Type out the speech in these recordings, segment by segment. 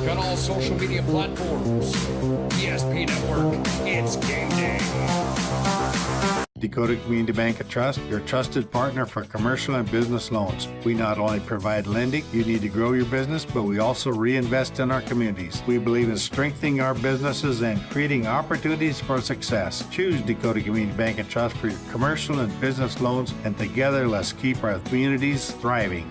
on all social media platforms. PSP Network, it's game day. Dakota Community Bank and Trust, your trusted partner for commercial and business loans. We not only provide lending you need to grow your business, but we also reinvest in our communities. We believe in strengthening our businesses and creating opportunities for success. Choose Dakota Community Bank and Trust for your commercial and business loans, and together let's keep our communities thriving.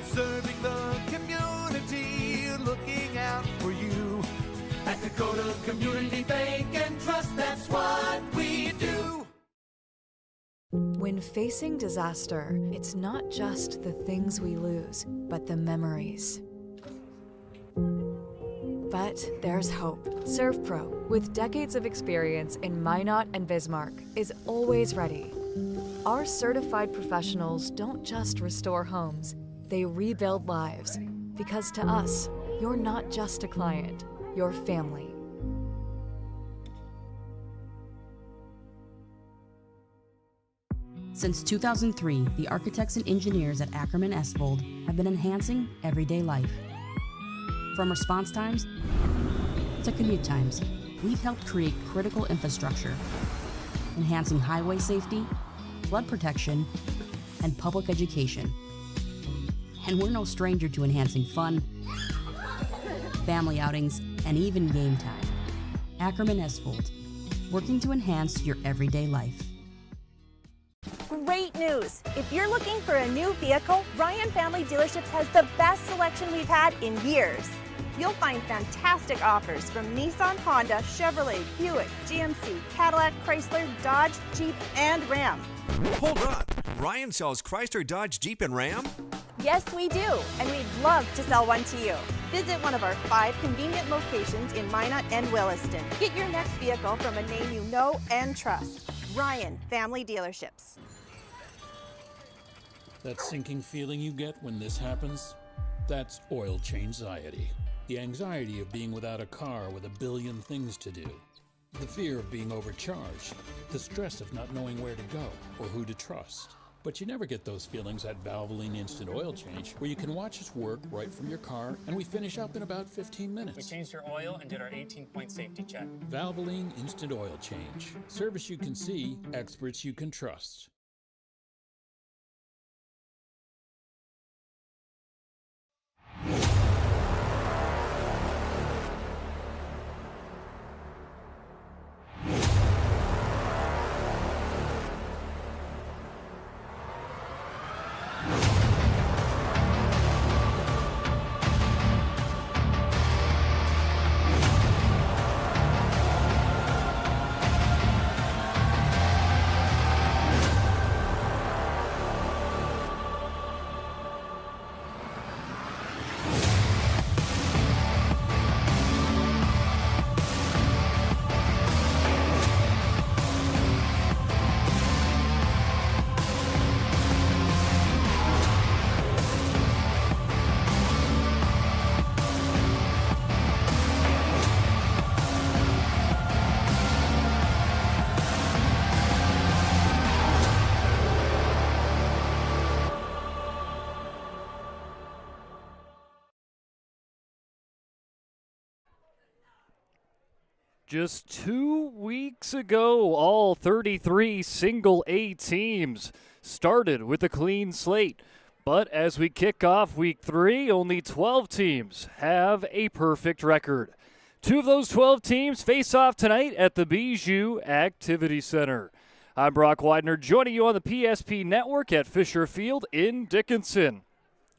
Serving the community, looking out for you. At Dakota Community Bank and Trust, that's what we do. When facing disaster, it's not just the things we lose, but the memories. But there's hope. ServPro, with decades of experience in Minot and Bismarck, is always ready. Our certified professionals don't just restore homes, they rebuild lives. Because to us, you're not just a client, you're family. Since 2003, the architects and engineers at Acriman Esbold have been enhancing everyday life. From response times to commute times, we've helped create critical infrastructure, enhancing highway safety, flood protection, and public education. And we're no stranger to enhancing fun, family outings, and even game time. Acriman Esbold, working to enhance your everyday life. Great news! If you're looking for a new vehicle, Ryan Family Dealerships has the best selection we've had in years. You'll find fantastic offers from Nissan, Honda, Chevrolet, Buick, GMC, Cadillac, Chrysler, Dodge, Jeep, and Ram. Hold on! Ryan sells Chrysler, Dodge, Jeep, and Ram? Yes, we do, and we'd love to sell one to you. Visit one of our 5 convenient locations in Minot and Williston. Get your next vehicle from a name you know and trust. Ryan Family Dealerships. That sinking feeling you get when this happens? That's oil change anxiety. The anxiety of being without a car with a billion things to do. The fear of being overcharged. The stress of not knowing where to go or who to trust. But you never get those feelings at Valvoline Instant Oil Change, where you can watch us work right from your car, and we finish up in about 15 minutes. We changed your oil and did our 18-point safety check. Valvoline Instant Oil Change. Service you can see, experts you can trust. Just 2 weeks ago, all 33 single A teams started with a clean slate. But as we kick off week 3, only 12 teams have a perfect record. 2 of those 12 teams face off tonight at the Bijou Activity Center. I'm Brock Weidner, joining you on the PSP Network at Fisher Field in Dickinson,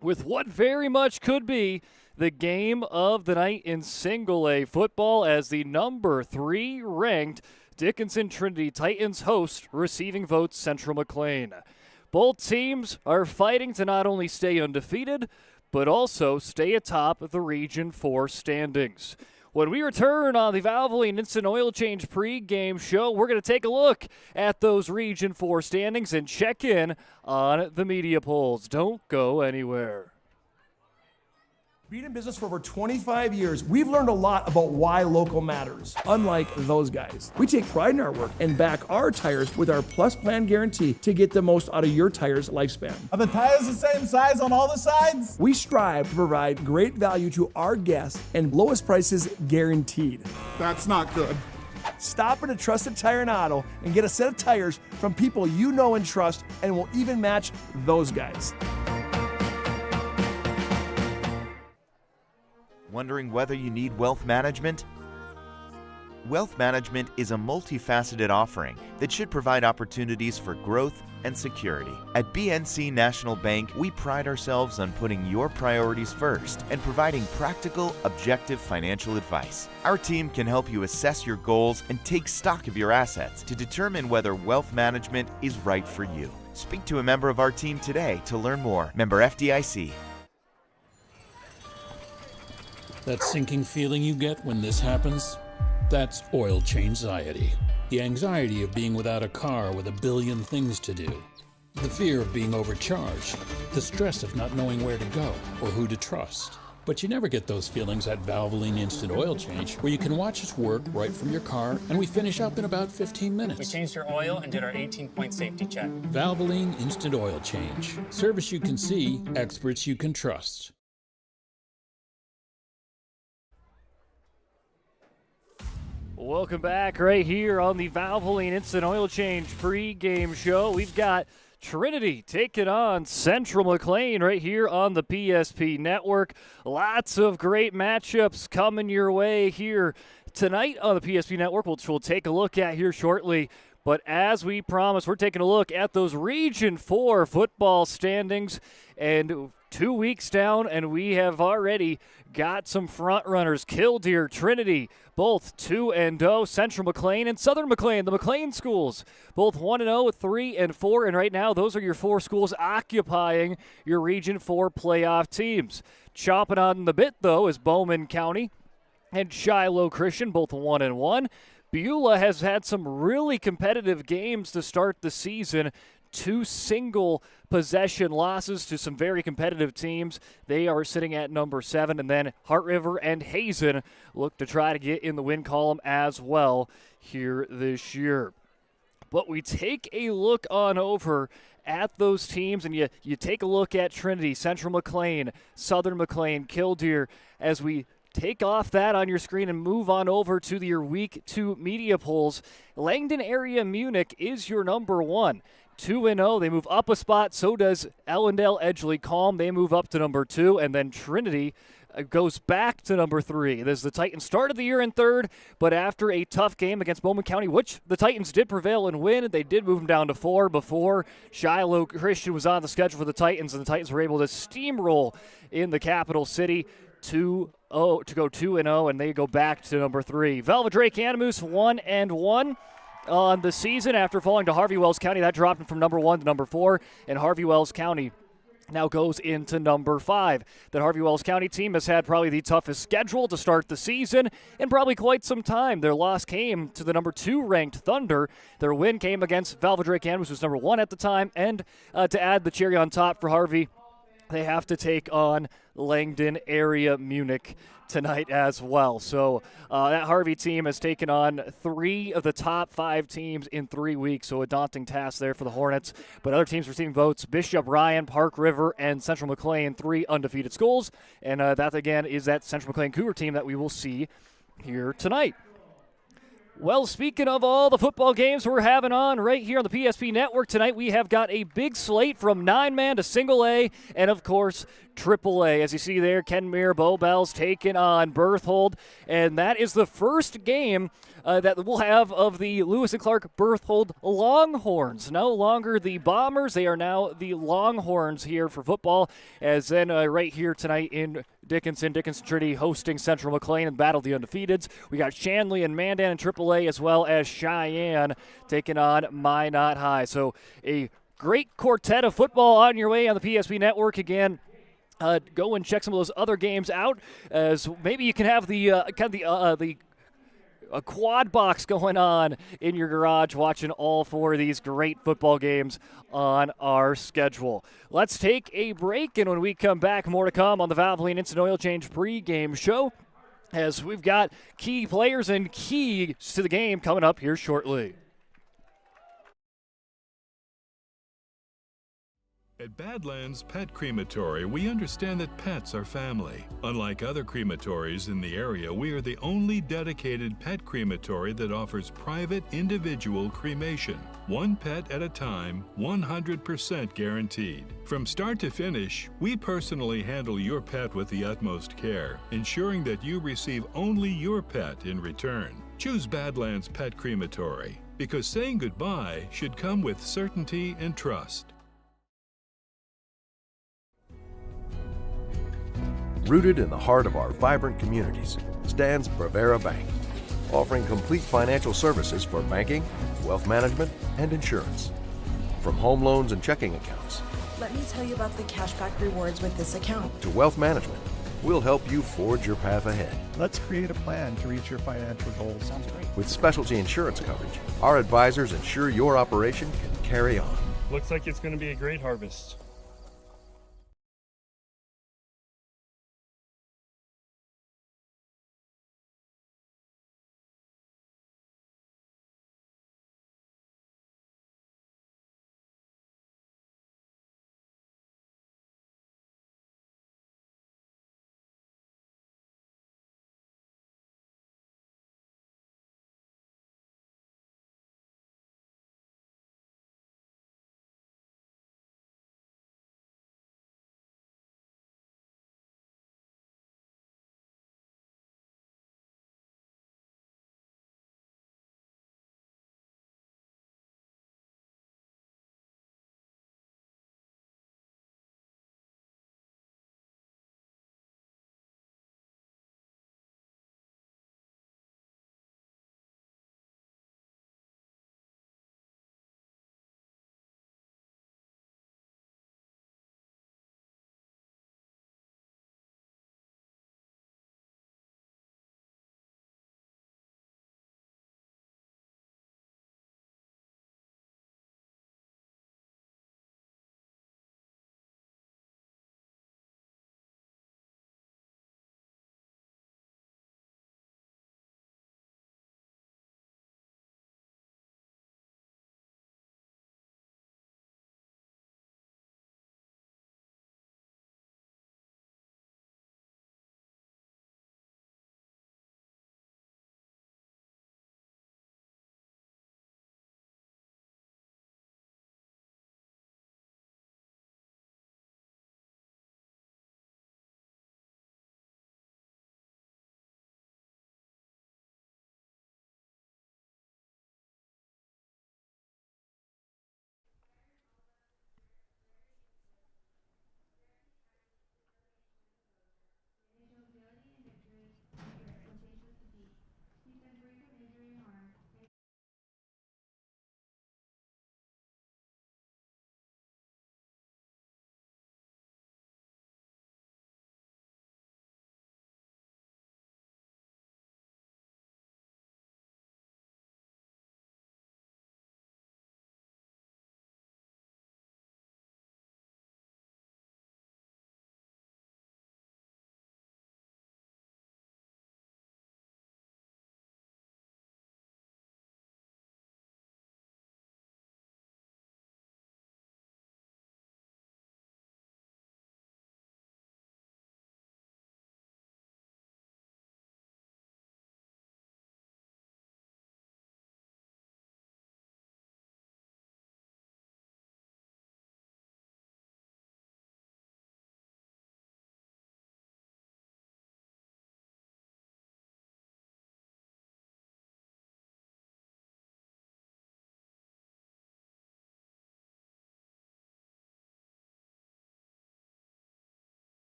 with what very much could be the game of the night in single A football, as the number 3 ranked Dickinson Trinity Titans host receiving votes Central Mclean. Both teams are fighting to not only stay undefeated, but also stay atop the Region 4 standings. When we return on the Valvoline Instant Oil Change pregame show, we're going to take a look at those Region 4 standings and check in on the media polls. Don't go anywhere. Being in business for over 25 years, we've learned a lot about why local matters. Unlike those guys, we take pride in our work and back our tires with our Plus Plan guarantee to get the most out of your tire's lifespan. Are the tires the same size on all the sides? We strive to provide great value to our guests and lowest prices guaranteed. That's not good. Stop at a trusted tire and auto and get a set of tires from people you know and trust, and will even match those guys. Wondering whether you need wealth management? Wealth management is a multifaceted offering that should provide opportunities for growth and security. At BNC National Bank, we pride ourselves on putting your priorities first and providing practical, objective financial advice. Our team can help you assess your goals and take stock of your assets to determine whether wealth management is right for you. Speak to a member of our team today to learn more. Member FDIC. That sinking feeling you get when this happens? That's oil change anxiety. The anxiety of being without a car with a billion things to do. The fear of being overcharged. The stress of not knowing where to go or who to trust. But you never get those feelings at Valvoline Instant Oil Change, where you can watch us work right from your car, and we finish up in about 15 minutes. We changed your oil and did our 18-point safety check. Valvoline Instant Oil Change. Service you can see, experts you can trust. Welcome back right here on the Valvoline Instant Oil Change pregame show. We've got Trinity taking on Central Mclean right here on the PSP Network. Lots of great matchups coming your way here tonight on the PSP Network, which we'll take a look at here shortly. But as we promised, we're taking a look at those Region 4 football standings, and 2 weeks down, and we have already got some front runners. Killdeer, Trinity, both 2-0. Central Mclean and Southern Mclean, the Mclean schools, both 1-0, 3-4. And right now, those are your four schools occupying your Region 4 playoff teams. Chopping on the bit, though, is Bowman County and Shiloh Christian, both 1-1. Beulah has had some really competitive games to start the season. 2 single possession losses to some very competitive teams. They are sitting at number 7. And then Heart River and Hazen look to try to get in the win column as well here this year. But we take a look on over at those teams, and you take a look at Trinity, Central Mclean, Southern Mclean, Killdeer, as we take off that on your screen and move on over to your Week 2 media polls. Langdon Area Munich is your number 1. 2-0. They move up a spot. So does Ellendale Edgeley Calm. They move up to number 2. And then Trinity goes back to number 3. This is the Titans started the year in 3rd, but after a tough game against Bowman County, which the Titans did prevail and win, they did move them down to 4 before Shiloh Christian was on the schedule for the Titans, and the Titans were able to steamroll in the capital city to go 2-0, and they go back to number 3. Velvet Drake Animus 1-1 on the season after falling to Harvey Wells County. That dropped them from number 1 to number 4, and Harvey Wells County now goes into number 5. That Harvey Wells County team has had probably the toughest schedule to start the season in probably quite some time. Their loss came to the number 2 ranked Thunder. Their win came against Velvet Drake Animus, who was number 1 at the time, and to add the cherry on top for Harvey, they have to take on Langdon Area Munich tonight as well. So that Harvey team has taken on 3 of the top 5 teams in 3 weeks, so a daunting task there for the Hornets. But other teams receiving votes: Bishop, Ryan, Park River, and Central Mclean, 3 undefeated schools. And that, again, is that Central Mclean Cougar team that we will see here tonight. Well, speaking of all the football games we're having on right here on the PSP Network tonight, we have got a big slate from 9-man to single A and, of course, Triple A. As you see there, Kenmare Bowbells taking on Berthold, and that is the first game that we'll have of the Lewis and Clark Berthold Longhorns. No longer the Bombers, they are now the Longhorns here for football. As then right here tonight in Dickinson Trinity hosting Central Mclean and Battle of the Undefeateds. We got Shanley and Mandan in Triple A, as well as Cheyenne taking on Minot High. So a great quartet of football on your way on the PSP Network again. Go and check some of those other games out, as maybe you can have the a quad box going on in your garage watching all 4 of these great football games on our schedule. Let's take a break, and when we come back, more to come on the Valvoline Instant Oil Change pregame show, as we've got key players and keys to the game coming up here shortly. At Badlands Pet Crematory, we understand that pets are family. Unlike other crematories in the area, we are the only dedicated pet crematory that offers private individual cremation. One pet at a time, 100% guaranteed. From start to finish, we personally handle your pet with the utmost care, ensuring that you receive only your pet in return. Choose Badlands Pet Crematory, because saying goodbye should come with certainty and trust. Rooted in the heart of our vibrant communities stands Brevera Bank, offering complete financial services for banking, wealth management, and insurance. From home loans and checking accounts. Let me tell you about the cashback rewards with this account. To wealth management, we'll help you forge your path ahead. Let's create a plan to reach your financial goals. Sounds great. With specialty insurance coverage, our advisors ensure your operation can carry on. Looks like it's going to be a great harvest.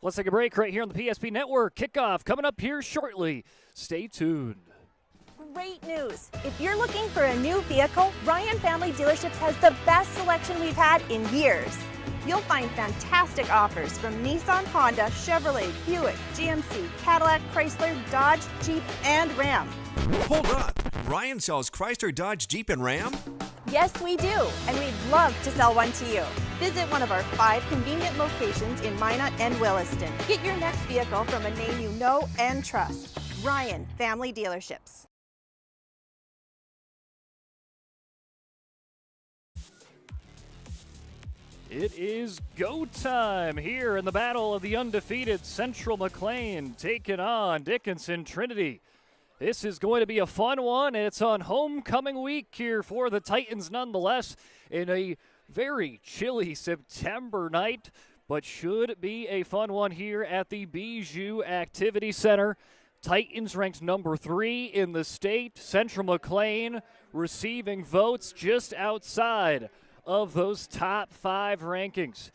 Let's take a break right here on the PSP Network. Kickoff coming up here shortly. Stay tuned. Great news! If you're looking for a new vehicle, Ryan Family Dealerships has the best selection we've had in years. You'll find fantastic offers from Nissan, Honda, Chevrolet, Buick, GMC, Cadillac, Chrysler, Dodge, Jeep, and Ram. Hold up. Ryan sells Chrysler, Dodge, Jeep, and Ram? Yes, we do, and we'd love to sell one to you. Visit one of our 5 convenient locations in Minot and Williston. Get your next vehicle from a name you know and trust. Ryan Family Dealerships. It is go time here in the battle of the undefeated Central Mclean taking on Dickinson Trinity. This is going to be a fun one, and it's on homecoming week here for the Titans nonetheless in a very chilly September night, but should be a fun one here at the Bijou Activity Center. Titans ranked number 3 in the state. Central Mclean receiving votes just outside of those top 5 rankings.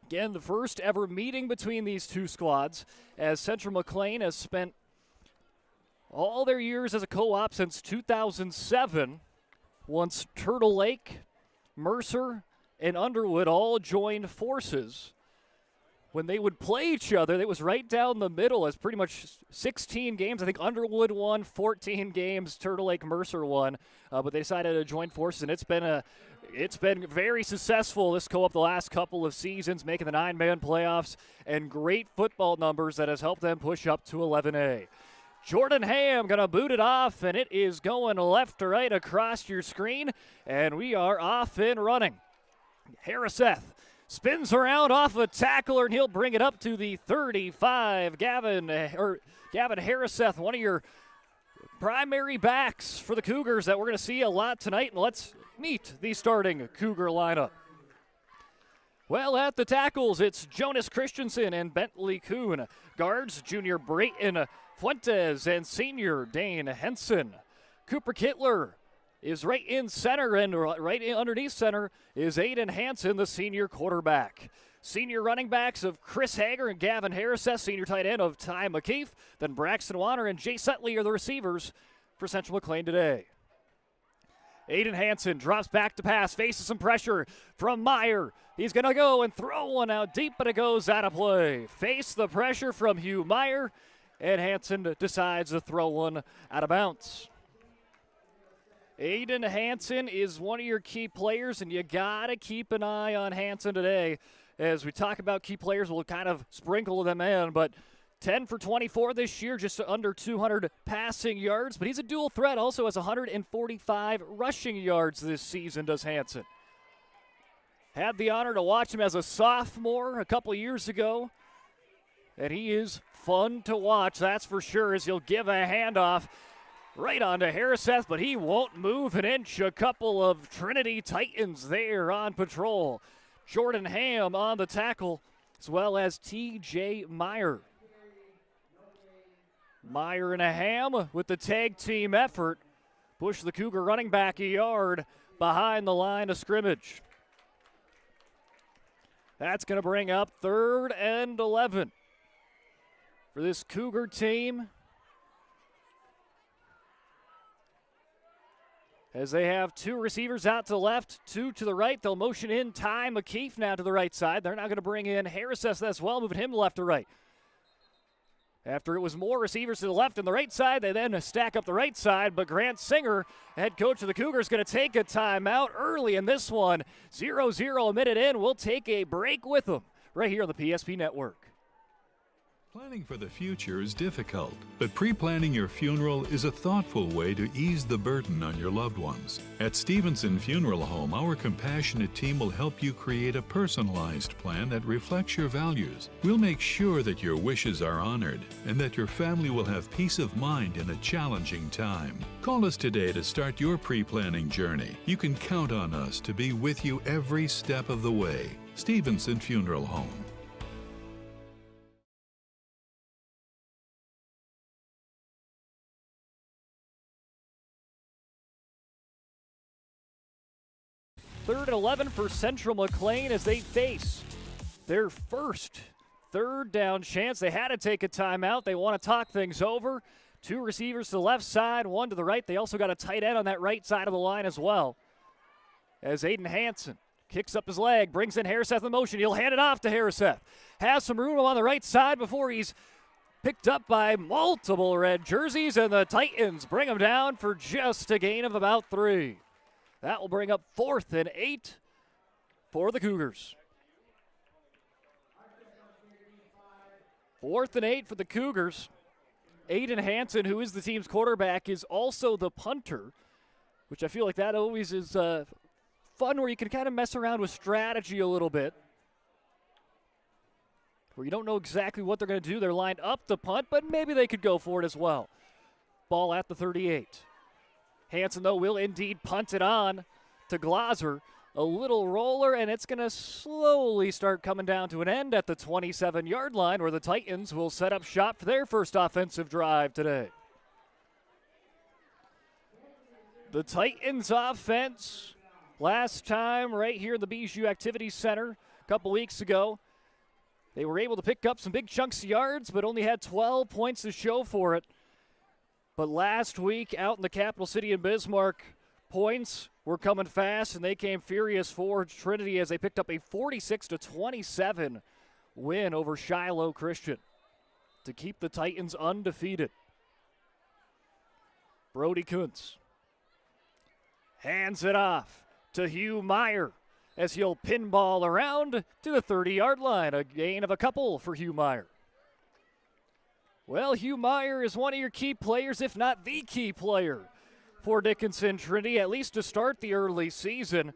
Again, the first ever meeting between these two squads, as Central Mclean has spent all their years as a co-op since 2007, once Turtle Lake, Mercer, and Underwood all joined forces. When they would play each other, it was right down the middle as pretty much 16 games. I think Underwood won 14 games, Turtle Lake Mercer won, but they decided to join forces, and it's been very successful, this co-op, the last couple of seasons, making the 9-man playoffs, and great football numbers that has helped them push up to 11A. Jordan Ham going to boot it off, and it is going left to right across your screen, and we are off and running. Harriseth spins around off a tackler, and he'll bring it up to the 35. Gavin Harriseth, one of your primary backs for the Cougars that we're going to see a lot tonight, and let's meet the starting Cougar lineup. Well, at the tackles, it's Jonas Christensen and Bentley Kuhn. Guards, junior Brayton Fuentes and senior Dane Henson. Cooper Kittler is right in center, and underneath center is Aiden Hansen, the senior quarterback. Senior running backs of Chris Hager and Gavin Harriseth, senior tight end of Ty McKeith. Then Braxton Warner and Jay Sutley are the receivers for Central Mclean today. Aiden Hansen drops back to pass, faces some pressure from Meyer. He's going to go and throw one out deep, but it goes out of play. Face the pressure from Hugh Meyer, and Hansen decides to throw one out of bounds. Aiden Hansen is one of your key players, and you got to keep an eye on Hansen today. As we talk about key players, we'll kind of sprinkle them in, but 10 for 24 this year, just under 200 passing yards, but he's a dual threat, also has 145 rushing yards this season, does Hansen. Had the honor to watch him as a sophomore a couple years ago, and he is fun to watch, that's for sure, as he'll give a handoff right on to Harriseth, but he won't move an inch. A couple of Trinity Titans there on patrol. Jordan Ham on the tackle, as well as T.J. Meyer. Meyer and a Ham with the tag team effort push the Cougar running back a yard behind the line of scrimmage. That's going to bring up 3rd and 11 for this Cougar team, as they have 2 receivers out to the left, 2 to the right. They'll motion in Ty McKeith now to the right side. They're now going to bring in Harriseth as well, moving him left to right. After it was more receivers to the left and the right side, they then stack up the right side, but Grant Singer, head coach of the Cougars, going to take a timeout early in this one. 0-0 a minute in. We'll take a break with them right here on the PSP Network. Planning for the future is difficult, but pre-planning your funeral is a thoughtful way to ease the burden on your loved ones. At Stevenson Funeral Home, our compassionate team will help you create a personalized plan that reflects your values. We'll make sure that your wishes are honored and that your family will have peace of mind in a challenging time. Call us today to start your pre-planning journey. You can count on us to be with you every step of the way. Stevenson Funeral Home. 3rd and 11 for Central Mclean as they face their first third down chance. They had to take a timeout. They want to talk things over. 2 receivers to the left side, 1 to the right. They also got a tight end on that right side of the line as well. As Aiden Hansen kicks up his leg, brings in Harriseth in motion. He'll hand it off to Harriseth. Has some room on the right side before he's picked up by multiple red jerseys, and the Titans bring him down for just a gain of about 3. That will bring up 4th and 8 for the Cougars. 4th and 8 for the Cougars. Aiden Hansen, who is the team's quarterback, is also the punter, which I feel like that always is fun, where you can kind of mess around with strategy a little bit, where you don't know exactly what they're going to do. They're lined up to punt, but maybe they could go for it as well. Ball at the 38. Hansen, though, will indeed punt it on to Glaser. A little roller, and it's going to slowly start coming down to an end at the 27-yard line, where the Titans will set up shop for their first offensive drive today. The Titans offense, last time right here in the Bijou Activity Center a couple weeks ago, they were able to pick up some big chunks of yards, but only had 12 points to show for it. But last week out in the capital city in Bismarck, points were coming fast, and they came furious for Trinity as they picked up a 46-27 win over Shiloh Christian to keep the Titans undefeated. Brody Kuntz hands it off to Hugh Meyer as he'll pinball around to the 30-yard line. A gain of a couple for Hugh Meyer. Well, Hugh Meyer is one of your key players, if not the key player, for Dickinson Trinity, at least to start the early season.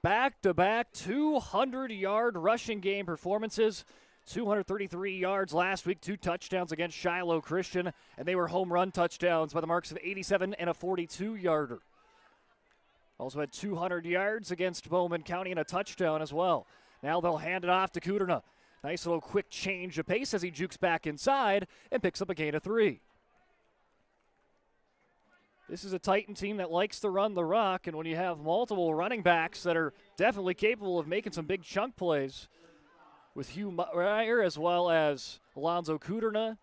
Back-to-back 200-yard rushing game performances. 233 yards last week, 2 touchdowns against Shiloh Christian, and they were home run touchdowns by the marks of 87 and a 42-yarder. Also had 200 yards against Bowman County and a touchdown as well. Now they'll hand it off to Kuderna. Nice little quick change of pace as he jukes back inside and picks up a gain of 3. This is a Titan team that likes to run the rock, and when you have multiple running backs that are definitely capable of making some big chunk plays, with Hugh Meyer as well as Alonzo Kuderna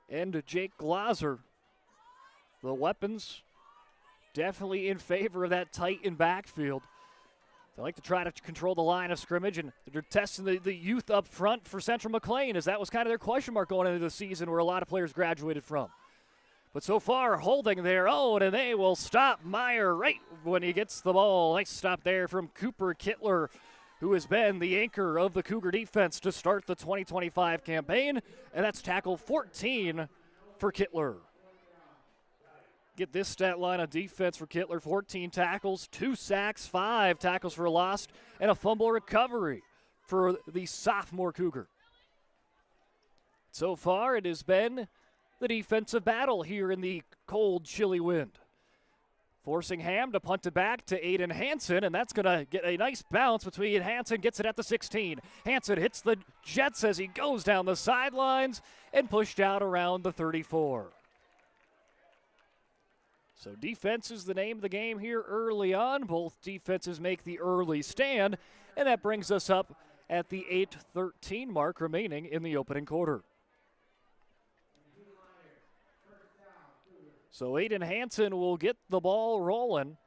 and Jake Glaser, the weapons definitely in favor of that Titan backfield. They like to try to control the line of scrimmage, and they're testing the youth up front for Central Mclean, as that was kind of their question mark going into the season where a lot of players graduated from. But so far, holding their own, and they will stop Meyer right when he gets the ball. Nice stop there from Cooper Kittler, who has been the anchor of the Cougar defense to start the 2025 campaign, and that's tackle 14 for Kittler. Get this stat line of defense for Kittler: 14 tackles, 2 sacks, 5 tackles for a loss, and a fumble recovery for the sophomore Cougar. So far, it has been the defensive battle here in the cold, chilly wind. Forcing Ham to punt it back to Aiden Hansen, and that's going to get a nice bounce between Hansen, gets it at the 16. Hansen hits the Jets as he goes down the sidelines and pushed out around the 34. So defense is the name of the game here early on. Both defenses make the early stand, and that brings us up at the 8:13 mark remaining in the opening quarter. So Aiden Hansen will get the ball rolling.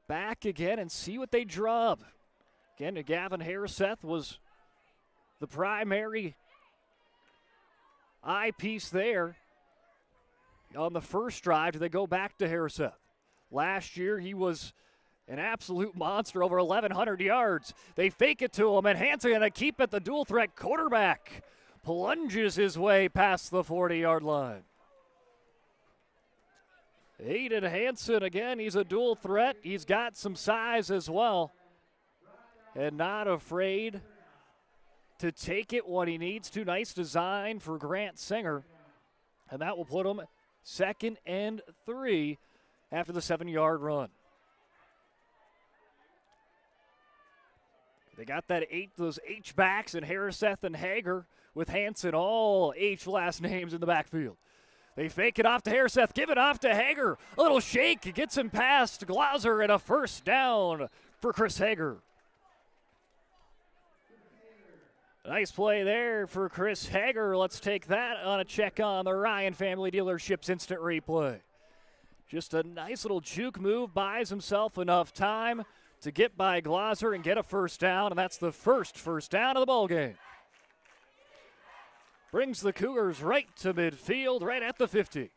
Back again and see what they draw up. Again, Gavin Harriseth was the primary eyepiece there. On the first drive, they go back to Harriseth. Last year, he was an absolute monster, over 1,100 yards. They fake it to him, and Hansen going to keep it. The dual threat quarterback plunges his way past the 40-yard line. Aiden Hansen, again, he's a dual threat. He's got some size as well, and not afraid to take it when he needs to. Nice design for Grant Singer, and that will put him 2nd and 3 after the 7-yard run. They got those H-backs in Harriseth and Hager with Hansen, all H last names in the backfield. They fake it off to Harriseth, give it off to Hager. A little shake, gets him past Glauser, and a first down for Chris Hager. Nice play there for Chris Hager. Let's take that on a check on the Ryan Family Dealerships instant replay. Just a nice little juke move, buys himself enough time to get by Glaser and get a first down, and that's the first first down of the ballgame. Brings the Cougars right to midfield, right at the 50.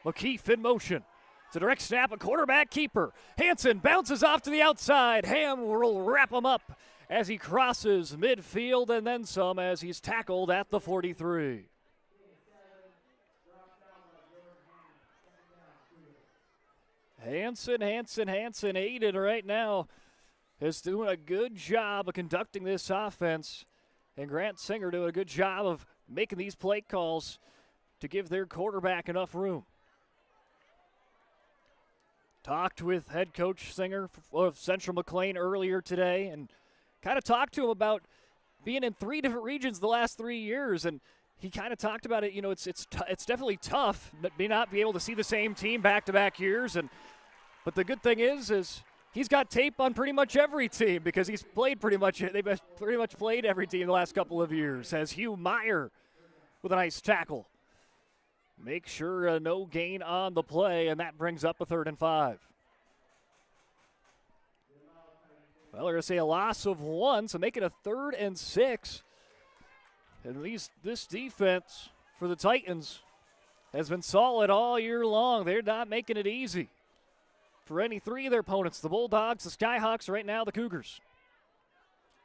McKeef in motion. It's a direct snap, a quarterback keeper. Hansen bounces off to the outside. Ham will wrap him up as he crosses midfield and then some as he's tackled at the 43. Hansen, Aiden right now is doing a good job of conducting this offense. And Grant Singer doing a good job of making these play calls to give their quarterback enough room. Talked with head coach Singer of Central Mclean earlier today and kind of talked to him about being in 3 different regions the last 3 years. And he kind of talked about it, you know, it's definitely tough not be able to see the same team back-to-back years. But the good thing is he's got tape on pretty much every team because they've pretty much played every team the last couple of years. As Hugh Meyer with a nice tackle. Make sure no gain on the play, and that brings up a 3rd and 5. Well, they're going to say a loss of 1, so make it a 3rd and 6. At least this defense for the Titans has been solid all year long. They're not making it easy for any 3 of their opponents. The Bulldogs, the Skyhawks, right now the Cougars.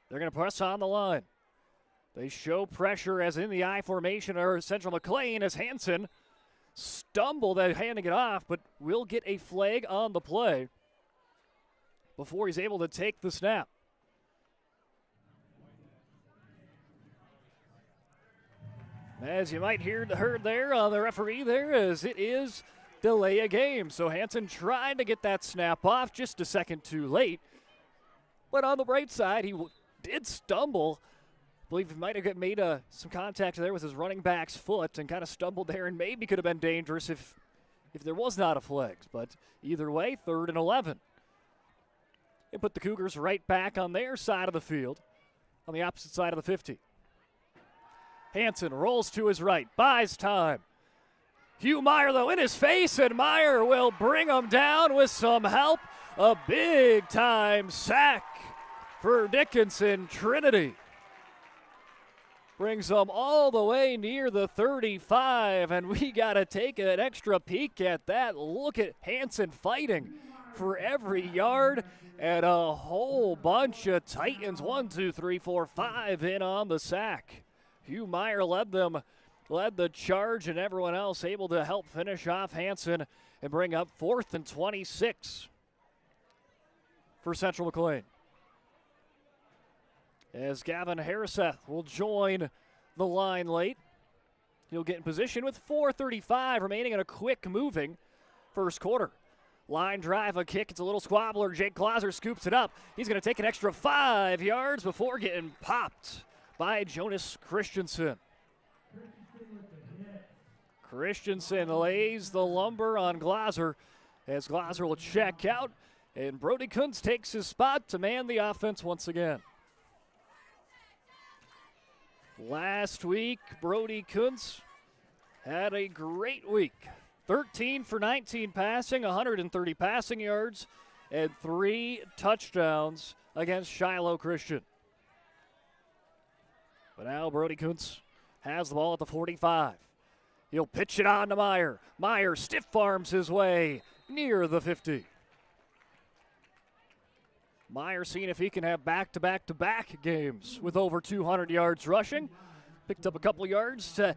They're going to press on the line. They show pressure as in the I formation or Central Mclean as Hansen stumbled at handing it off, but will get a flag on the play before he's able to take the snap. As you might heard there on the referee there, as it is delay a game. So Hansen tried to get that snap off just a second too late. But on the bright side, he did stumble. I believe he might have made some contact there with his running back's foot and kind of stumbled there and maybe could have been dangerous if there was not a flag. But either way, 3rd and 11. It put the Cougars right back on their side of the field, on the opposite side of the 50. Hansen rolls to his right, buys time. Hugh Meyer, though, in his face, and Meyer will bring him down with some help. A big-time sack for Dickinson. Trinity brings them all the way near the 35, and we got to take an extra peek at that. Look at Hansen fighting for every yard, and a whole bunch of Titans, 1, 2, 3, 4, 5 in on the sack. Hugh Meyer led the charge, and everyone else able to help finish off Hansen and bring up 4th and 26 for Central Mclean. As Gavin Harriseth will join the line late. He'll get in position with 4:35 remaining in a quick moving first quarter. Line drive, a kick. It's a little squabbler. Jake Glaser scoops it up. He's going to take an extra 5 yards before getting popped by Jonas Christensen. Christensen lays the lumber on Glaser as Glaser will check out, and Brody Kuntz takes his spot to man the offense once again. Last week, Brody Kuntz had a great week. 13 for 19 passing, 130 passing yards, and 3 touchdowns against Shiloh Christian. But now Brody Kuntz has the ball at the 45. He'll pitch it on to Meyer. Meyer stiff arms his way near the 50. Meyer seeing if he can have back-to-back-to-back games with over 200 yards rushing. Picked up a couple yards to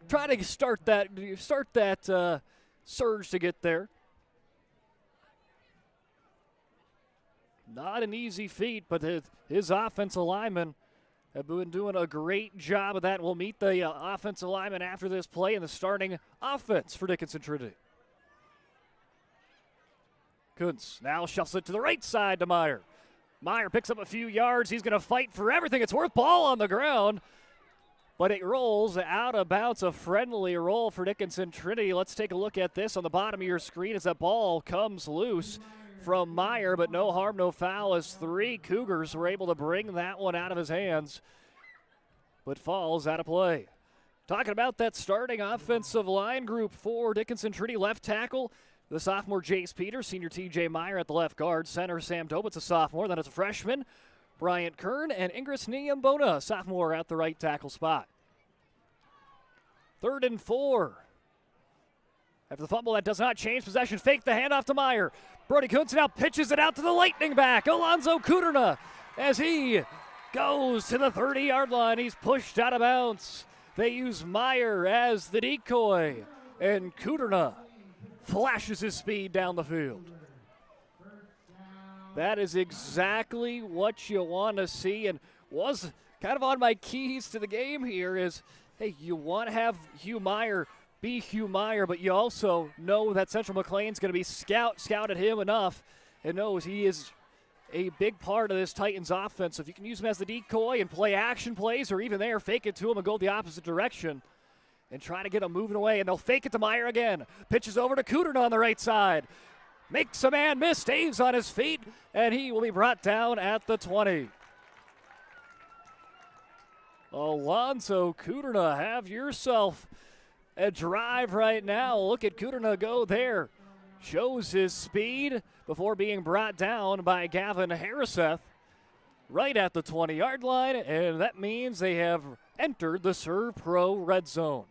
try to start that surge to get there. Not an easy feat, but his offensive linemen have been doing a great job of that. We'll meet the offensive lineman after this play in the starting offense for Dickinson Trinity. Kuntz now shuffles it to the right side to Meyer. Meyer picks up a few yards. He's going to fight for everything it's worth. Ball on the ground. but it rolls out of bounds, a friendly roll for Dickinson Trinity. Let's take a look at this on the bottom of your screen as that ball comes loose from Meyer, but no harm, no foul as 3 Cougars were able to bring that one out of his hands, but falls out of play. Talking about that starting offensive line group for Dickinson Trinity, left tackle, the sophomore Jace Peters, senior TJ Meyer at the left guard, center Sam Dobitz, a sophomore, then it's a freshman, Bryant Kern, and Ingris Niambona, sophomore at the right tackle spot. 3rd and 4. After the fumble, that does not change possession. Fake the handoff to Meyer. Brody Kuntz now pitches it out to the lightning back, Alonzo Kuderna, as he goes to the 30-yard line. He's pushed out of bounds. They use Meyer as the decoy, and Kuderna flashes his speed down the field. That is exactly what you want to see, and was kind of on my keys to the game here is, hey, you want to have Hugh Meyer be Hugh Meyer, but you also know that Central Mclean's going to be scouted him enough and knows he is a big part of this Titans offense. So if you can use him as the decoy and play action plays, or even there, fake it to him and go the opposite direction and try to get him moving away, and they'll fake it to Meyer again. Pitches over to Kuderna on the right side. Makes a man miss, stays on his feet, and he will be brought down at the 20. Alonzo Kuderna, have yourself a drive right now. Look at Kuderna go there. Shows his speed before being brought down by Gavin Harriseth right at the 20-yard line, and that means they have entered the Serve Pro red zone.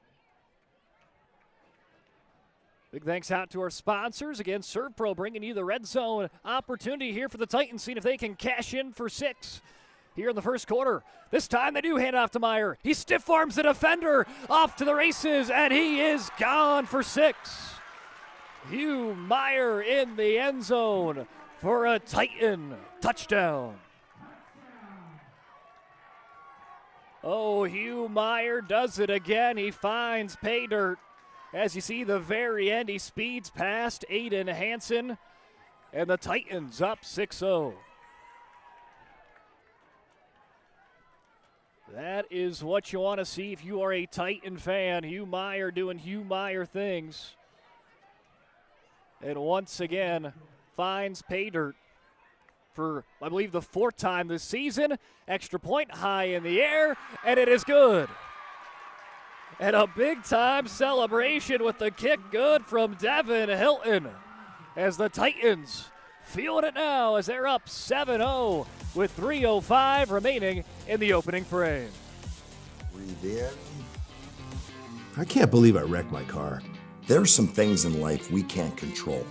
Big thanks out to our sponsors. Again, Serve Pro bringing you the red zone opportunity here for the Titans, seeing if they can cash in for 6 here in the first quarter. This time they do hand off to Meyer. He stiff arms the defender off to the races, and he is gone for 6. Hugh Meyer in the end zone for a Titan touchdown. Oh, Hugh Meyer does it again. He finds pay dirt. As you see the very end, he speeds past Aiden Hansen, and the Titans up 6-0. That is what you want to see if you are a Titan fan. Hugh Meyer doing Hugh Meyer things. And once again, finds pay dirt for, I believe, the 4th time this season. Extra point high in the air, and it is good. And a big-time celebration with the kick good from Devin Hilton as the Titans feeling it now as they're up 7-0 with 3:05 remaining in the opening frame. Breathe in. I can't believe I wrecked my car. There are some things in life we can't control,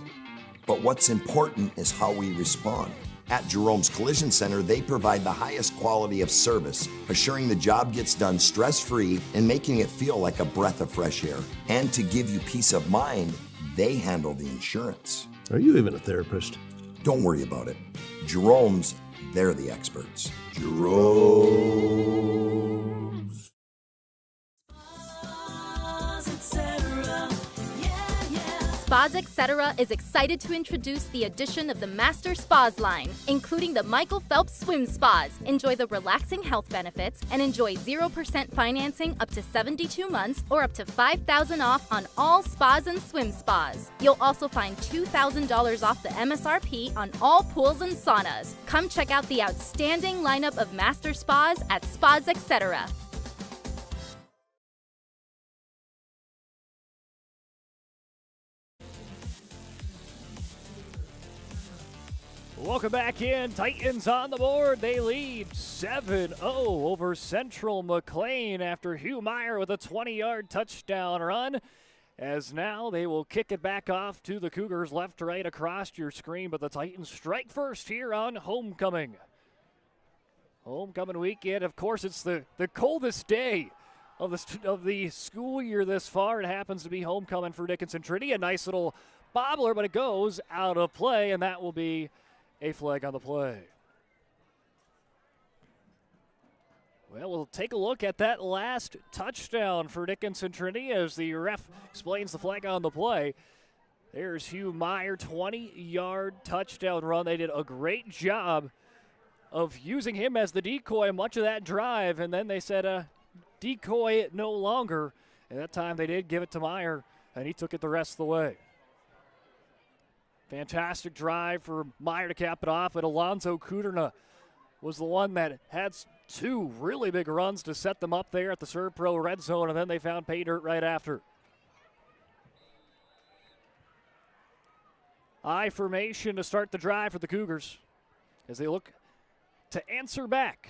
but what's important is how we respond. At Jerome's Collision Center, they provide the highest quality of service, assuring the job gets done stress-free and making it feel like a breath of fresh air. And to give you peace of mind, they handle the insurance. Are you even a therapist? Don't worry about it. Jerome's, they're the experts. Jerome's. Spas Etc. is excited to introduce the addition of the Master Spas line, including the Michael Phelps Swim Spas. Enjoy the relaxing health benefits and enjoy 0% financing up to 72 months or up to $5,000 off on all spas and swim spas. You'll also find $2,000 off the MSRP on all pools and saunas. Come check out the outstanding lineup of Master Spas at Spas Etc. Welcome back in. Titans on the board. They lead 7-0 over Central Mclean after Hugh Meyer with a 20-yard touchdown run. As now they will kick it back off to the Cougars left to right across your screen. But the Titans strike first here on homecoming. Homecoming weekend. Of course, it's the coldest day of the school year this far. It happens to be homecoming for Dickinson Trinity. A nice little bobbler, but it goes out of play, and that will be a flag on the play. Well, we'll take a look at that last touchdown for Dickinson Trinity as the ref explains the flag on the play. There's Hugh Meyer, 20-yard touchdown run. They did a great job of using him as the decoy much of that drive, and then they said, decoy no longer. And that time they did give it to Meyer, and he took it the rest of the way. Fantastic drive for Meyer to cap it off, but Alonzo Kuderna was the one that had two really big runs to set them up there at the Serve Pro red zone, and then they found pay dirt right after. I formation to start the drive for the Cougars as they look to answer back.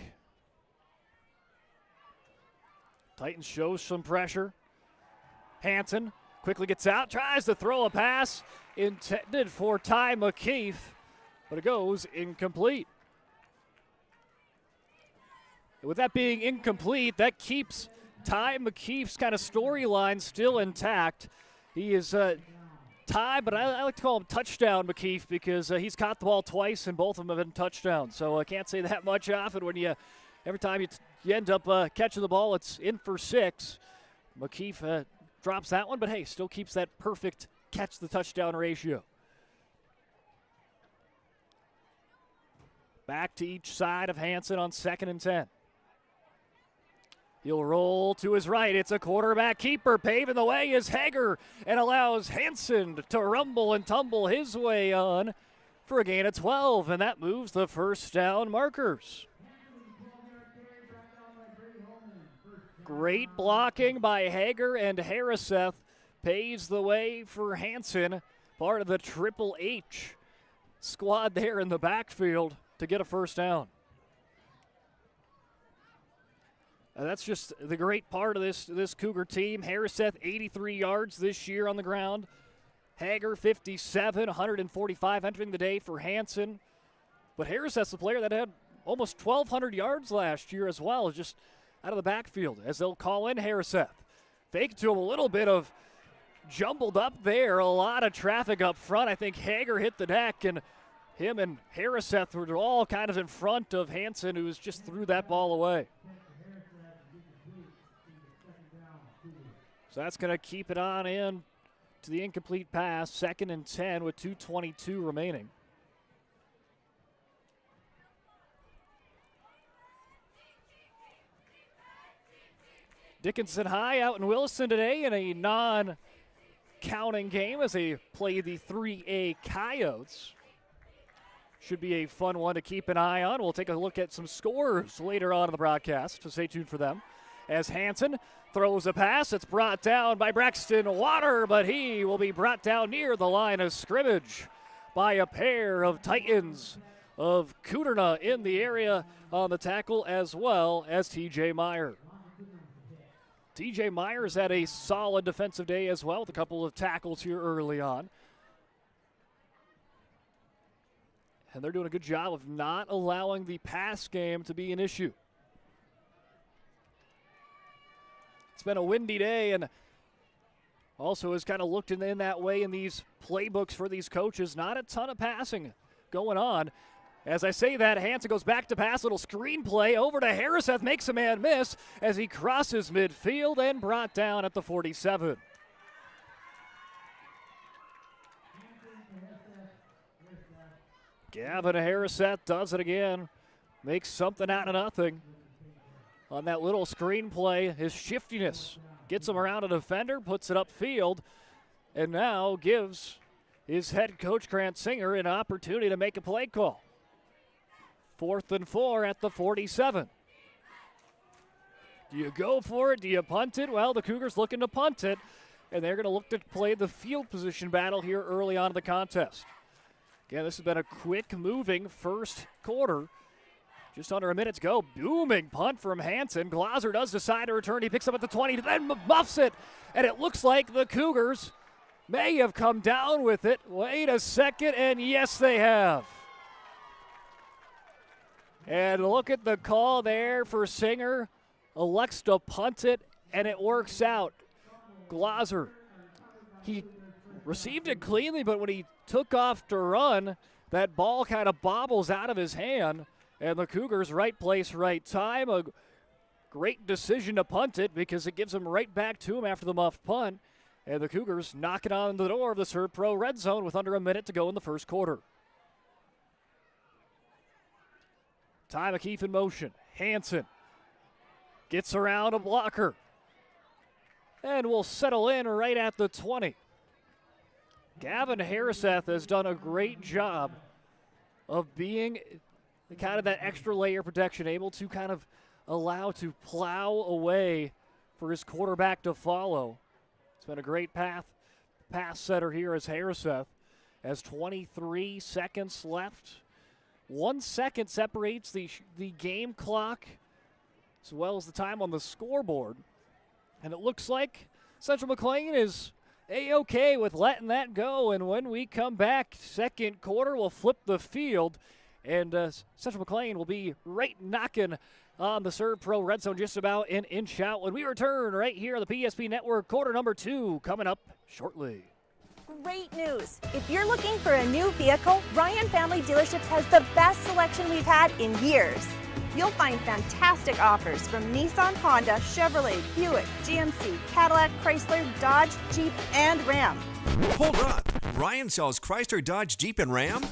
Titans shows some pressure. Hansen quickly gets out, tries to throw a pass intended for Ty McKeith, but it goes incomplete. With that being incomplete, that keeps Ty McKeith's kind of storyline still intact. He is Ty, but I like to call him Touchdown McKeith because he's caught the ball twice and both of them have been touchdowns. So I can't say that much often when every time you end up catching the ball, it's in for 6. McKeith drops that one, but hey, still keeps that perfect catch the touchdown ratio. Back to each side of Hansen on 2nd and 10. He'll roll to his right. It's a quarterback keeper. Paving the way is Hager and allows Hansen to rumble and tumble his way on for a gain of 12, and that moves the first down markers. Great blocking by Hager, and Harriseth paves the way for Hansen, part of the Triple H squad there in the backfield to get a first down. That's just the great part of this Cougar team. Harriseth, 83 yards this year on the ground. Hager, 57, 145 entering the day for Hansen. But Harriseth's a player that had almost 1,200 yards last year as well, just out of the backfield as they'll call in Harriseth. Fake to him, a little bit of jumbled up there, a lot of traffic up front. I think Hager hit the deck, and him and Harriseth were all kind of in front of Hansen, who just threw that ball away. So that's going to keep it on in to the incomplete pass, 2nd and 10 with 2:22 remaining. Dickinson High out in Williston today in a non-counting game as they play the 3A Coyotes. Should be a fun one to keep an eye on. We'll take a look at some scores later on in the broadcast, so stay tuned for them. As Hansen throws a pass, it's brought down by Braxton Water, but he will be brought down near the line of scrimmage by a pair of Titans of Kuderna in the area on the tackle, as well as TJ Meyer. TJ Meyer's had a solid defensive day as well with a couple of tackles here early on. And they're doing a good job of not allowing the pass game to be an issue. It's been a windy day, and also has kind of looked in that way in these playbooks for these coaches. Not a ton of passing going on. As I say that, Hansen goes back to pass, little screenplay over to Harriseth, makes a man miss as he crosses midfield and brought down at the 47. Gavin Harriseth does it again, makes something out of nothing. On that little screenplay, his shiftiness gets him around a defender, puts it upfield, and now gives his head coach, Grant Singer, an opportunity to make a play call. 4th and 4 at the 47. Do you go for it? Do you punt it? Well, the Cougars looking to punt it, and they're going to look to play the field position battle here early on in the contest. Again, this has been a quick-moving first quarter. Just under a minute to go. Booming punt from Hansen. Glauser does decide to return. He picks up at the 20, then muffs it. And it looks like the Cougars may have come down with it. Wait a second, and yes, they have. And look at the call there for Singer. Elects to punt it, and it works out. Glauser, he received it cleanly, but when he took off to run, that ball kind of bobbles out of his hand. And the Cougars, right place, right time. A great decision to punt it because it gives them right back to him after the muff punt. And the Cougars knocking on the door of the Serve Pro red zone with under a minute to go in the first quarter. Ty McKeith in motion. Hansen Gets around a blocker. And will settle in right at the 20. Gavin Harriseth has done a great job of being kind of that extra layer protection, able to kind of allow to plow away for his quarterback to follow. It's been a great pass setter here as Harriseth has 23 seconds left. 1 second separates the game clock as well as the time on the scoreboard. And it looks like Central Mclean is A-OK with letting that go. And when we come back, second quarter, we'll flip the field. And Central Mclean will be right knocking on the Serve Pro Red Zone, just about an inch out when we return right here on the PSP Network. Quarter number 2 coming up shortly. Great news! If you're looking for a new vehicle, Ryan Family Dealerships has the best selection we've had in years. You'll find fantastic offers from Nissan, Honda, Chevrolet, Buick, GMC, Cadillac, Chrysler, Dodge, Jeep, and Ram. Hold up. Ryan sells Chrysler, Dodge, Jeep, and Ram?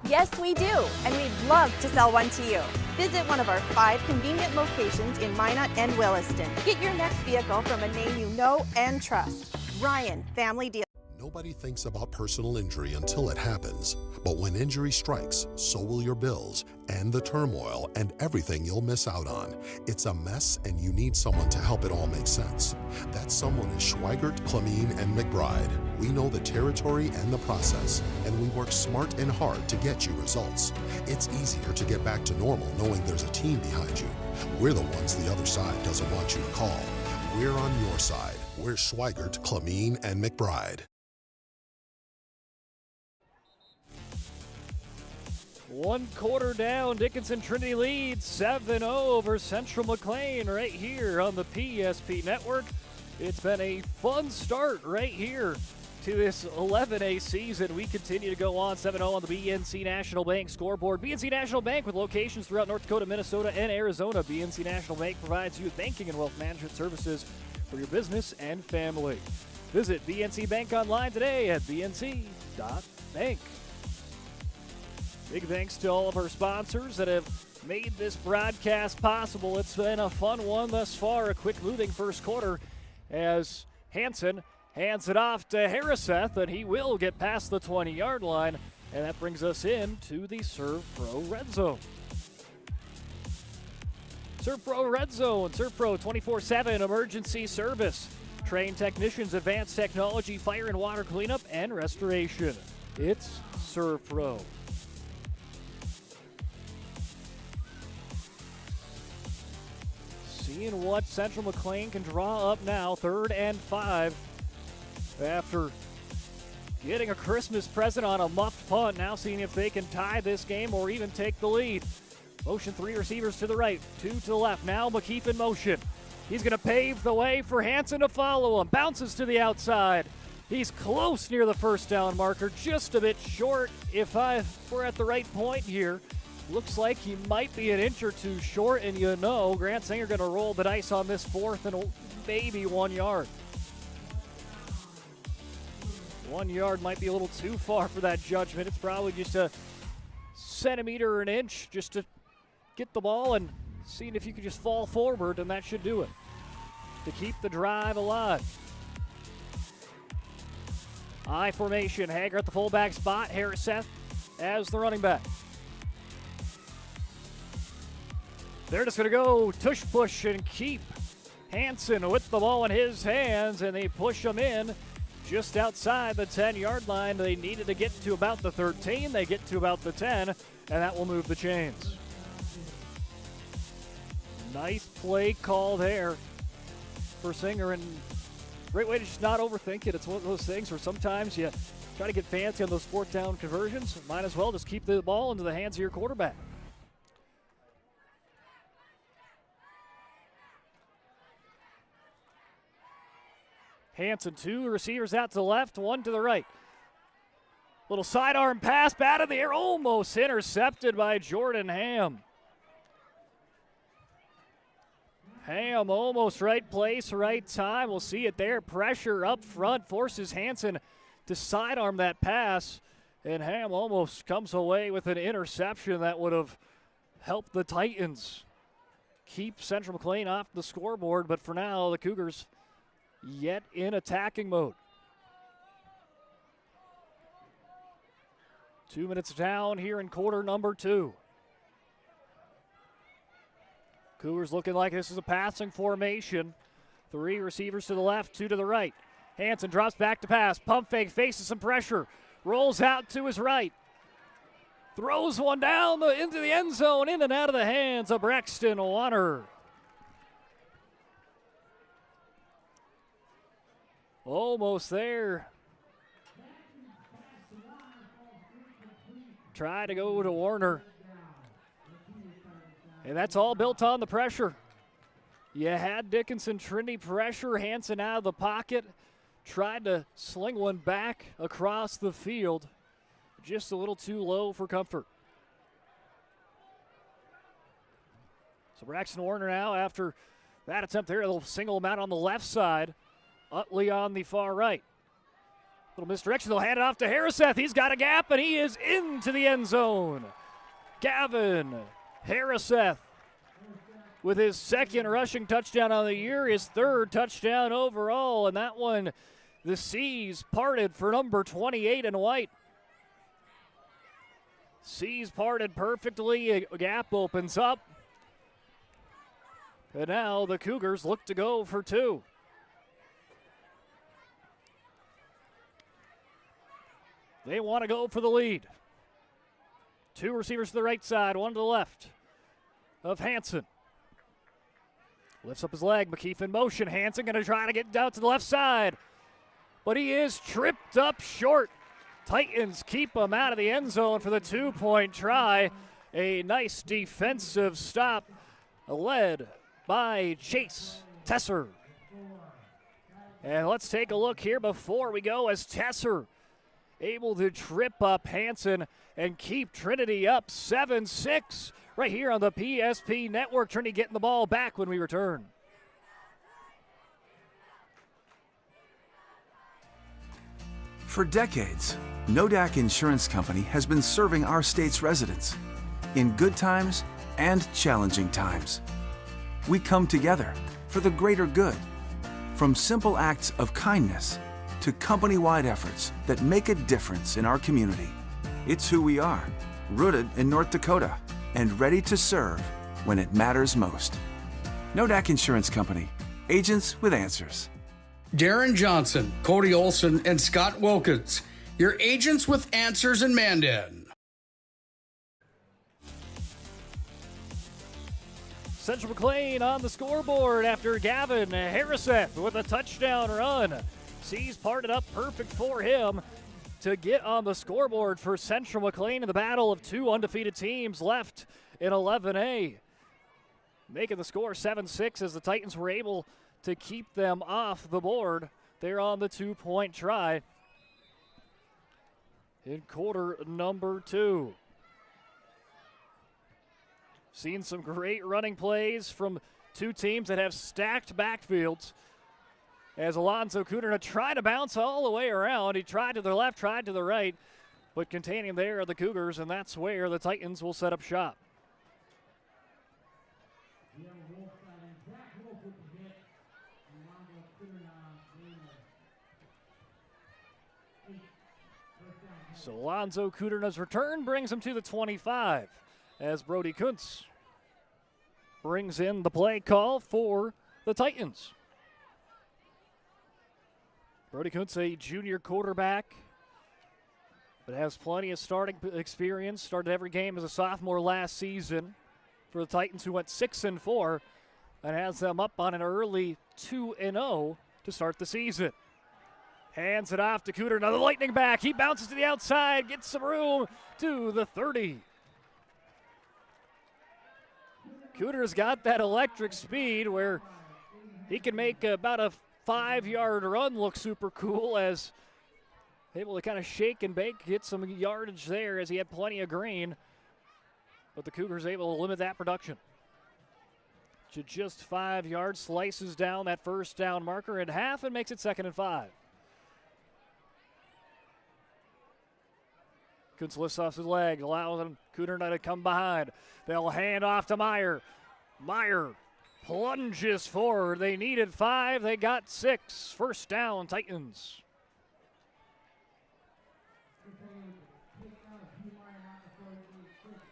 Yes, we do, and we'd love to sell one to you. Visit one of our 5 convenient locations in Minot and Williston. Get your next vehicle from a name you know and trust. Ryan Family Dealerships. Nobody thinks about personal injury until it happens. But when injury strikes, so will your bills and the turmoil and everything you'll miss out on. It's a mess and you need someone to help it all make sense. That someone is Schweigert, Clemeen, and McBride. We know the territory and the process, and we work smart and hard to get you results. It's easier to get back to normal knowing there's a team behind you. We're the ones the other side doesn't want you to call. We're on your side. We're Schweigert, Clemeen, and McBride. 1 quarter down, Dickinson Trinity leads 7-0 over Central Mclean right here on the PSP Network. It's been a fun start right here to this 11A season. We continue to go on 7-0 on the BNC National Bank scoreboard. BNC National Bank with locations throughout North Dakota, Minnesota, and Arizona. BNC National Bank provides you with banking and wealth management services for your business and family. Visit BNC Bank online today at bnc.bank. Big thanks to all of our sponsors that have made this broadcast possible. It's been a fun one thus far. A quick moving first quarter as Hansen hands it off to Harriseth, and he will get past the 20-yard line, and that brings us into the Serve Pro Red Zone. Serve Pro Red Zone, Serve Pro 24/7 emergency service. Trained technicians, advanced technology, fire and water cleanup, and restoration. It's Serve Pro. Seeing what Central Mclean can draw up now, 3rd and 5. After getting a Christmas present on a muffed punt, now seeing if they can tie this game or even take the lead. Motion 3 receivers to the right, 2 to the left. Now McKeith in motion. He's going to pave the way for Hansen to follow him. Bounces to the outside. He's close near the first down marker, just a bit short if we're at the right point here. Looks like he might be an inch or two short, and you know Grant Singer going to roll the dice on this 4th and maybe 1 yard. 1 yard might be a little too far for that judgment. It's probably just a centimeter or an inch just to get the ball and seeing if you can just fall forward, and that should do it to keep the drive alive. I formation, Hager at the fullback spot, Harriseth as the running back. They're just going to go tush push and keep Hansen with the ball in his hands, and they push him in just outside the 10-yard line. They needed to get to about the 13. They get to about the 10, and that will move the chains. Nice play call there for Singer, and great way to just not overthink it. It's one of those things where sometimes you try to get fancy on those 4th down conversions. Might as well just keep the ball into the hands of your quarterback. Hansen, 2 receivers out to the left, 1 to the right. Little sidearm pass, bat in the air, almost intercepted by Jordan Ham. Ham almost right place, right time. We'll see it there. Pressure up front forces Hansen to sidearm that pass, and Ham almost comes away with an interception that would have helped the Titans. keep Central McLean off the scoreboard, but for now, the Cougars yet in attacking mode. 2 minutes down here in quarter number 2. Cougars looking like this is a passing formation. 3 receivers to the left, 2 to the right. Hansen drops back to pass. Pump fake, faces some pressure. Rolls out to his right. Throws one down into the end zone, in and out of the hands of Braxton Warner. Almost there. Try to go to Warner. And that's all built on the pressure. You had Dickinson, Trinity pressure, Hansen out of the pocket. Tried to sling one back across the field. Just a little too low for comfort. So Braxton Warner now, after that attempt there, they'll single him out on the left side. Utley on the far right. Little misdirection, they'll hand it off to Harriseth. He's got a gap, and he is into the end zone. Gavin Harriseth with his second rushing touchdown on the year, his third touchdown overall, and that one, the C's parted for number 28 in white. C's parted perfectly, a gap opens up, and now the Cougars look to go for 2. They want to go for the lead. 2 receivers to the right side, 1 to the left of Hansen. Lifts up his leg, McKeith in motion. Hansen going to try to get down to the left side, but he is tripped up short. Titans keep him out of the end zone for the 2-point try. A nice defensive stop led by Chase Tesser. And let's take a look here before we go as Tesser able to trip up Hansen and keep Trinity up 7-6 right here on the PSP Network. Trinity getting the ball back when we return. For decades, Nodak Insurance Company has been serving our state's residents in good times and challenging times. We come together for the greater good, from simple acts of kindness to company-wide efforts that make a difference in our community. It's who we are, rooted in North Dakota and ready to serve when it matters most. Nodak Insurance Company, agents with answers. Darren Johnson, Cody Olson, and Scott Wilkins, your agents with answers in Mandan. Central McLean on the scoreboard after Gavin Harriseth with a touchdown run. C's parted up perfect for him to get on the scoreboard for Central McLean in the battle of 2 undefeated teams left in 11A. Making the score 7-6 as the Titans were able to keep them off the board. They're on the 2-point try in quarter number 2. Seen some great running plays from 2 teams that have stacked backfields. As Alonzo Kuderna tried to bounce all the way around. He tried to the left, tried to the right, but containing there are the Cougars, and that's where the Titans will set up shop. So Alonzo Kuderna's return brings him to the 25 as Brody Kuntz brings in the play call for the Titans. Brody Kuntz, a junior quarterback, but has plenty of starting experience. Started every game as a sophomore last season for the Titans, who went 6-4 and has them up on an early 2-0 to start the season. Hands it off to Cooter, another lightning back. He bounces to the outside, gets some room to the 30. Cooter's got that electric speed where he can make about a 5-yard run look super cool, as able to kind of shake and bake, get some yardage there as he had plenty of green. But the Cougars able to limit that production to just 5 yards, slices down that first down marker in half and makes it 2nd and 5. Kuntz lifts off his leg, allows him Kuderna to come behind. They'll hand off to Meyer. Meyer plunges forward. They needed 5. They got 6. First down, Titans.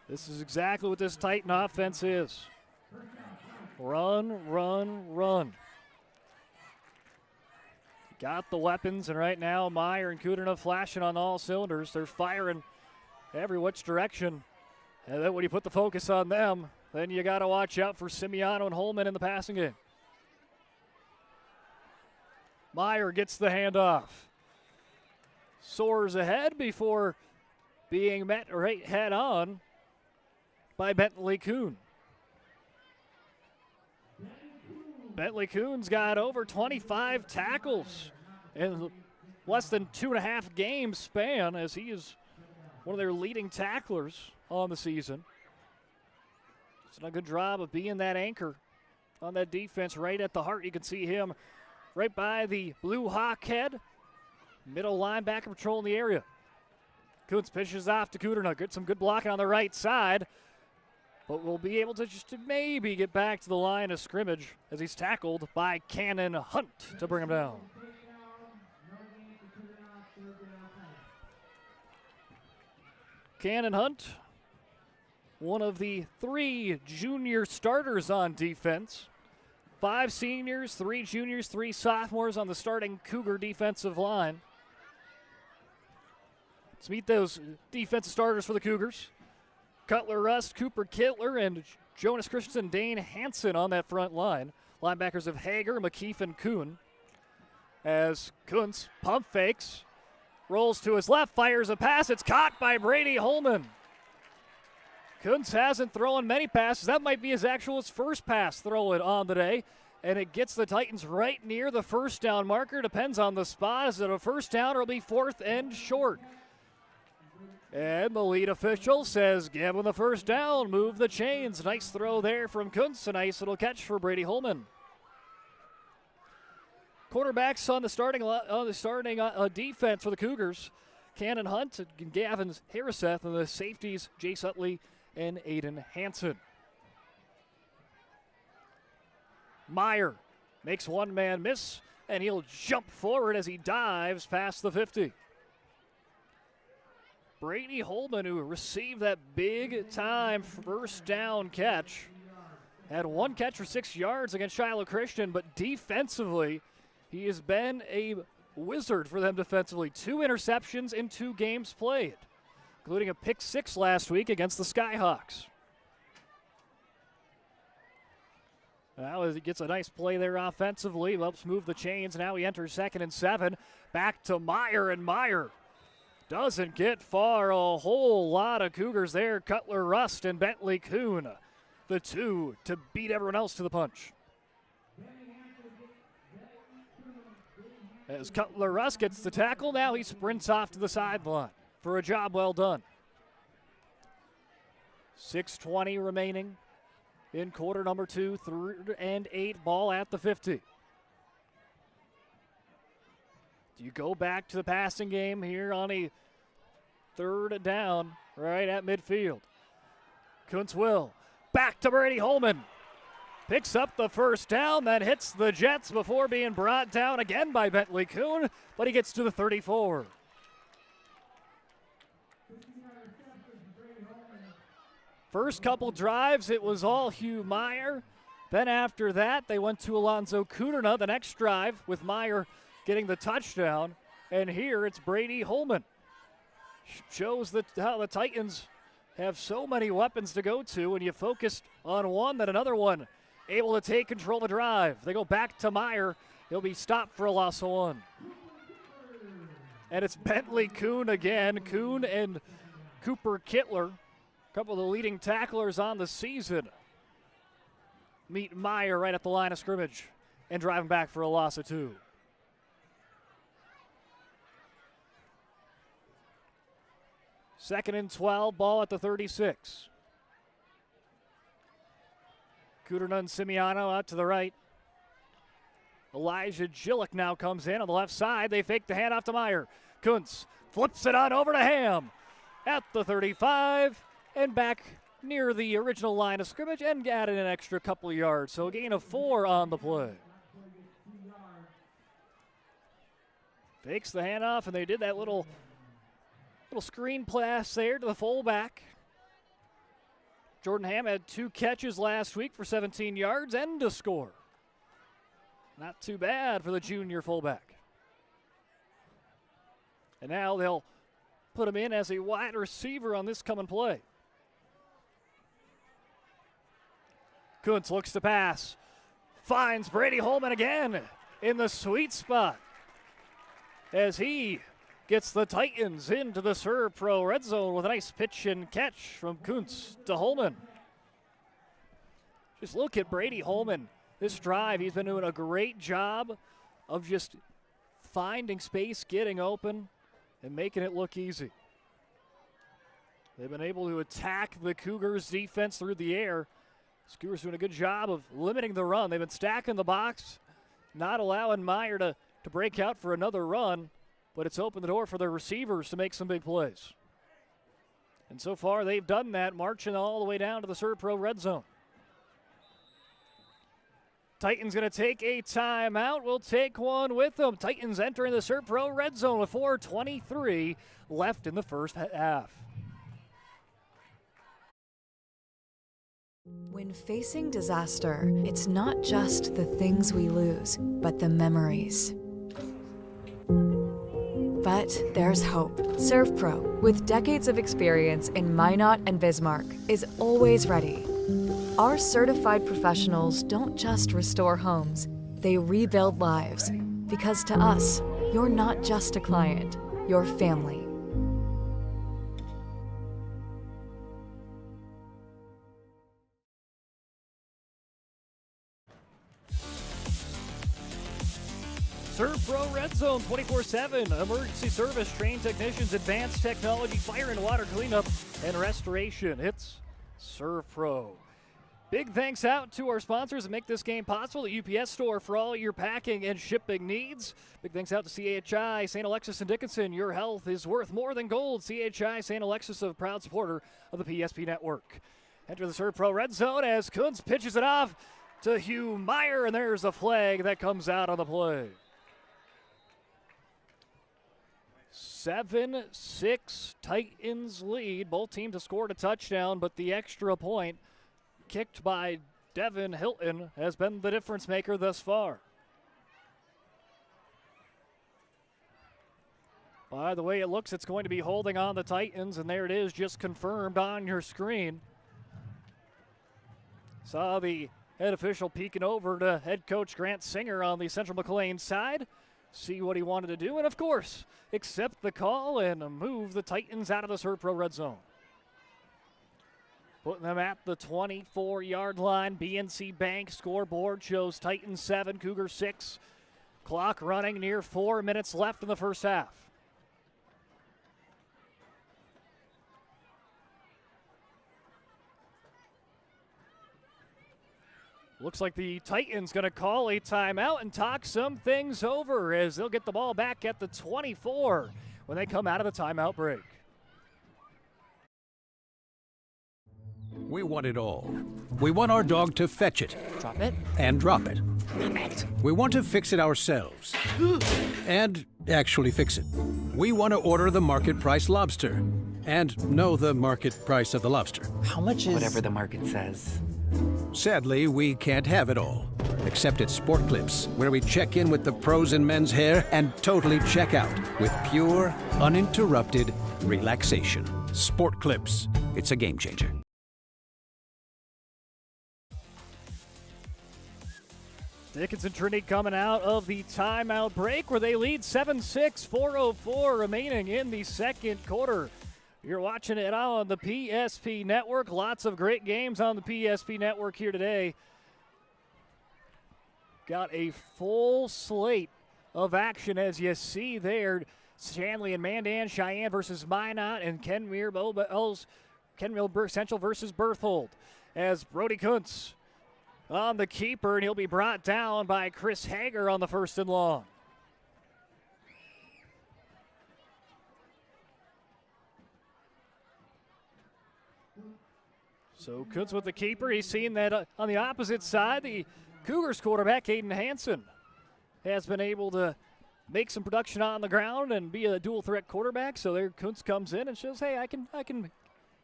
This is exactly what this Titan offense is. Run, run, run. Got the weapons, and right now Meyer and Kudrna flashing on all cylinders. They're firing every which direction. And then when you put the focus on them, then you got to watch out for Simiano and Holman in the passing game. Meyer gets the handoff. Soars ahead before being met right head on by Bentley Kuhn. Bentley Kuhn's got over 25 tackles in less than 2.5 game span, as he is one of their leading tacklers on the season. He's done a good job of being that anchor on that defense right at the heart. You can see him right by the blue hawk head. Middle linebacker patrolling the area. Kuntz pitches off to Kudrna. Get some good blocking on the right side. But we'll be able to just maybe get back to the line of scrimmage as he's tackled by Cannon Hunt to bring him down. Cannon Hunt, one of the 3 junior starters on defense. 5 seniors, 3 juniors, 3 sophomores on the starting Cougar defensive line. Let's meet those defensive starters for the Cougars. Cutler Rust, Cooper Kittler, and Jonas Christensen, Dane Hansen on that front line. Linebackers of Hager, McKeef, and Kuhn. As Kuntz pump fakes, rolls to his left, fires a pass. It's caught by Brady Holman. Kuntz hasn't thrown many passes. That might be his first pass throwing on the day. And it gets the Titans right near the first down marker. Depends on the spot. Is it a first down or it'll be 4th and short? And the lead official says, give him the first down, move the chains. Nice throw there from Kuntz. A nice little catch for Brady Holman. Quarterbacks on the starting defense for the Cougars. Cannon Hunt and Gavin Harriseth, and the safeties, Jace Utley and Aiden Hansen. Meyer makes one man miss, and he'll jump forward as he dives past the 50. Brady Holman, who received that big-time first down catch, had 1 catch for 6 yards against Shiloh Christian, but defensively, he has been a wizard for them defensively. 2 interceptions in 2 games played, including a pick 6 last week against the Skyhawks. Now he gets a nice play there offensively, helps move the chains. Now he enters 2nd and 7. Back to Meyer, and Meyer doesn't get far. A whole lot of Cougars there. Cutler Rust and Bentley Kuhn, the 2 to beat everyone else to the punch. As Cutler Rust gets the tackle, now he sprints off to the sideline for a job well done. 6:20 remaining in quarter number 2, 3rd and 8, ball at the 50. Do you go back to the passing game here on a 3rd down right at midfield? Kuntz will. Back to Brady Holman. Picks up the first down, then hits the Jets before being brought down again by Bentley Kuhn, but he gets to the 34. First couple drives, it was all Hugh Meyer. Then after that, they went to Alonzo Kudrna the next drive with Meyer getting the touchdown. And here it's Brady Holman. Shows that how the Titans have so many weapons to go to, and you focused on one, then another one able to take control of the drive. They go back to Meyer. He'll be stopped for a loss of 1. And it's Bentley Kuhn again. Kuhn and Cooper Kittler, a couple of the leading tacklers on the season, meet Meyer right at the line of scrimmage and drive him back for a loss of 2. Second and 12, ball at the 36. Kudrna and Simiano out to the right. Elijah Gillick now comes in on the left side. They fake the handoff to Meyer. Kuntz flips it on over to Ham at the 35 and back near the original line of scrimmage and added an extra couple of yards. So a gain of 4 on the play. Fakes the handoff, and they did that little screen pass there to the fullback. Jordan Hamm had 2 catches last week for 17 yards and a score. Not too bad for the junior fullback. And now they'll put him in as a wide receiver on this coming play. Kuntz looks to pass. Finds Brady Holman again in the sweet spot as he gets the Titans into the Serve Pro red zone with a nice pitch and catch from Kuntz to Holman. Just look at Brady Holman. This drive, he's been doing a great job of just finding space, getting open, and making it look easy. They've been able to attack the Cougars' defense through the air. The Cougars doing a good job of limiting the run. They've been stacking the box, not allowing Meyer to break out for another run, but it's opened the door for their receivers to make some big plays. And so far, they've done that, marching all the way down to the Serve Pro red zone. Titans going to take a timeout. We'll take one with them. Titans entering the Serve Pro red zone with 4:23 left in the first half. When facing disaster, it's not just the things we lose, but the memories. But there's hope. ServPro, with decades of experience in Minot and Bismarck, is always ready. Our certified professionals don't just restore homes, they rebuild lives. Because to us, you're not just a client, you're family. Serve Pro Red Zone 24/7. Emergency service, trained technicians, advanced technology, fire and water cleanup, and restoration. It's Serve Pro. Big thanks out to our sponsors that make this game possible. The UPS store for all your packing and shipping needs. Big thanks out to CHI, St. Alexis and Dickinson. Your health is worth more than gold. CHI, St. Alexis, a proud supporter of the PSP network. Enter the Serve Pro Red Zone as Kuntz pitches it off to Hugh Meyer, and there's a flag that comes out on the play. 7-6 Titans lead. Both teams have scored a touchdown, but the extra point kicked by Devin Hilton has been the difference maker thus far. By the way it looks, it's going to be holding on the Titans, and there it is, just confirmed on your screen. Saw the head official peeking over to head coach Grant Singer on the Central Mclean side. See what he wanted to do, and of course, accept the call and move the Titans out of the Serve Pro red zone. Putting them at the 24-yard line. BNC Bank scoreboard shows Titans 7, Cougars 6. Clock running, near 4 minutes left in the first half. Looks like the Titans going to call a timeout and talk some things over as they'll get the ball back at the 24 when they come out of the timeout break. We want it all. We want our dog to fetch it. Drop it. And drop it. Name it. We want to fix it ourselves. And actually fix it. We want to order the market price lobster. And know the market price of the lobster. How much is... Whatever the market says. Sadly, we can't have it all. Except at Sport Clips, where we check in with the pros in men's hair and totally check out with pure, uninterrupted relaxation. Sport Clips. It's a game changer. Dickinson Trinity coming out of the timeout break where they lead 7-6, 4:04 remaining in the second quarter. You're watching it on the PSP Network. Lots of great games on the PSP Network here today. Got a full slate of action as you see there. Shanley and Mandan, Cheyenne versus Minot, and Kenmure Central versus Berthold. As Brody Kuntz on the keeper, and he'll be brought down by Chris Hager on the first and long. So Kuntz with the keeper. He's seen that on the opposite side, the Cougars quarterback, Caden Hansen, has been able to make some production on the ground and be a dual threat quarterback. So there Kuntz comes in and shows, hey, I can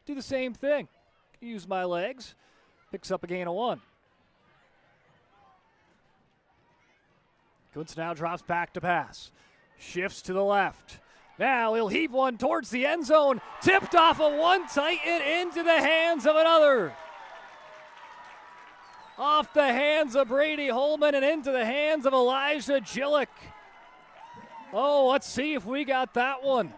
do the same thing. Use my legs. Picks up a gain of 1. Kuntz now drops back to pass. Shifts to the left. Now he'll heave one towards the end zone. Tipped off of one Titan into the hands of another. Off the hands of Brady Holman and into the hands of Elijah Gillick. Oh, let's see if we got that one.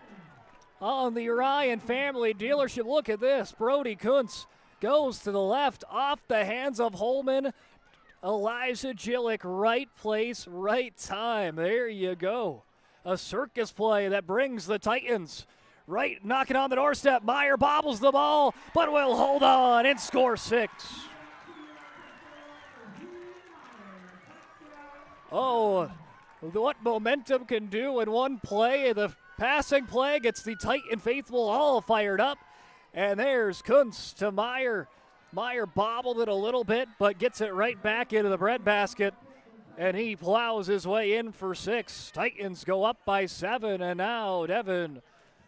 On the Ryan family dealership, look at this. Brody Kuntz goes to the left off the hands of Holman. Elijah Gillick, right place, right time. There you go. A circus play that brings the Titans right knocking on the doorstep. Meyer bobbles the ball, but will hold on and score 6. Oh, what momentum can do in one play. The passing play gets the Titan faithful all fired up. And there's Kuntz to Meyer. Meyer bobbled it a little bit, but gets it right back into the breadbasket. And he plows his way in for 6. Titans go up by 7, and now Devin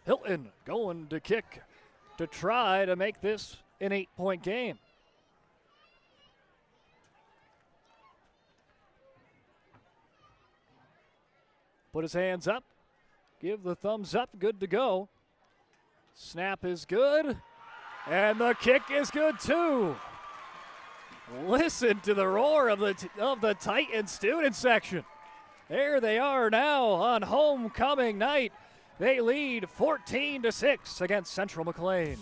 Hilton going to kick to try to make this an 8-point game. Put his hands up, give the thumbs up, good to go. Snap is good, and the kick is good too. Listen to the roar of the Titan student section. There they are now on homecoming night. They lead 14-6 against Central Mclean.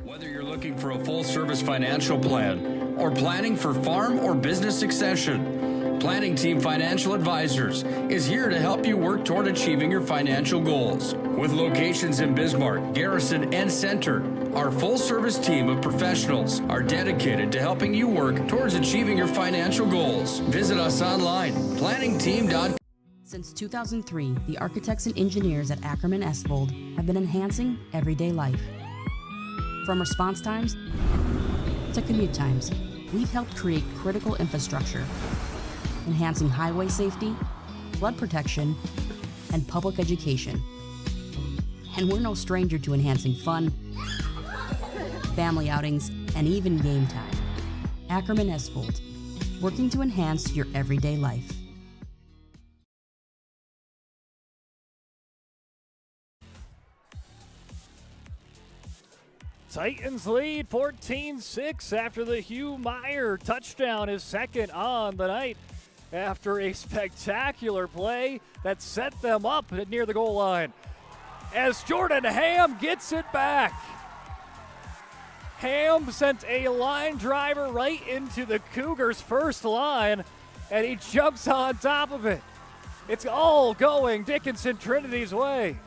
Whether you're looking for a full-service financial plan or planning for farm or business succession, Planning Team Financial Advisors is here to help you work toward achieving your financial goals. With locations in Bismarck, Garrison, and Center, our full-service team of professionals are dedicated to helping you work towards achieving your financial goals. Visit us online, planningteam.com. Since 2003, the architects and engineers at Acriman Esbold have been enhancing everyday life. From response times to commute times, we've helped create critical infrastructure, enhancing highway safety, flood protection, and public education. And we're no stranger to enhancing fun, family outings, and even game time. Acriman Esbold, working to enhance your everyday life. Titans lead 14-6 after the Hugh Meyer touchdown, his second on the night, after a spectacular play that set them up near the goal line. As Jordan Ham gets it back. Ham sent a line driver right into the Cougars' first line, and he jumps on top of it. It's all going Dickinson Trinity's way.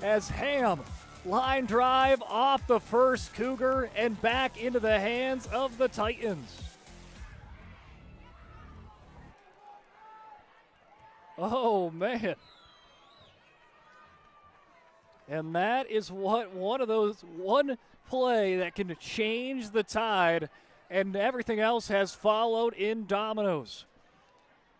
As Ham line drive off the first Cougar and back into the hands of the Titans. Oh, man. And that is one play that can change the tide, and everything else has followed in dominoes.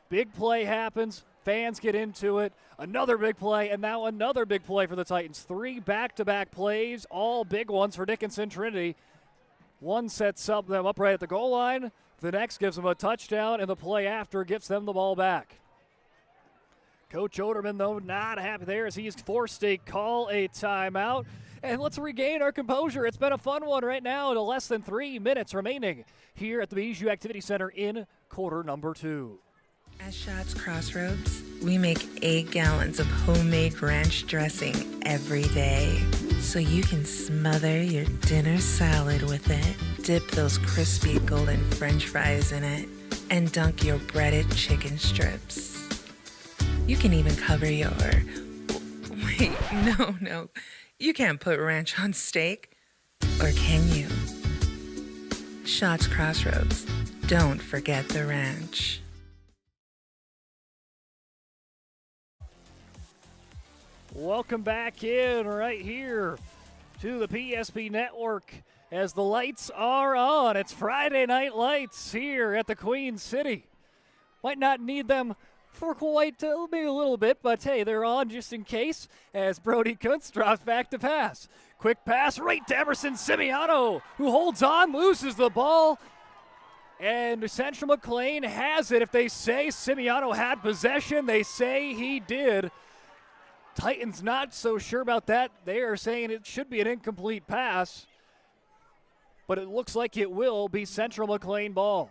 Big play happens, fans get into it, another big play, and now another big play for the Titans. 3 back-to-back plays, all big ones for Dickinson Trinity. One sets them up right at the goal line, the next gives them a touchdown, and the play after gets them the ball back. Coach Oderman, though, not happy there as he's forced to call a timeout. And let's regain our composure. It's been a fun one right now to less than 3 minutes remaining here at the Bijou Activity Center in quarter number 2. At Schatz Crossroads, we make 8 gallons of homemade ranch dressing every day. So you can smother your dinner salad with it, dip those crispy golden French fries in it, and dunk your breaded chicken strips. You can even cover your... Wait, no. You can't put ranch on steak. Or can you? Schatz Crossroads. Don't forget the ranch. Welcome back in right here to the PSP Network as the lights are on. It's Friday Night Lights here at the Queen City. Might not need them for quite maybe a little bit, but hey, they're on just in case as Brody Kuntz drops back to pass. Quick pass right to Emerson Simiano, who holds on, loses the ball, and Central Mclean has it. If they say Simiano had possession, they say he did. Titans not so sure about that. They are saying it should be an incomplete pass, but it looks like it will be Central Mclean ball.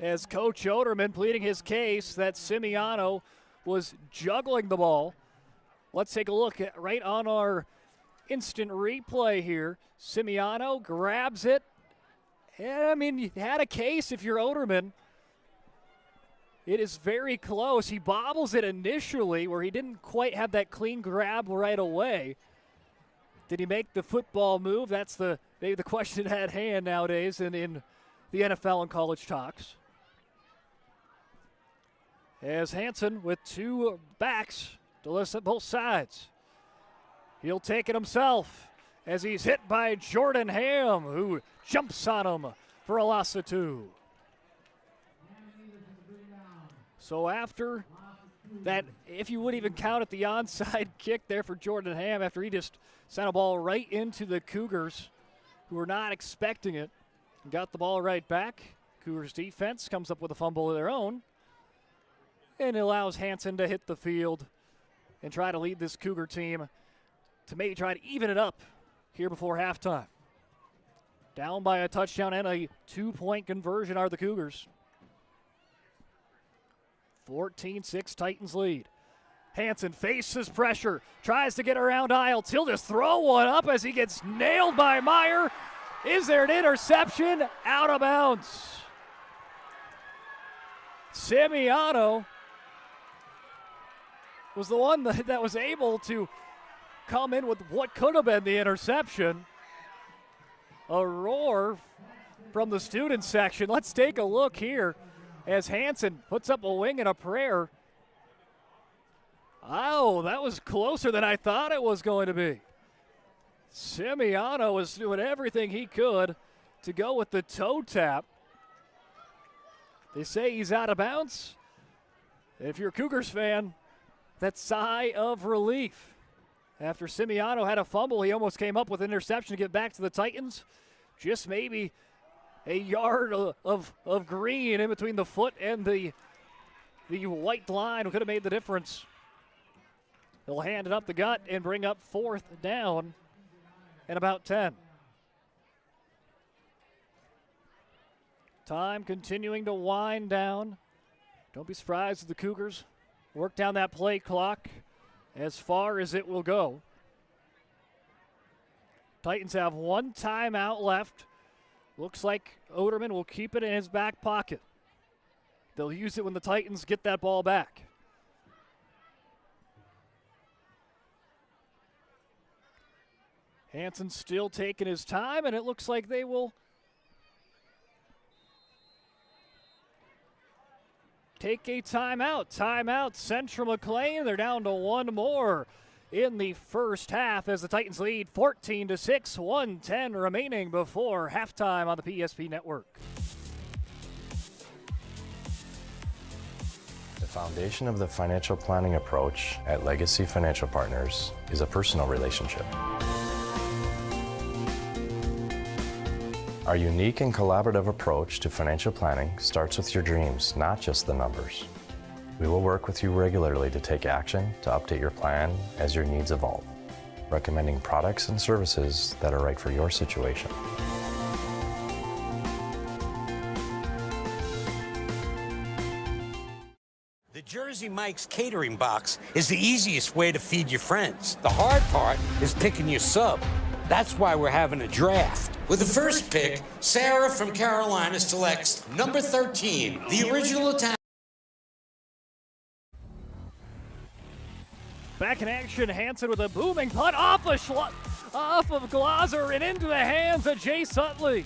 As Coach Oderman pleading his case that Simiano was juggling the ball. Let's take a look at right on our instant replay here. Simiano grabs it. And, I mean, you had a case if you're Oderman. It is very close. He bobbles it initially where he didn't quite have that clean grab right away. Did he make the football move? That's maybe the question at hand nowadays in the NFL and college talks. As Hansen with two backs to listen both sides. He'll take it himself as he's hit by Jordan Ham, who jumps on him for a loss of 2. So after that, if you would even count it the onside kick there for Jordan Ham after he just sent a ball right into the Cougars, who were not expecting it, and got the ball right back. Cougars defense comes up with a fumble of their own, and it allows Hansen to hit the field and try to lead this Cougar team to maybe try to even it up here before halftime. Down by a touchdown and a 2-point conversion are the Cougars. 14-6 Titans lead. Hansen faces pressure, tries to get around aisle. He'll just throw one up as he gets nailed by Meyer. Is there an interception? Out of bounds. Simiano was the one that was able to come in with what could have been the interception. A roar from the student section. Let's take a look here as Hansen puts up a wing and a prayer. Oh, that was closer than I thought it was going to be. Simiano was doing everything he could to go with the toe tap. They say he's out of bounds. If you're a Cougars fan, that sigh of relief. After Simiano had a fumble, he almost came up with an interception to get back to the Titans. Just maybe a yard of green in between the foot and the white line could have made the difference. They'll hand it up the gut and bring up 4th down and about 10. Time continuing to wind down. Don't be surprised if the Cougars work down that play clock as far as it will go. Titans have one timeout left. Looks like Oderman will keep it in his back pocket. They'll use it when the Titans get that ball back. Hansen still taking his time, and it looks like they will take a timeout. Timeout, Central Mclean. They're down to one more in the first half as the Titans lead 14-6, 1:10 remaining before halftime on the PSP Network. The foundation of the financial planning approach at Legacy Financial Partners is a personal relationship. Our unique and collaborative approach to financial planning starts with your dreams, not just the numbers. We will work with you regularly to take action to update your plan as your needs evolve, recommending products and services that are right for your situation. The Jersey Mike's catering box is the easiest way to feed your friends. The hard part is picking your sub. That's why we're having a draft. With the first pick, Sarah from Carolina selects number 13, the original Italian. Back in action, Hansen with a booming punt off of Glazer and into the hands of Jay Sutley.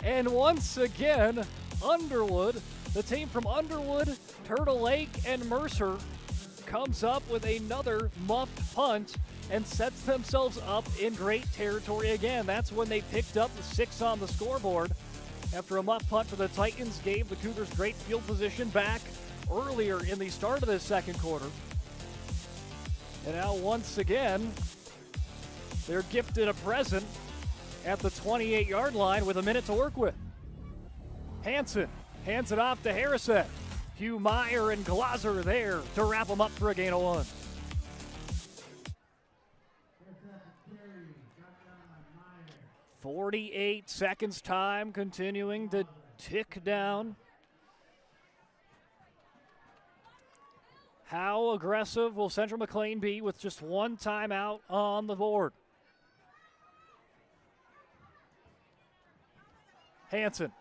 And once again, Underwood, the team from Underwood, Turtle Lake, and Mercer comes up with another muffed punt and sets themselves up in great territory again. That's when they picked up the 6 on the scoreboard after a muff punt for the Titans gave the Cougars great field position back earlier in the start of the second quarter. And now once again, they're gifted a present at the 28-yard line with a minute to work with. Hansen hands it off to Harrison. Hugh Meyer and Glazer there to wrap them up for a gain of 1. "48 seconds time continuing to tick down." How aggressive will Central Mclean be with just one timeout on the board? Hansen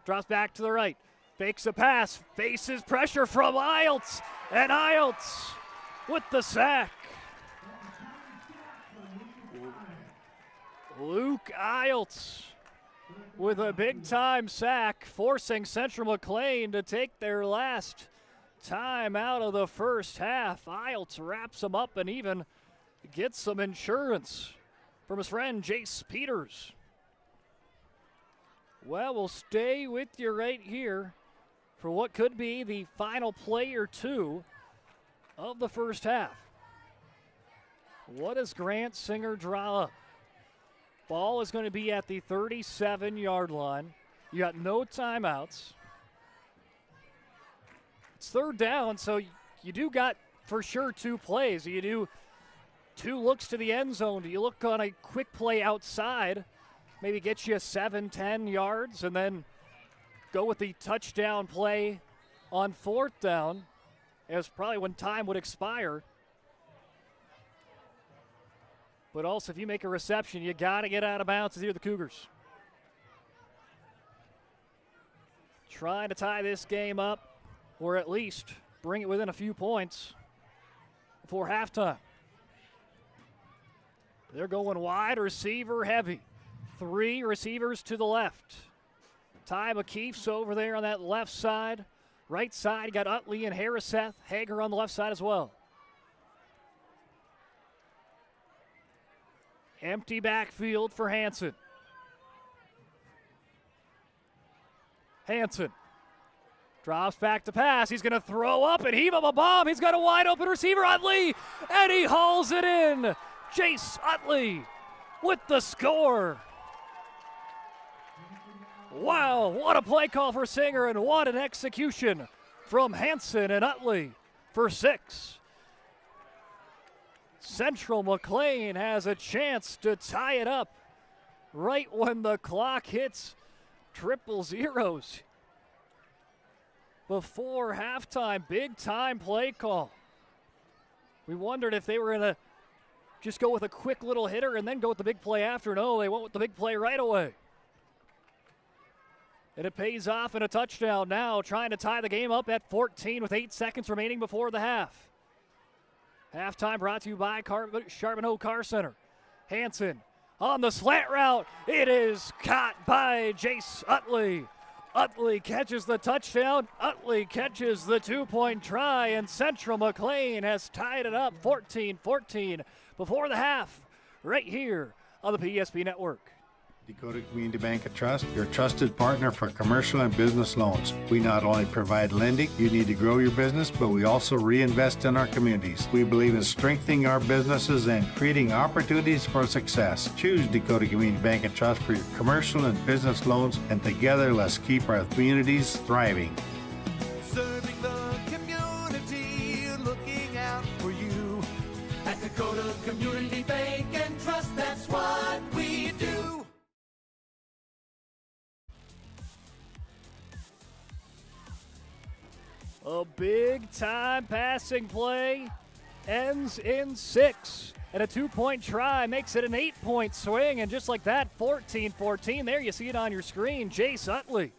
drops back to the right, fakes a pass, faces pressure from Iltz, and Iltz with the sack. Luke Iltz with a big-time sack, forcing Central Mclean to take their last time out of the first half. Iltz wraps him up and even gets some insurance from his friend Jace Peters. Well, we'll stay with you right here for what could be the final play or two of the first half. What does Grant Singer draw up? Ball is going to be at the 37-yard line. You got no timeouts. It's third down, so you do got for sure 2 plays. You do 2 looks to the end zone. Do you look on a quick play outside, maybe get you 7-10 yards, and then go with the touchdown play on 4th down, as probably when time would expire. But also, if you make a reception, you got to get out of bounds if you're the Cougars. Trying to tie this game up, or at least bring it within a few points before halftime. They're going wide receiver heavy. 3 receivers to the left. Ty McKeef's over there on that left side. Right side, you got Utley and Harriseth. Hager on the left side as well. Empty backfield for Hansen. Hansen drops back to pass. He's going to throw up and heave up a bomb. He's got a wide open receiver, Utley, and he hauls it in. Jace Utley with the score. Wow, what a play call for Singer, and what an execution from Hansen and Utley for 6. Central Mclean has a chance to tie it up right when the clock hits 000. Before halftime, big time play call. We wondered if they were going to just go with a quick little hitter and then go with the big play after. No, they went with the big play right away. And it pays off in a touchdown now, trying to tie the game up at 14 with 8 seconds remaining before the half. Halftime brought to you by Charbonneau Car Center. Hansen on the slant route. It is caught by Jace Utley. Utley catches the touchdown. Utley catches the 2-point try, and Central Mclean has tied it up 14-14 before the half right here on the PSP Network. Dakota Community Bank and Trust, your trusted partner for commercial and business loans. We not only provide lending you need to grow your business, but we also reinvest in our communities. We believe in strengthening our businesses and creating opportunities for success. Choose Dakota Community Bank and Trust for your commercial and business loans, and together let's keep our communities thriving. Serving the community, looking out for you. At Dakota Community Bank and Trust, that's what we do. A big-time passing play ends in 6. And a 2-point try makes it an 8-point swing. And just like that, 14-14. There you see it on your screen. Jace Utley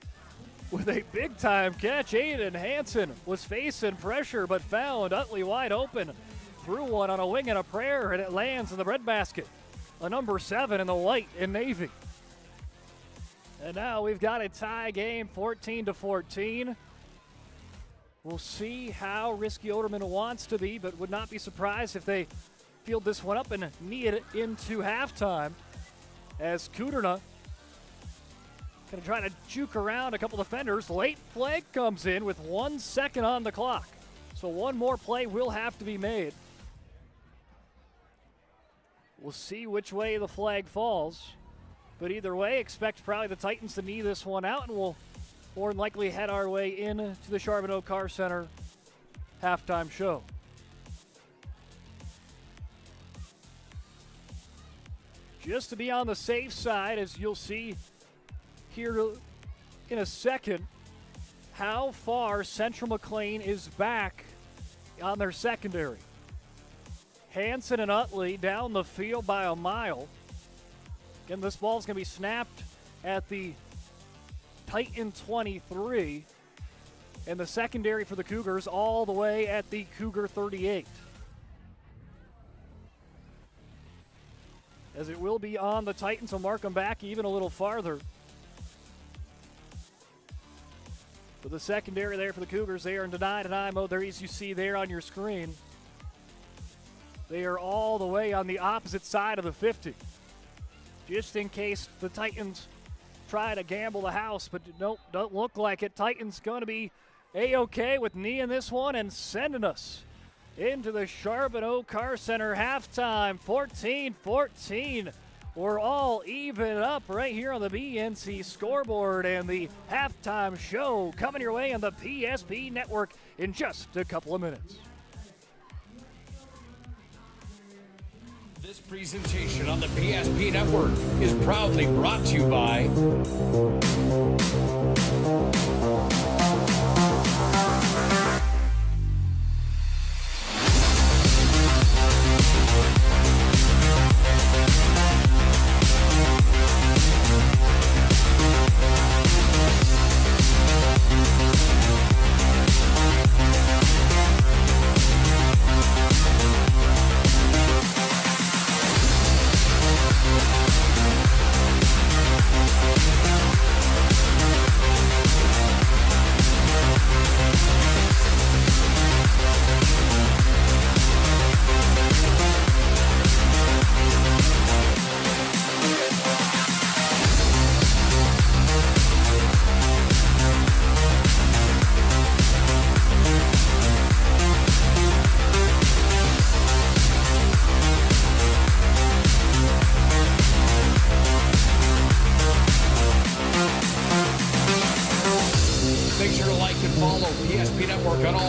with a big-time catch. Aiden Hansen was facing pressure but found Utley wide open. Threw one on a wing and a prayer, and it lands in the breadbasket. A number 7 in the white and navy. And now we've got a tie game, 14-14. We'll see how risky Oderman wants to be, but would not be surprised if they field this one up and knee it into halftime as Kuderna going to try to juke around a couple defenders. Late flag comes in with 1 second on the clock. So one more play will have to be made. We'll see which way the flag falls. But either way, expect probably the Titans to knee this one out, and we'll more than likely head our way in to the Charbonneau Car Center halftime show. Just to be on the safe side, as you'll see here in a second, how far Central Mclean is back on their secondary. Hansen and Utley down the field by a mile. Again, this ball's going to be snapped at the Titan 23, and the secondary for the Cougars all the way at the Cougar 38. As it will be on the Titans, so mark them back even a little farther. For the secondary there for the Cougars, they are in deny mode. There, as you see there on your screen, they are all the way on the opposite side of the 50. Just in case the Titans try to gamble the house, but nope, don't look like it. Titans going to be A-OK with knee in this one and sending us into the Charbonneau Car Center halftime. 14-14. We're all even up right here on the BNC scoreboard, and the halftime show coming your way on the PSP network in just a couple of minutes. This presentation on the PSP network is proudly brought to you by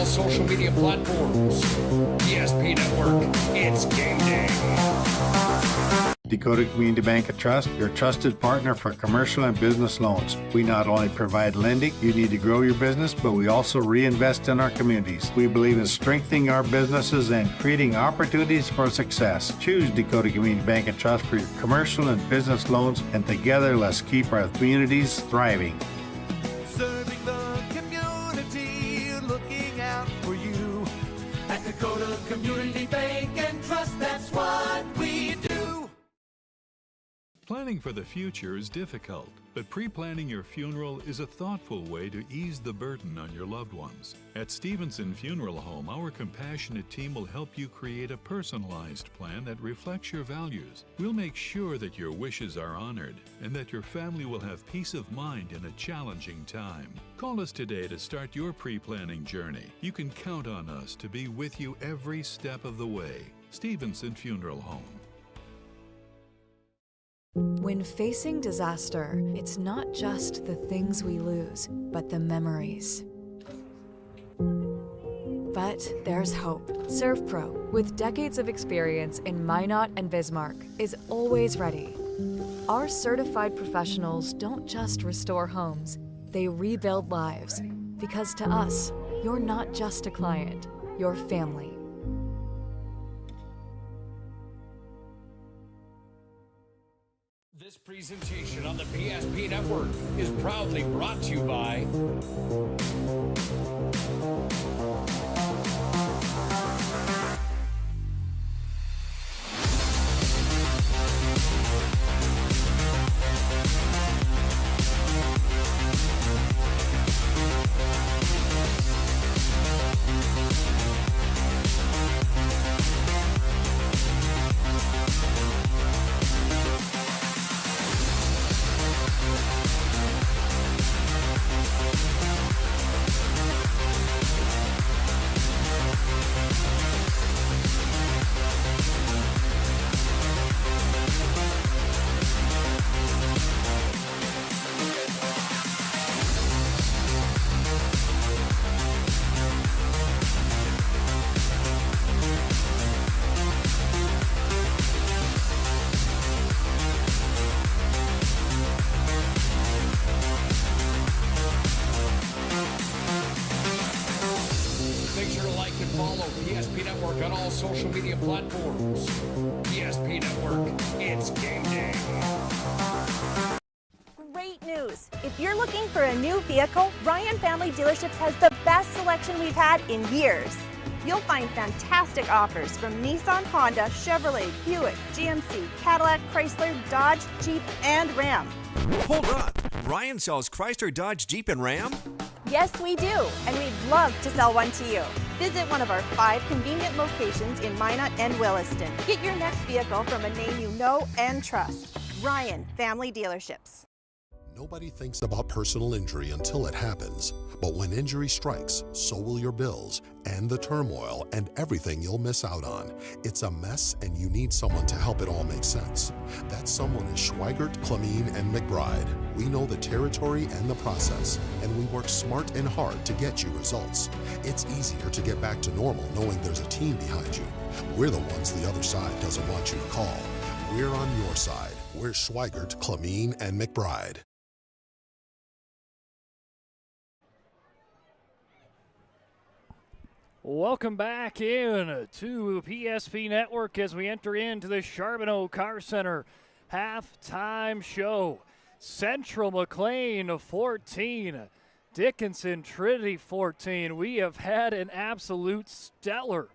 social media platforms. PSP Network, it's game day. Dakota Community Bank and Trust, your trusted partner for commercial and business loans. We not only provide lending, you need to grow your business, but we also reinvest in our communities. We believe in strengthening our businesses and creating opportunities for success. Choose Dakota Community Bank and Trust for your commercial and business loans, and together let's keep our communities thriving. Serving the community, looking out for you. At Dakota Community Bank and Trust, that's what we do. Planning for the future is difficult, but pre-planning your funeral is a thoughtful way to ease the burden on your loved ones. At Stevenson Funeral Home, our compassionate team will help you create a personalized plan that reflects your values. We'll make sure that your wishes are honored and that your family will have peace of mind in a challenging time. Call us today to start your pre-planning journey. You can count on us to be with you every step of the way. Stevenson Funeral Home. When facing disaster, it's not just the things we lose, but the memories. But there's hope. ServPro, with decades of experience in Minot and Bismarck, is always ready. Our certified professionals don't just restore homes, they rebuild lives. Because to us, you're not just a client, you're family. This presentation on the PSP Network is proudly brought to you by follow PSP Network on all social media platforms. PSP Network, it's game day. Great news! If you're looking for a new vehicle, Ryan Family Dealerships has the best selection we've had in years. You'll find fantastic offers from Nissan, Honda, Chevrolet, Buick, GMC, Cadillac, Chrysler, Dodge, Jeep, and Ram. Hold up. Ryan sells Chrysler, Dodge, Jeep, and Ram? Yes, we do, and we'd love to sell one to you. Visit one of our 5 convenient locations in Minot and Williston. Get your next vehicle from a name you know and trust. Ryan Family Dealerships. Nobody thinks about personal injury until it happens. But when injury strikes, so will your bills and the turmoil and everything you'll miss out on. It's a mess and you need someone to help it all make sense. That someone is Schweigert, Clemeen, and McBride. We know the territory and the process, and we work smart and hard to get you results. It's easier to get back to normal knowing there's a team behind you. We're the ones the other side doesn't want you to call. We're on your side. We're Schweigert, Clemeen, and McBride. Welcome back in to PSP Network as we enter into the Charbonneau Car Center halftime show. Central Mclean 14, Dickinson Trinity 14. We have had an absolute stellar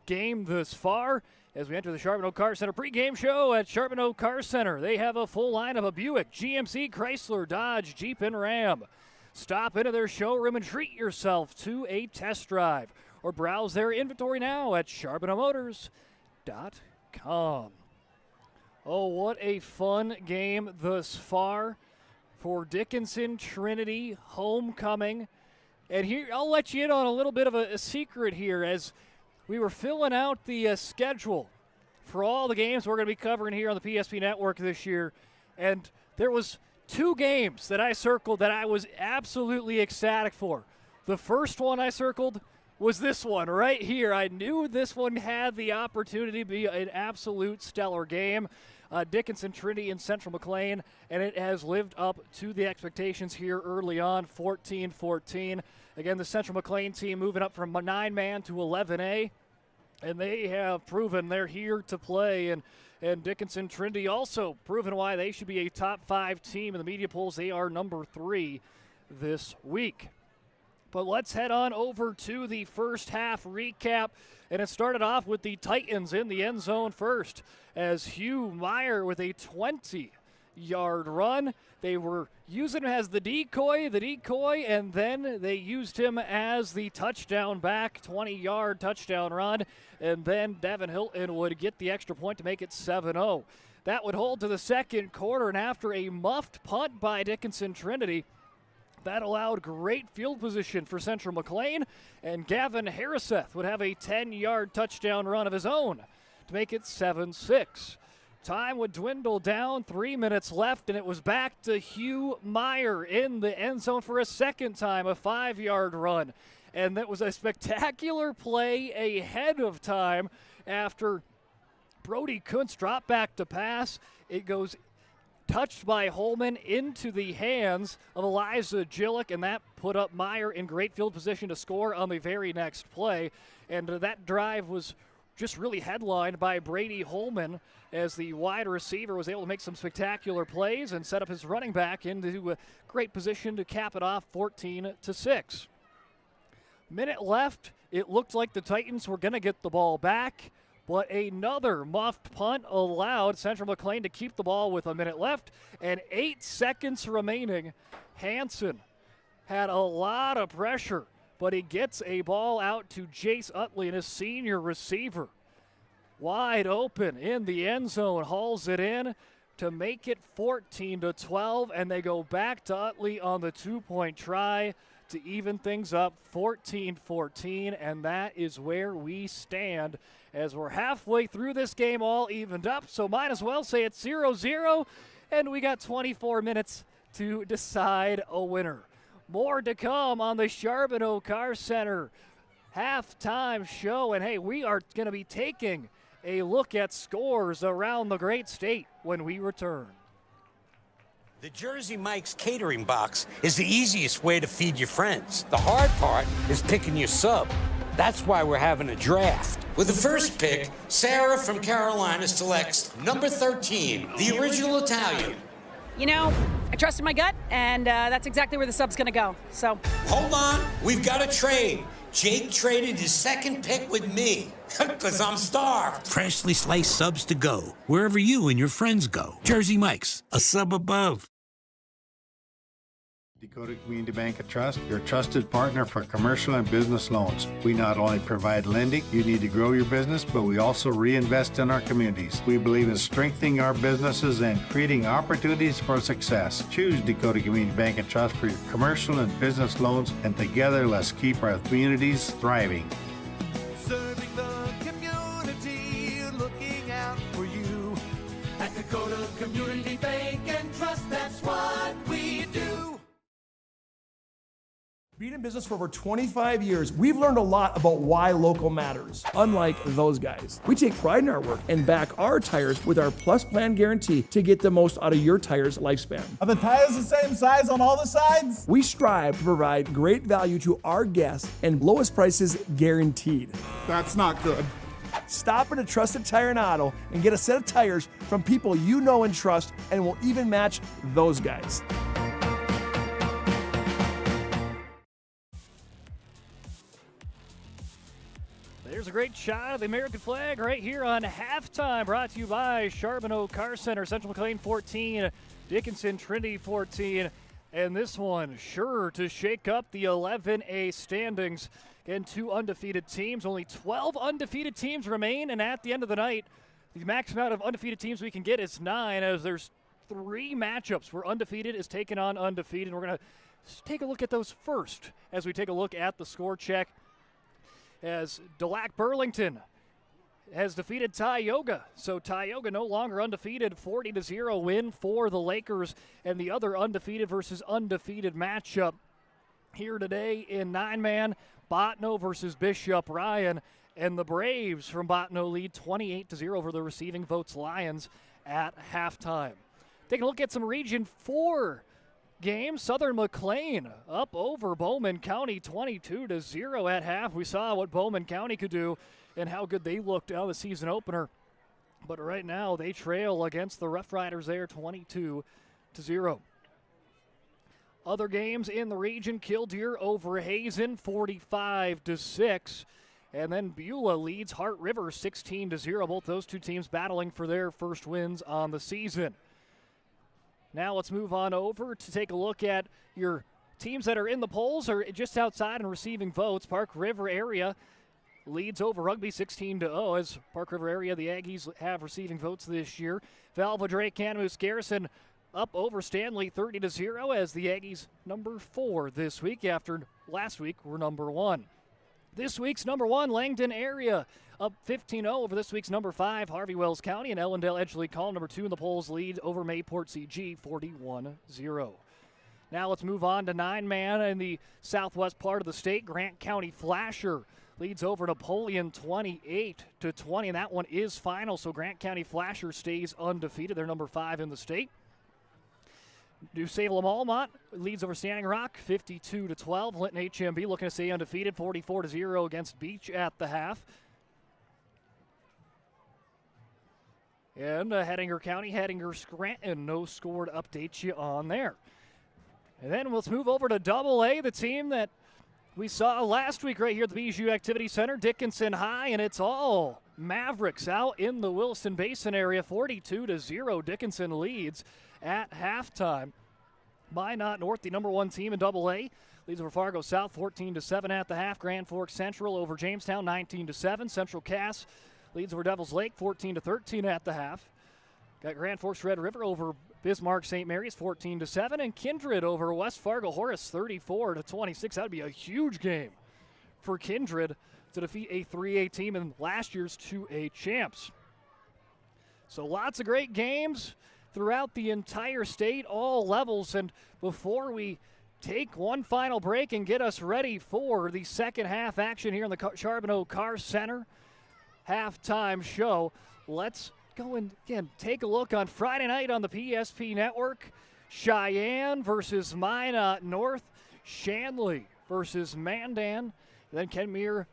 game thus far as we enter the Charbonneau Car Center pregame show at Charbonneau Car Center. They have a full line of a Buick, GMC, Chrysler, Dodge, Jeep, and Ram. Stop into their showroom and treat yourself to a test drive, or browse their inventory now at charbonneaumotors.com. Oh, what a fun game thus far for Dickinson Trinity homecoming. And here, I'll let you in on a little bit of a secret here as we were filling out the schedule for all the games we're going to be covering here on the PSP Network this year. And there was 2 games that I circled that I was absolutely ecstatic for. The first one I circled was this one right here. I knew this one had the opportunity to be an absolute stellar game. Dickinson Trinity and Central Mclean, and it has lived up to the expectations here early on, 14-14. Again, the Central Mclean team moving up from 9-man to 11A, and they have proven they're here to play. And Dickinson Trinity also proven why they should be a top 5 team in the media polls. They are number 3 this week. But let's head on over to the first half recap. And it started off with the Titans in the end zone first as Hugh Meyer with a 20-yard run. They were using him as the decoy, and then they used him as the touchdown back, 20-yard touchdown run. And then Devin Hilton would get the extra point to make it 7-0. That would hold to the second quarter, and after a muffed punt by Dickinson Trinity, that allowed great field position for Central Mclean, and Gavin Harriseth would have a 10-yard touchdown run of his own to make it 7-6. Time would dwindle down, 3 minutes left, and it was back to Hugh Meyer in the end zone for a second time, a 5-yard run. And that was a spectacular play ahead of time after Brody Kuntz dropped back to pass. It goes touched by Holman into the hands of Eliza Gillick, and that put up Meyer in great field position to score on the very next play. And that drive was just really headlined by Brady Holman as the wide receiver was able to make some spectacular plays and set up his running back into a great position to cap it off 14-6. Minute left. It looked like the Titans were going to get the ball back, but another muffed punt allowed Central Mclean to keep the ball with a minute left and 8 seconds remaining. Hansen had a lot of pressure, but he gets a ball out to Jace Utley, and his senior receiver. Wide open in the end zone, hauls it in to make it 14-12, and they go back to Utley on the 2-point try to even things up 14-14, and that is where we stand as we're halfway through this game, all evened up, so might as well say it's 0-0, and we got 24 minutes to decide a winner. More to come on the Charbonneau Car Center halftime show, and hey, we are going to be taking a look at scores around the great state when we return. The Jersey Mike's catering box is the easiest way to feed your friends. The hard part is picking your sub. That's why we're having a draft. With the first pick, Sarah from Carolina selects number 13, the original Italian. You know, I trusted my gut, and that's exactly where the sub's going to go. So Hold on, we've got a trade. Jake traded his second pick with me, because I'm starved. Freshly sliced subs to go, wherever you and your friends go. Jersey Mike's, a sub above. Dakota Community Bank and Trust, your trusted partner for commercial and business loans. We not only provide lending you need to grow your business, but we also reinvest in our communities. We believe in strengthening our businesses and creating opportunities for success. Choose Dakota Community Bank and Trust for your commercial and business loans, and together let's keep our communities thriving. Serving the community, looking out for you. At Dakota Community Bank and Trust, that's what we do. Being in business for over 25 years, we've learned a lot about why local matters. Unlike those guys, we take pride in our work and back our tires with our Plus Plan guarantee to get the most out of your tire's lifespan. Are the tires the same size on all the sides? We strive to provide great value to our guests and lowest prices guaranteed. That's not good. Stop at a trusted tire and auto and get a set of tires from people you know and trust, and will even match those guys. There's a great shot of the American flag right here on halftime, brought to you by Charbonneau Car Center. Central Mclean 14, Dickinson Trinity 14, and this one sure to shake up the 11A standings. Again, 2 undefeated teams, only 12 undefeated teams remain, and at the end of the night, the max amount of undefeated teams we can get is 9, as there's 3 matchups where undefeated is taking on undefeated, and we're going to take a look at those first as we take a look at the score check. As Dulac Burlington has defeated Tioga. So Tioga no longer undefeated, 40-0 win for the Lakers, and the other undefeated versus undefeated matchup here today in 9-man, Bottineau versus Bishop Ryan, and the Braves from Bottineau lead 28-0 over the receiving votes Lions at halftime. Taking a look at some Region 4 game. Southern Mclean up over Bowman County 22-0 at half. We saw what Bowman County could do and how good they looked on the season opener. But right now they trail against the Rough Riders there 22-0. Other games in the region, Killdeer over Hazen 45-6. And then Beulah leads Heart River 16-0. Both those two teams battling for their first wins on the season. Now let's move on over to take a look at your teams that are in the polls or just outside and receiving votes. Park River area leads over Rugby 16-0 as Park River area, the Aggies have receiving votes this year. Valva Drake Canamoose Garrison up over Stanley 30-0 as the Aggies number 4 this week after last week were number 1. This week's number 1, Langdon area up 15-0 over this week's number 5, Harvey Wells County, and Ellendale Edgeley Column number 2 in the polls lead over Mayport CG 41-0. Now let's move on to 9-man in the southwest part of the state. Grant County Flasher leads over Napoleon 28-20, and that one is final, so Grant County Flasher stays undefeated. They're number 5 in the state. New Salem Almont leads over Standing Rock 52-12. Linton HMB looking to stay undefeated 44-0 against Beach at the half. And Hettinger County, Hettinger Scranton, no score to update you on there. And then let's move over to AA, the team that we saw last week right here at the Bijou Activity Center, Dickinson High, and it's all Mavericks out in the Wilson Basin area, 42-0. Dickinson leads at halftime. Minot North, the number 1 team in AA, leads over Fargo South 14-7 at the half. Grand Forks Central over Jamestown 19-7. Central Cass leads over Devils Lake 14-13 at the half. Got Grand Forks Red River over Bismarck St. Mary's 14-7, and Kindred over West Fargo Horace 34-26. That would be a huge game for Kindred to defeat a 3A team and last year's 2A champs. So lots of great games throughout the entire state, all levels. And before we take one final break and get us ready for the second half action here in the Charbonneau Car Center halftime show, let's go and again take a look on Friday night on the PSP Network. Cheyenne versus Minot North, Shanley versus Mandan, then Kenmure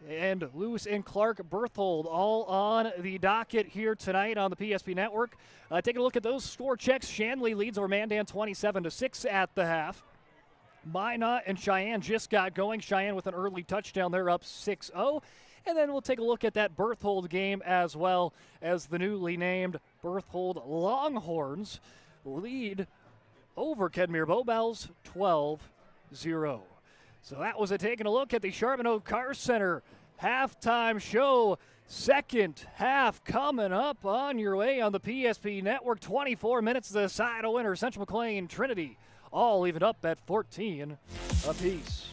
and Lewis and Clark Berthold all on the docket here tonight on the PSP Network. Taking a look at those score checks, Shanley leads over Mandan 27-6 at the half. Minot and Cheyenne just got going. Cheyenne with an early touchdown. They're up 6-0. And then we'll take a look at that Berthold game as well, as the newly named Berthold Longhorns lead over Kedmere Bowbells 12-0. So that was taking a look at the Charbonneau Car Center halftime show. Second half coming up on your way on the PSP Network. 24 minutes to decide a winner. Central Mclean, Trinity, all even up at 14 apiece.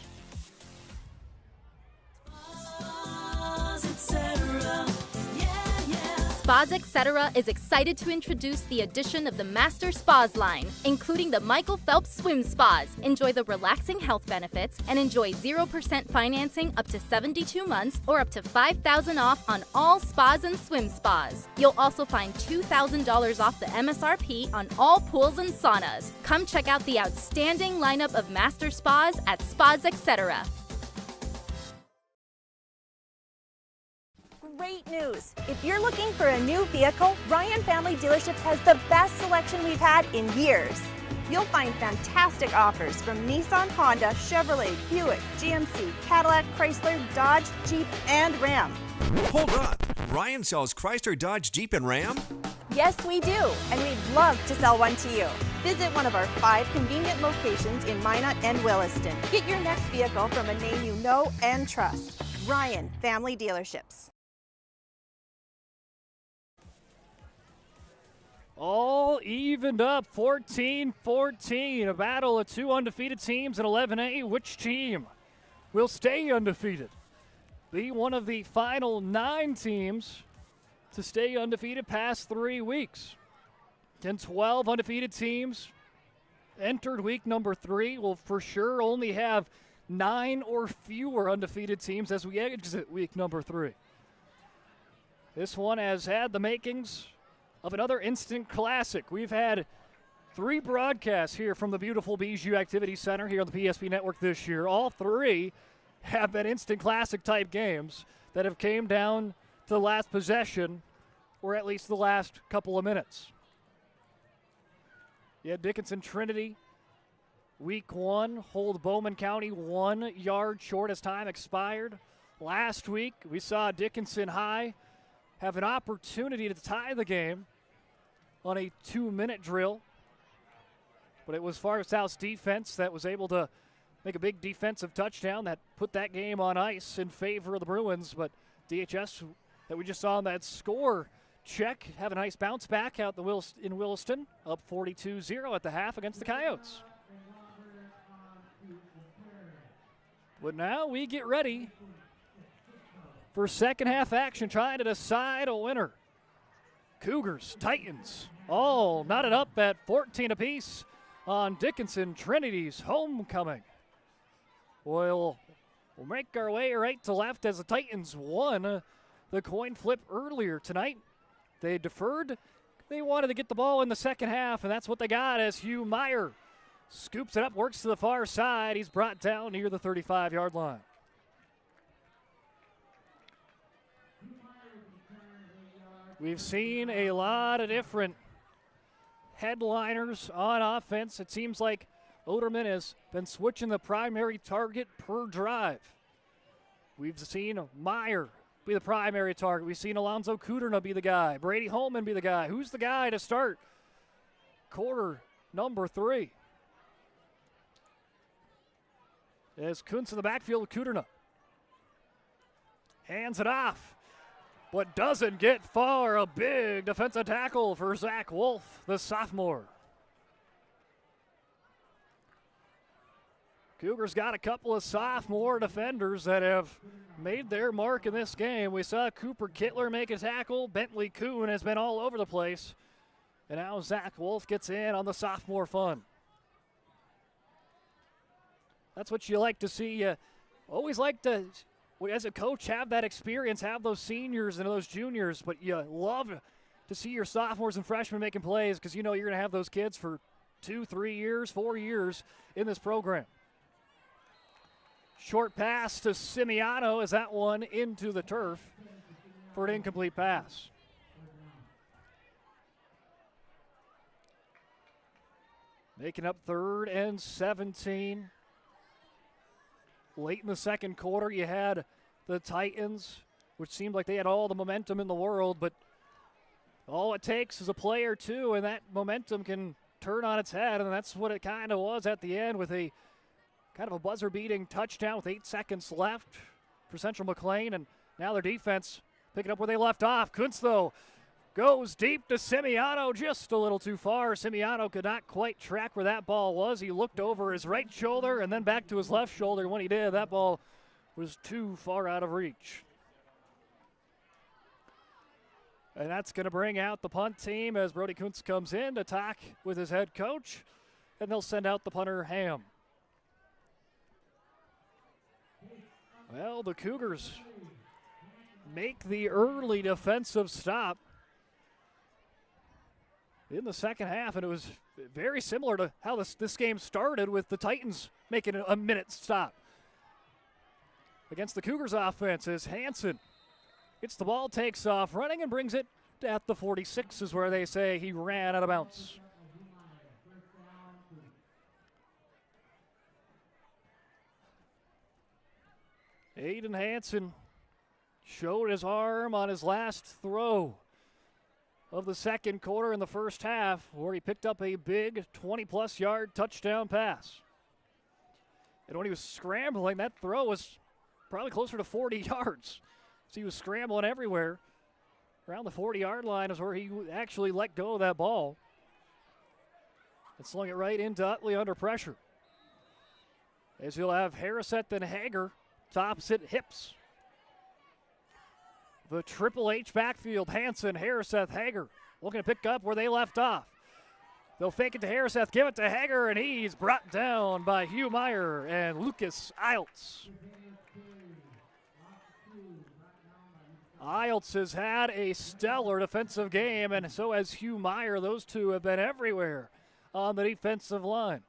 Spas Etc. is excited to introduce the addition of the Master Spas line, including the Michael Phelps Swim Spas. Enjoy the relaxing health benefits and enjoy 0% financing up to 72 months or up to $5,000 off on all spas and swim spas. You'll also find $2,000 off the MSRP on all pools and saunas. Come check out the outstanding lineup of Master Spas at Spas Etc. Great news! If you're looking for a new vehicle, Ryan Family Dealerships has the best selection we've had in years. You'll find fantastic offers from Nissan, Honda, Chevrolet, Buick, GMC, Cadillac, Chrysler, Dodge, Jeep, and Ram. Hold on. Ryan sells Chrysler, Dodge, Jeep, and Ram? Yes, we do, and we'd love to sell one to you. Visit one of our 5 convenient locations in Minot and Williston. Get your next vehicle from a name you know and trust. Ryan Family Dealerships. All evened up, 14-14. A battle of 2 undefeated teams in 11A. Which team will stay undefeated? Be one of the final 9 teams to stay undefeated past 3 weeks. Can 12 undefeated teams entered week number 3 will for sure only have 9 or fewer undefeated teams as we exit week number 3. This one has had the makings of another instant classic. We've had 3 broadcasts here from the beautiful Bijou Activity Center here on the PSP Network this year. All 3 have been instant classic type games that have came down to the last possession or at least the last couple of minutes. You had Dickinson Trinity week 1 hold Bowman County 1 yard short as time expired. Last week we saw Dickinson High have an opportunity to tie the game on a 2-minute drill. But it was Far South's defense that was able to make a big defensive touchdown that put that game on ice in favor of the Bruins. But DHS that we just saw on that score check have a nice bounce back out in Williston, up 42-0 at the half against the Coyotes. But now we get ready for second half action, trying to decide a winner. Cougars, Titans, all knotted up at 14 apiece on Dickinson Trinity's homecoming. We'll make our way right to left as the Titans won the coin flip earlier tonight. They deferred. They wanted to get the ball in the second half, and that's what they got as Hugh Meyer scoops it up, works to the far side. He's brought down near the 35-yard line. We've seen a lot of different headliners on offense. It seems like Oderman has been switching the primary target per drive. We've seen Meyer be the primary target. We've seen Alonzo Kuderna be the guy. Brady Holman be the guy. Who's the guy to start quarter number 3? As Kuntz in the backfield with Kuderna. Hands it off, but doesn't get far. A big defensive tackle for Zach Wolf, the sophomore. Cougars got a couple of sophomore defenders that have made their mark in this game. We saw Cooper Kittler make a tackle. Bentley Kuhn has been all over the place. And now Zach Wolf gets in on the sophomore fun. That's what you like to see. You always like to, as a coach, have that experience, have those seniors and those juniors, but you love to see your sophomores and freshmen making plays because you know you're going to have those kids for 2, 3 years, 4 years in this program. Short pass to Simiano as that one into the turf for an incomplete pass. Making up 3rd and 17. Late in the second quarter, you had the Titans, which seemed like they had all the momentum in the world, but all it takes is a play or two, and that momentum can turn on its head, and that's what it kind of was at the end with a kind of a buzzer-beating touchdown with 8 seconds left for Central Mclean, and now their defense picking up where they left off. Kuntz, though, goes deep to Simiano, just a little too far. Simiano could not quite track where that ball was. He looked over his right shoulder and then back to his left shoulder. When he did, that ball was too far out of reach. And that's going to bring out the punt team as Brody Kuntz comes in to talk with his head coach, and they'll send out the punter, Ham. Well, the Cougars make the early defensive stop in the second half, and it was very similar to how this game started with the Titans making a minute stop against the Cougars offense as Hansen gets the ball, takes off running, and brings it at the 46 is where they say he ran out of bounds. Aiden Hansen showed his arm on his last throw of the second quarter in the first half, where he picked up a big 20-plus yard touchdown pass. And when he was scrambling, that throw was probably closer to 40 yards. So he was scrambling everywhere. Around the 40-yard line is where he actually let go of that ball and slung it right into Utley under pressure. As you'll have Harrisett and Hager opposite hips. The Triple H backfield, Hansen, Harriseth, Hager, looking to pick up where they left off. They'll fake it to Harriseth, give it to Hager, and he's brought down by Hugh Meyer and Lucas Iltz. Iltz has had a stellar defensive game, and so has Hugh Meyer. Those two have been everywhere on the defensive line.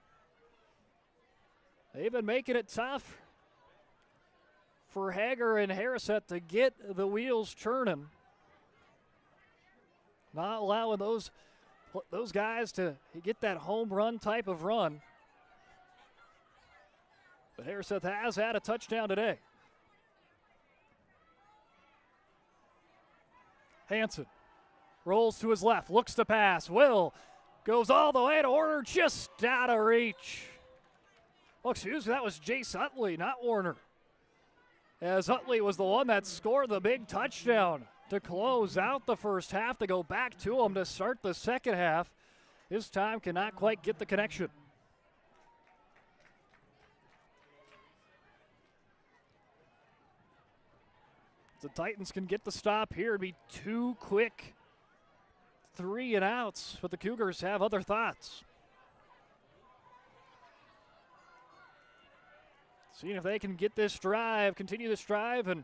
They've been making it tough for Hager and Harrisett to get the wheels churning. Not allowing those guys to get that home run type of run. But Harrisett has had a touchdown today. Hansen rolls to his left, looks to pass. Will goes all the way to Warner, just out of reach. Oh, excuse me, that was Jace Utley, not Warner. As Utley was the one that scored the big touchdown to close out the first half, to go back to him to start the second half. This time cannot quite get the connection. The Titans can get the stop here. It'd be 2 quick 3 and outs, but the Cougars have other thoughts. Seeing if they can get this drive, continue this drive, and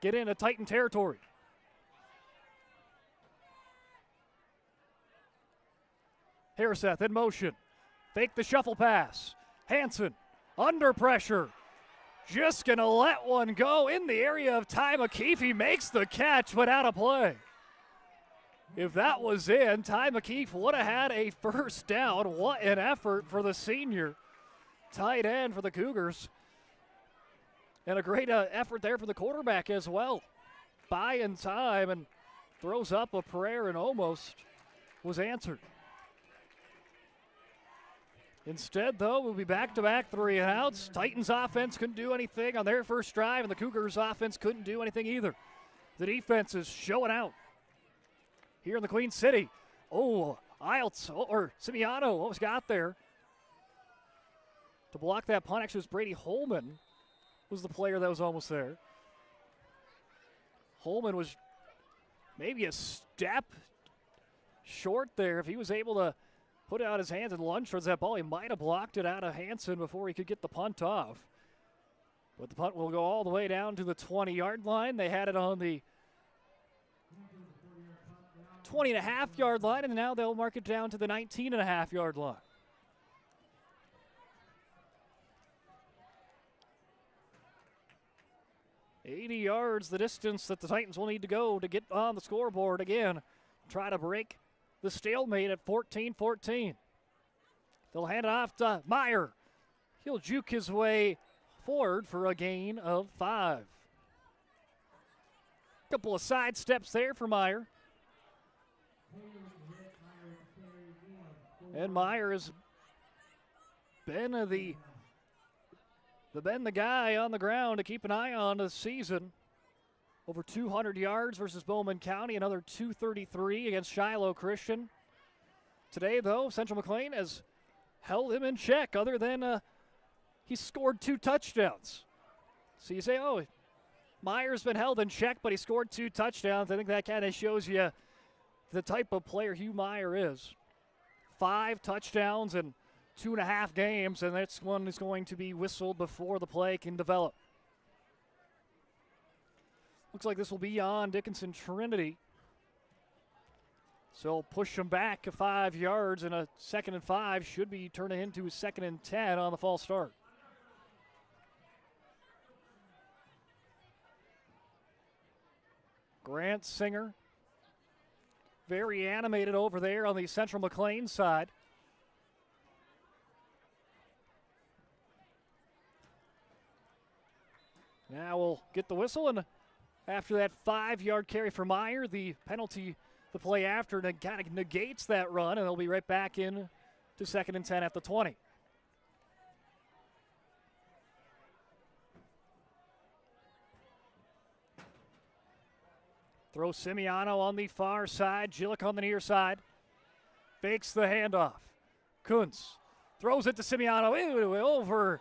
get into Titan territory. Harriseth in motion. Fake the shuffle pass. Hansen under pressure. Just going to let one go in the area of Ty McKeefe. He makes the catch, but out of play. If that was in, Ty McKeefe would have had a first down. What an effort for the senior tight end for the Cougars. And a great effort there for the quarterback as well. Buying time and throws up a prayer and almost was answered. Instead, though, we'll be back-to-back 3 and outs. Titans offense couldn't do anything on their first drive, and the Cougars offense couldn't do anything either. The defense is showing out here in the Queen City. Oh, Iltz, or Simiano almost got there. To block that punt, actually, was Brady Holman was the player that was almost there. Holman was maybe a step short there. If he was able to put out his hands and lunge towards that ball, he might have blocked it out of Hansen before he could get the punt off. But the punt will go all the way down to the 20-yard line. They had it on the 20.5-yard line, and now they'll mark it down to the 19.5-yard line. 80 yards, the distance that the Titans will need to go to get on the scoreboard again. Try to break the stalemate at 14-14. They'll hand it off to Meyer. He'll juke his way forward for a gain of 5. Couple of side steps there for Meyer. And Meyer has been the guy on the ground to keep an eye on this season. Over 200 yards versus Bowman County, another 233 against Shiloh Christian. Today, though, Central Mclean has held him in check other than he scored 2 touchdowns. So you say, oh, Meyer's been held in check, but he scored 2 touchdowns. I think that kind of shows you the type of player Hugh Meyer is. 5 touchdowns in 2.5 games, and that's one is going to be whistled before the play can develop. Looks like this will be on Dickinson Trinity. So push him back 5 yards, and a 2nd and 5 should be turning into a 2nd and 10 on the false start. Grant Singer, very animated over there on the Central Mclean side. Now we'll get the whistle, and after that 5-yard carry for Meyer, the penalty, the play after, kind of negates that run, and they'll be right back in to 2nd and 10 at the 20. Throw Simiano on the far side, Jillick on the near side. Fakes the handoff. Kuntz throws it to Simiano over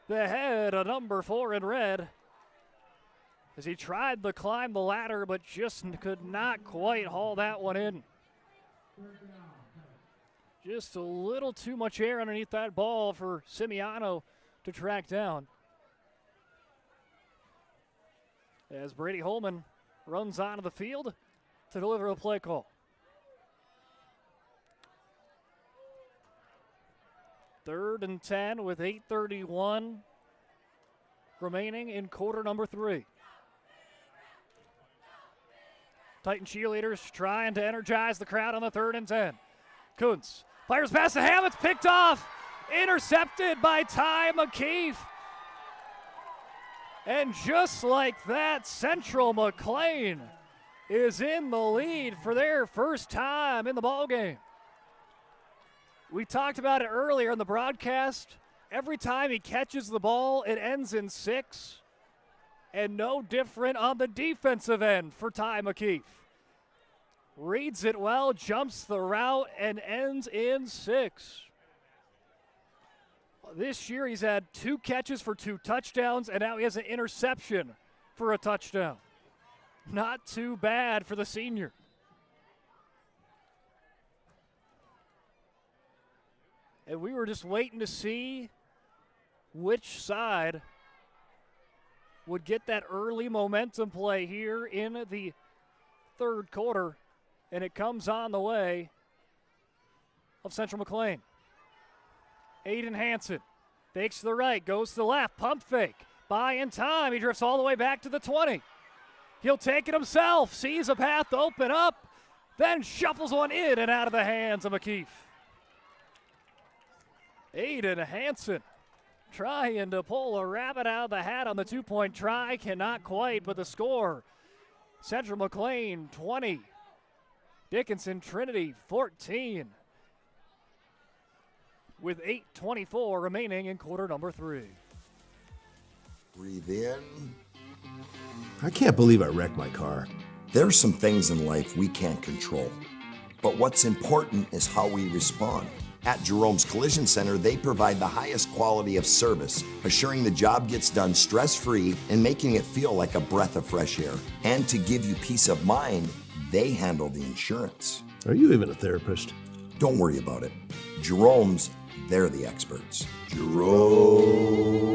the head of number 4 in red. As he tried to climb the ladder, but just could not quite haul that one in. Just a little too much air underneath that ball for Simiano to track down. As Brady Holman runs onto the field to deliver a play call. Third and 10 with 8:31 remaining in quarter number 3. Titan cheerleaders trying to energize the crowd on the 3rd and 10. Kuntz fires past the Ham. It's picked off. Intercepted by Ty McKeith. And just like that, Central Mclean is in the lead for their first time in the ballgame. We talked about it earlier in the broadcast. Every time he catches the ball, it ends in 6. And no different on the defensive end for Ty McKeith. Reads it well, jumps the route, and ends in 6. This year he's had 2 catches for 2 touchdowns, and now he has an interception for a touchdown. Not too bad for the senior. And we were just waiting to see which side would get that early momentum play here in the 3rd quarter, and it comes on the way of Central Mclean. Aiden Hansen fakes to the right, goes to the left, pump fake, buy in time. He drifts all the way back to the 20. He'll take it himself, sees a path to open up, then shuffles one in and out of the hands of McKeith. Aiden Hansen trying to pull a rabbit out of the hat on the 2-point try, cannot quite, but the score, Central Mclean 20, Dickinson Trinity 14. With 8:24 remaining in quarter number 3. Breathe in. I can't believe I wrecked my car. There's some things in life we can't control, but what's important is how we respond. At Jerome's Collision Center, they provide the highest quality of service, assuring the job gets done stress-free and making it feel like a breath of fresh air. And to give you peace of mind, they handle the insurance. Are you even a therapist? Don't worry about it. Jerome's, they're the experts. Jerome's.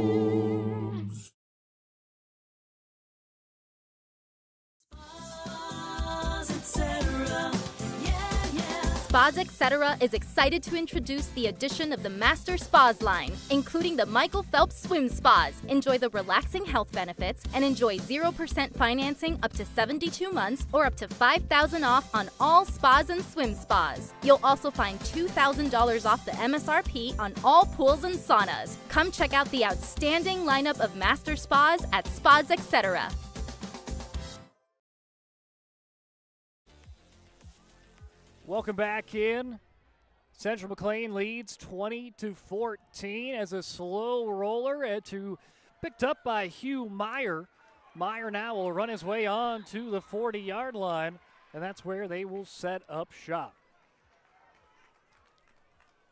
Spas Etc. is excited to introduce the addition of the Master Spas line, including the Michael Phelps Swim Spas. Enjoy the relaxing health benefits and enjoy 0% financing up to 72 months or up to $5,000 off on all spas and swim spas. You'll also find $2,000 off the MSRP on all pools and saunas. Come check out the outstanding lineup of Master Spas at Spas Etc. Welcome back in. Central Mclean leads 20-14 as a slow roller picked up by Hugh Meyer. Meyer now will run his way on to the 40-yard line, and that's where they will set up shop.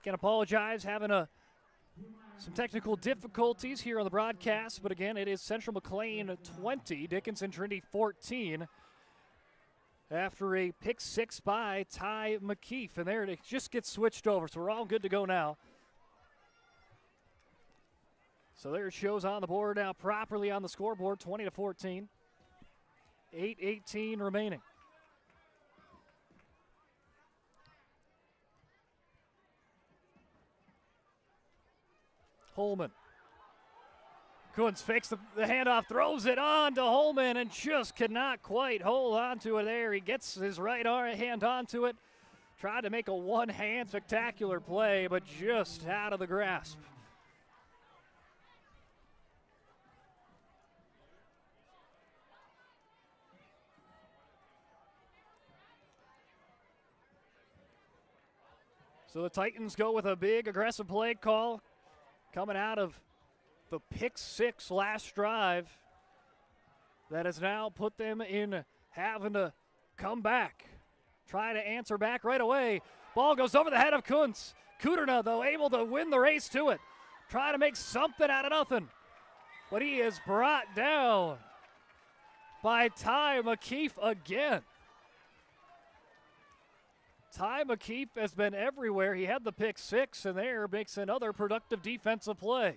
Can apologize, having some technical difficulties here on the broadcast, but again, it is Central Mclean 20, Dickinson Trinity 14. After a pick six by Ty McKeef. And there it just gets switched over, so we're all good to go now. So there it shows on the board now properly on the scoreboard, 20-14. 8:18 remaining. Holman. Kuntz fakes the handoff, throws it on to Holman, and just could not quite hold on to it there. He gets his right hand onto it. Tried to make a one-hand spectacular play, but just out of the grasp. So the Titans go with a big aggressive play call coming out of the pick six last drive that has now put them in having to come back. Try to answer back right away. Ball goes over the head of Kuntz. Kuderna, though, able to win the race to it. Try to make something out of nothing. But he is brought down by Ty McKeef again. Ty McKeef has been everywhere. He had the pick six, and there makes another productive defensive play.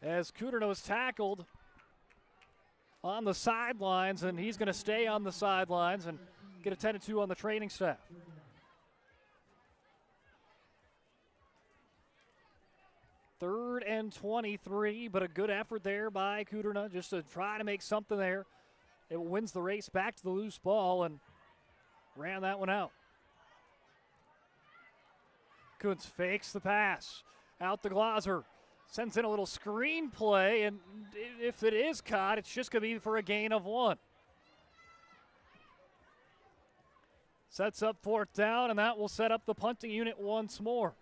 As Kuderna was tackled on the sidelines, and he's going to stay on the sidelines and get attended to on the training staff. Third and 23, but a good effort there by Kuderna just to try to make something there. It wins the race back to the loose ball and ran that one out. Kuntz fakes the pass. Out to Glaser. Sends in a little screen play, and if it is caught, it's just going to be for a gain of one. Sets up fourth down, and that will set up the punting unit once more.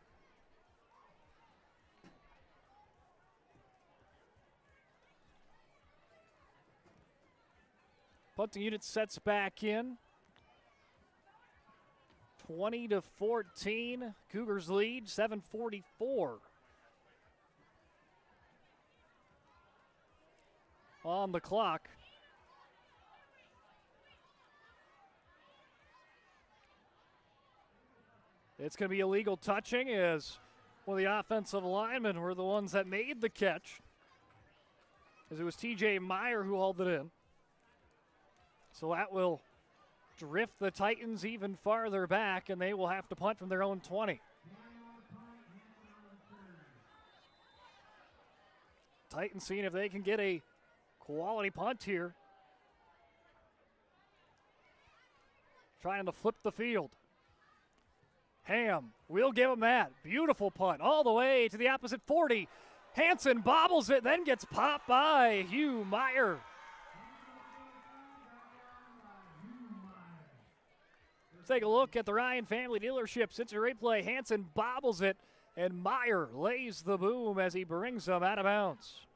Punting unit sets back in. 20-14, Cougars lead, 7:44. On the clock. It's going to be illegal touching as one of the offensive linemen were the ones that made the catch, as it was TJ Meyer who hauled it in. So that will drift the Titans even farther back, and they will have to punt from their own 20. Titans seeing if they can get a quality punt here. Trying to flip the field. Ham, we'll give him that. Beautiful punt all the way to the opposite 40. Hansen bobbles it, then gets popped by Hugh Meyer. Let's take a look at the Ryan family dealership. Since a replay, Hansen bobbles it, and Meyer lays the boom as he brings them out of bounds.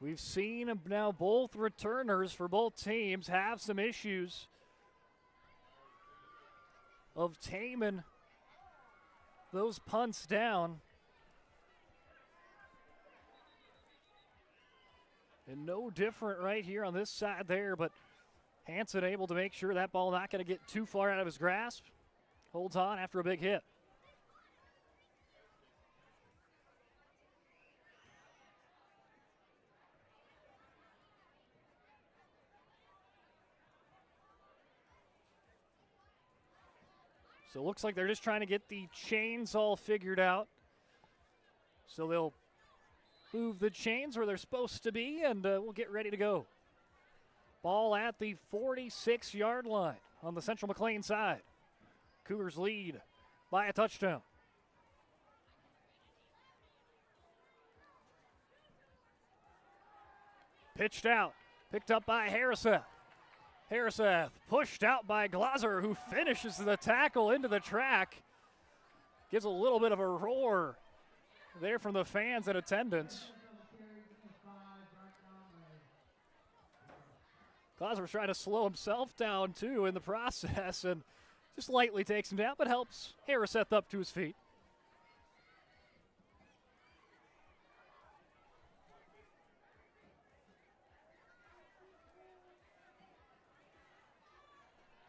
We've seen now both returners for both teams have some issues of taming those punts down. And no different right here on this side there, but Hansen able to make sure that ball not going to get too far out of his grasp. Holds on after a big hit. So it looks like they're just trying to get the chains all figured out. So they'll move the chains where they're supposed to be, and we'll get ready to go. Ball at the 46-yard line on the Central Mclean side. Cougars lead by a touchdown. Pitched out, picked up by Harriseth. Harriseth pushed out by Glaser, who finishes the tackle into the track. Gives a little bit of a roar there from the fans in attendance. Glaser was trying to slow himself down, too, in the process, and just lightly takes him down, but helps Harriseth up to his feet.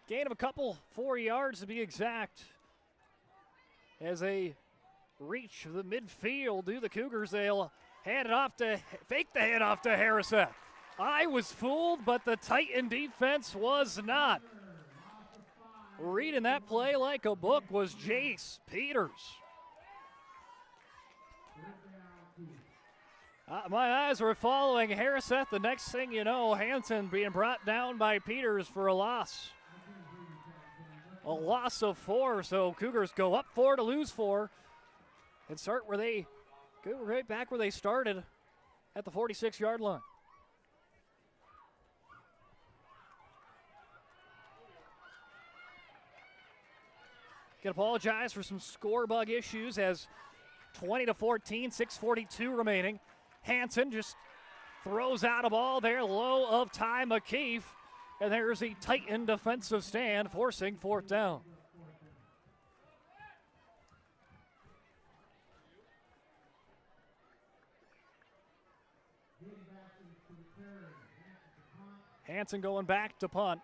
Gain of a couple, 4 yards to be exact. As they reach the midfield, do the Cougars, they'll hand it off to, fake the handoff to Harriseth. I was fooled, but the Titan defense was not. Reading that play like a book was Jace Peters. My eyes were following Harriseth. The next thing you know, Hansen being brought down by Peters for a loss. A loss of 4, so Cougars go up 4 to lose 4 and start where they go right back where they started at the 46-yard line. Can apologize for some score bug issues as 20-14, 6:42 remaining. Hansen just throws out a ball there, low of Ty McKeef. And there's a Titan defensive stand forcing 4th down. Hansen going back to punt.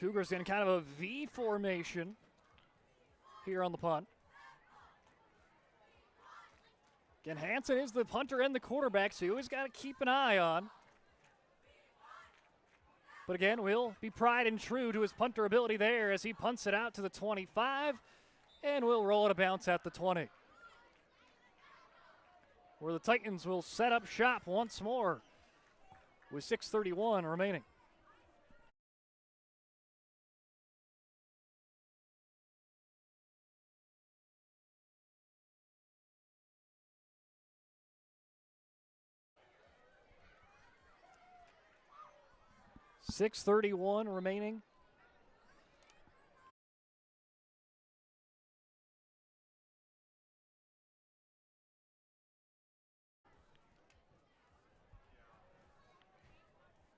Cougars in kind of a V formation here on the punt. Again, Hansen is the punter and the quarterback, so you always got to keep an eye on. But again, will be tried and true to his punter ability there as he punts it out to the 25, and will roll it a bounce at the 20. Where the Titans will set up shop once more with 6:31 remaining. .6:31 remaining.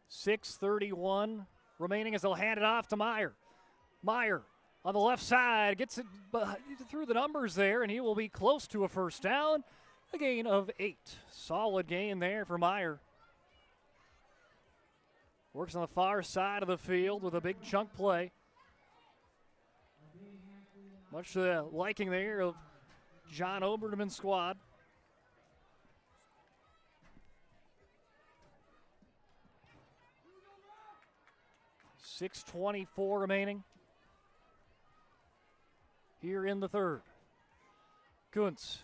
.6:31 remaining as they'll hand it off to Meyer. Meyer on the left side gets it through the numbers there, and he will be close to a 1st down. A gain of 8. Solid gain there for Meyer. Works on the far side of the field with a big chunk play. Much to the liking there of John Oberman's squad. .6:24 remaining here in the 3rd. Kuntz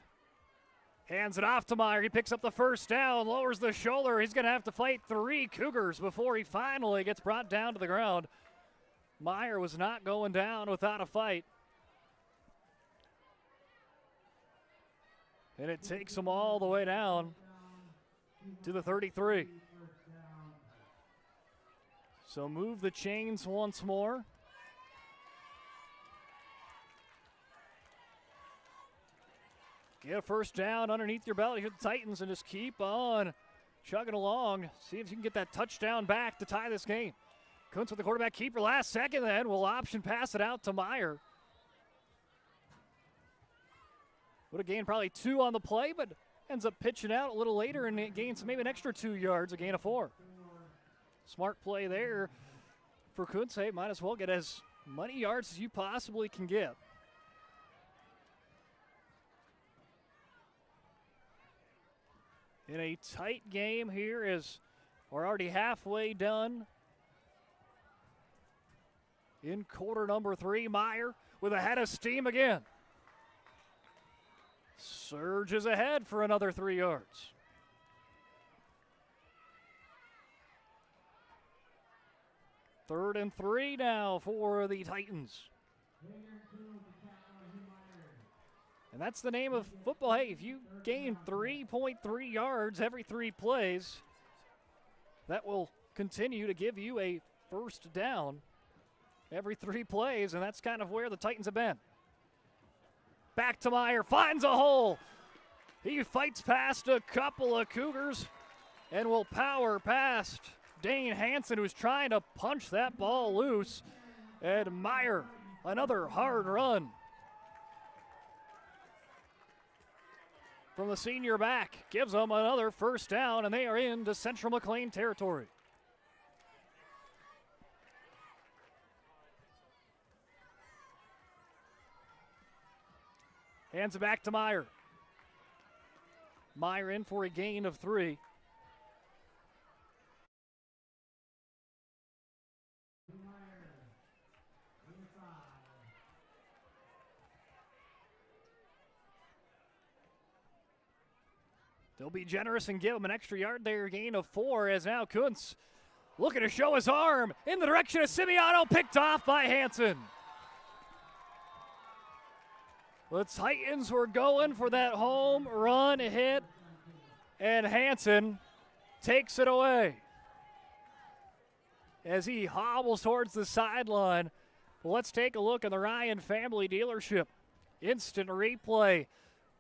hands it off to Meyer. He picks up the 1st down, lowers the shoulder. He's going to have to fight 3 Cougars before he finally gets brought down to the ground. Meyer was not going down without a fight. And it takes him all the way down to the 33. So move the chains once more. Get a 1st down underneath your belt here, the Titans, and just keep on chugging along. See if you can get that touchdown back to tie this game. Kuntz with the quarterback keeper last second, then will option pass it out to Meyer. Would have gained probably 2 on the play, but ends up pitching out a little later and it gains maybe an extra 2 yards, a gain of 4. Smart play there for Kuntz. Hey, might as well get as many yards as you possibly can get. In a tight game here as we're already halfway done. In quarter number 3, Meyer with a head of steam again. Surges ahead for another 3 yards. Third and 3 now for the Titans. And that's the name of football. Hey, if you gain 3.3 yards every 3 plays, that will continue to give you a first down every 3 plays, and that's kind of where the Titans have been. Back to Meyer, finds a hole. He fights past a couple of Cougars and will power past Dane Hansen, who's trying to punch that ball loose. And Meyer, another hard run from the senior back, gives them another first down, and they are into Central Mclean territory. Hands it back to Meyer. Meyer in for a gain of 3. They'll be generous and give him an extra yard there, gain of 4, as now Kuntz looking to show his arm in the direction of Simiano, picked off by Hansen. The Titans were going for that home run hit, and Hansen takes it away as he hobbles towards the sideline. Well, let's take a look at the Ryan family dealership. Instant replay.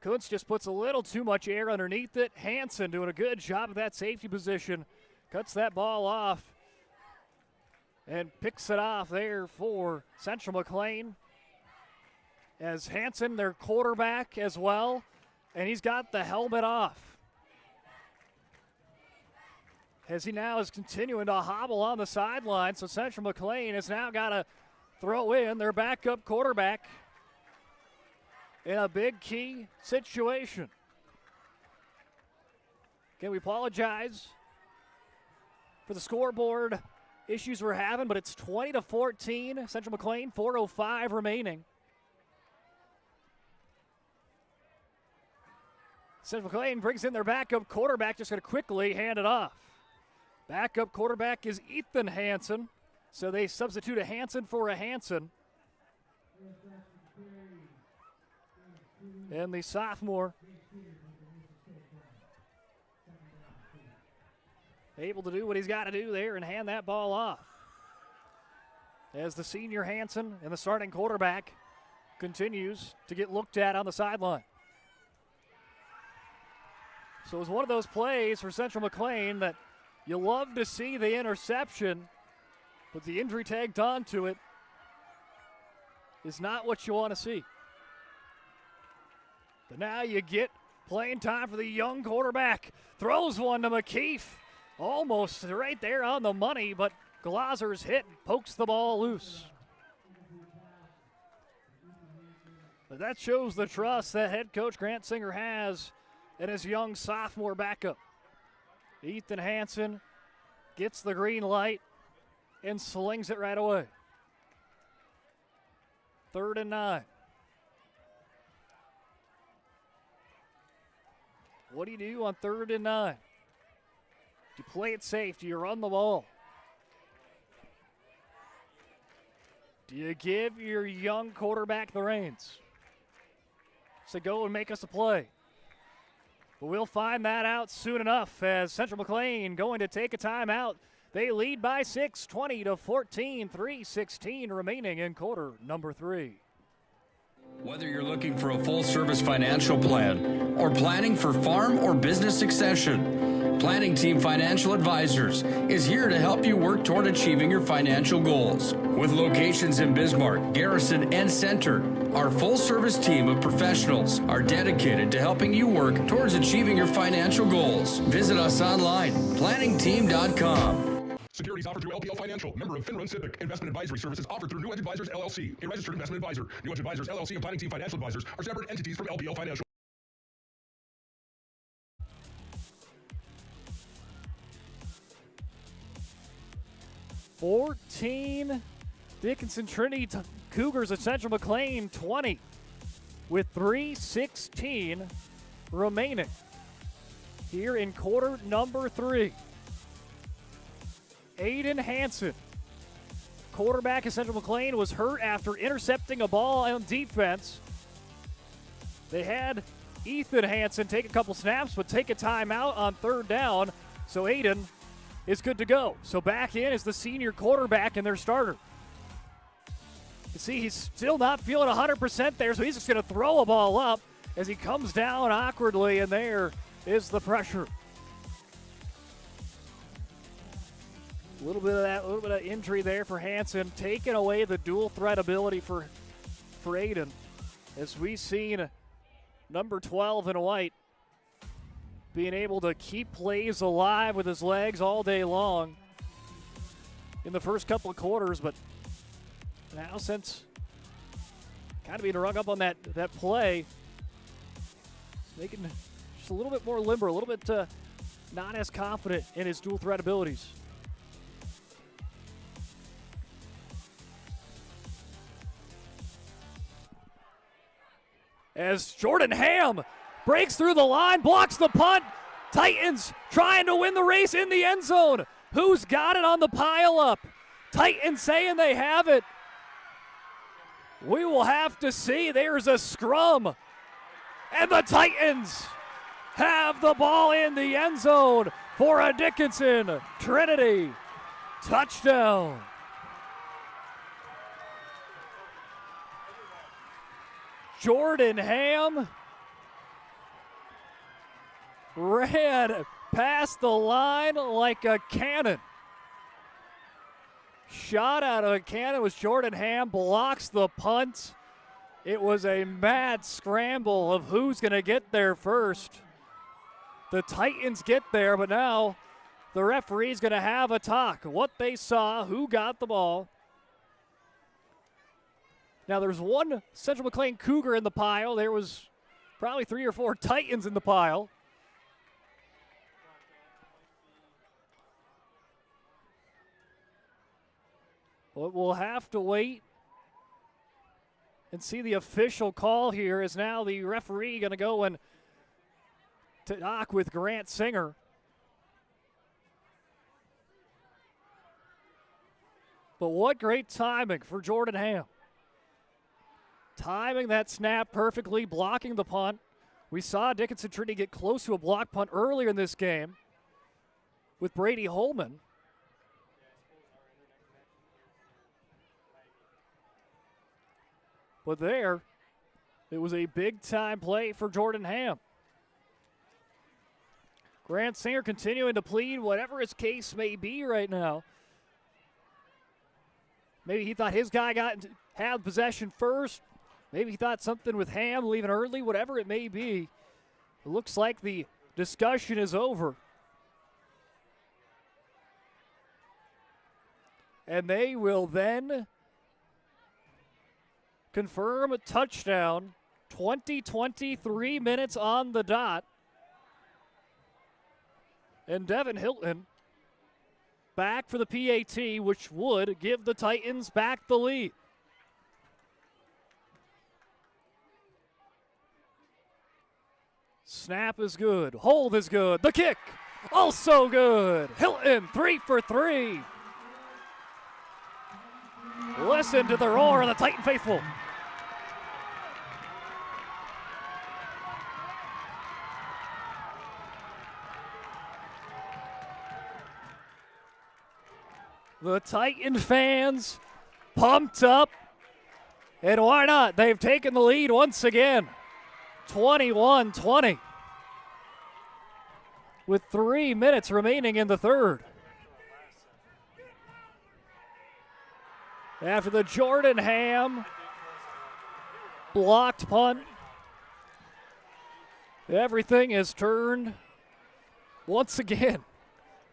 Kuntz just puts a little too much air underneath it. Hansen doing a good job of that safety position. Cuts that ball off and picks it off there for Central Mclean. As Hansen, their quarterback as well, and he's got the helmet off. As he now is continuing to hobble on the sideline, so Central Mclean has now got to throw in their backup quarterback in a big key situation. Again, we apologize for the scoreboard issues we're having, but it's 20-14. Central Mclean, 4:05 remaining. Central Mclean brings in their backup quarterback, just going to quickly hand it off. Backup quarterback is Ethan Hansen, so they substitute a Hansen for a Hansen. And the sophomore able to do what he's got to do there and hand that ball off. As the senior Hansen and the starting quarterback continues to get looked at on the sideline. So it was one of those plays for Central Mclean that you love to see the interception, but the injury tagged onto it is not what you want to see. But now you get playing time for the young quarterback. Throws one to McKeef. Almost right there on the money, but Glazer's hit and pokes the ball loose. But that shows the trust that head coach Grant Singer has in his young sophomore backup. Ethan Hansen gets the green light and slings it right away. 3rd and 9. What do you do on 3rd and 9? Do you play it safe? Do you run the ball? Do you give your young quarterback the reins? So go and make us a play. But we'll find that out soon enough as Central Mclean going to take a timeout. They lead by 6, 20-14, 3:16 remaining in quarter number 3. Whether you're looking for a full-service financial plan or planning for farm or business succession, Planning Team Financial Advisors is here to help you work toward achieving your financial goals. With locations in Bismarck, Garrison, and Center, our full-service team of professionals are dedicated to helping you work towards achieving your financial goals. Visit us online, planningteam.com. Securities offered through LPL Financial, member of FINRA SIPC. Investment advisory services offered through New Edge Advisors LLC, a registered investment advisor. New Edge Advisors LLC and Planning Team Financial Advisors are separate entities from LPL Financial. Dickinson Trinity Cougars at Central Mclean 20 with 3:16 remaining here in quarter number 3. Aiden Hansen, quarterback at Central Mclean, was hurt after intercepting a ball on defense. They had Ethan Hansen take a couple snaps, but take a timeout on 3rd down, so Aiden is good to go. So back in is the senior quarterback and their starter. You see, he's still not feeling 100% there, so he's just going to throw a ball up as he comes down awkwardly, and there is the pressure. A little bit of injury there for Hansen, taking away the dual threat ability for Aiden, as we've seen number 12 in white being able to keep plays alive with his legs all day long in the first couple of quarters, but now since kind of being rung up on that play, making just a little bit more limber, a little bit not as confident in his dual threat abilities. As Jordan Ham breaks through the line, blocks the punt. Titans trying to win the race in the end zone. Who's got it on the pile-up? Titans saying they have it. We will have to see. There's a scrum. And the Titans have the ball in the end zone for a Dickinson Trinity touchdown. Jordan Ham ran past the line like a cannon. Shot out of a cannon was Jordan Ham, blocks the punt. It was a mad scramble of who's going to get there first. The Titans get there, but now the referee's going to have a talk. What they saw, who got the ball. Now there's one Central Mclean Cougar in the pile. There was probably 3 or 4 Titans in the pile. But we'll have to wait and see the official call here. Is now the referee going to go and talk with Grant Singer. But what great timing for Jordan Ham. Timing that snap perfectly, blocking the punt. We saw Dickinson Trinity get close to a block punt earlier in this game with Brady Holman. But there, it was a big-time play for Jordan Ham. Grant Singer continuing to plead whatever his case may be right now. Maybe he thought his guy had possession first. Maybe he thought something with Ham leaving early, whatever it may be. It looks like the discussion is over. And they will then confirm a touchdown. 23 minutes on the dot. And Devin Hilton back for the PAT, which would give the Titans back the lead. Snap is good. Hold is good. The kick, also good. Hilton, 3 for 3. Listen to the roar of the Titan faithful. The Titan fans pumped up. And why not? They've taken the lead once again. 21-20. With 3 minutes remaining in the third. After the Jordan Ham blocked punt, everything has turned once again.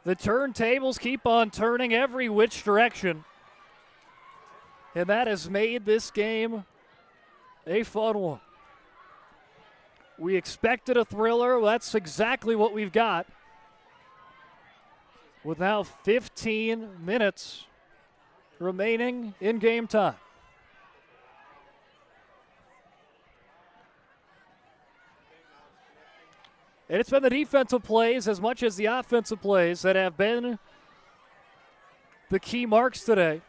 The turntables keep on turning every which direction. And that has made this game a fun one. We expected a thriller. That's exactly what we've got. With now 15 minutes remaining in game time. And it's been the defensive plays as much as the offensive plays that have been the key marks today.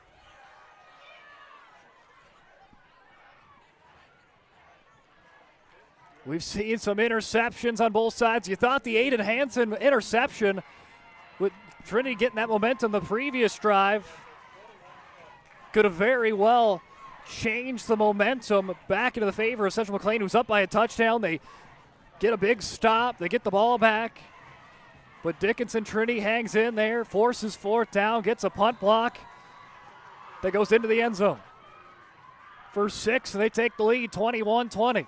We've seen some interceptions on both sides. You thought the Aiden Hansen interception with Trinity getting that momentum the previous drive could have very well changed the momentum back into the favor of Central Mclean, who's up by a touchdown. They get a big stop. They get the ball back. But Dickinson Trinity hangs in there, forces fourth down, gets a punt block that goes into the end zone. For 6, they take the lead, 21-20.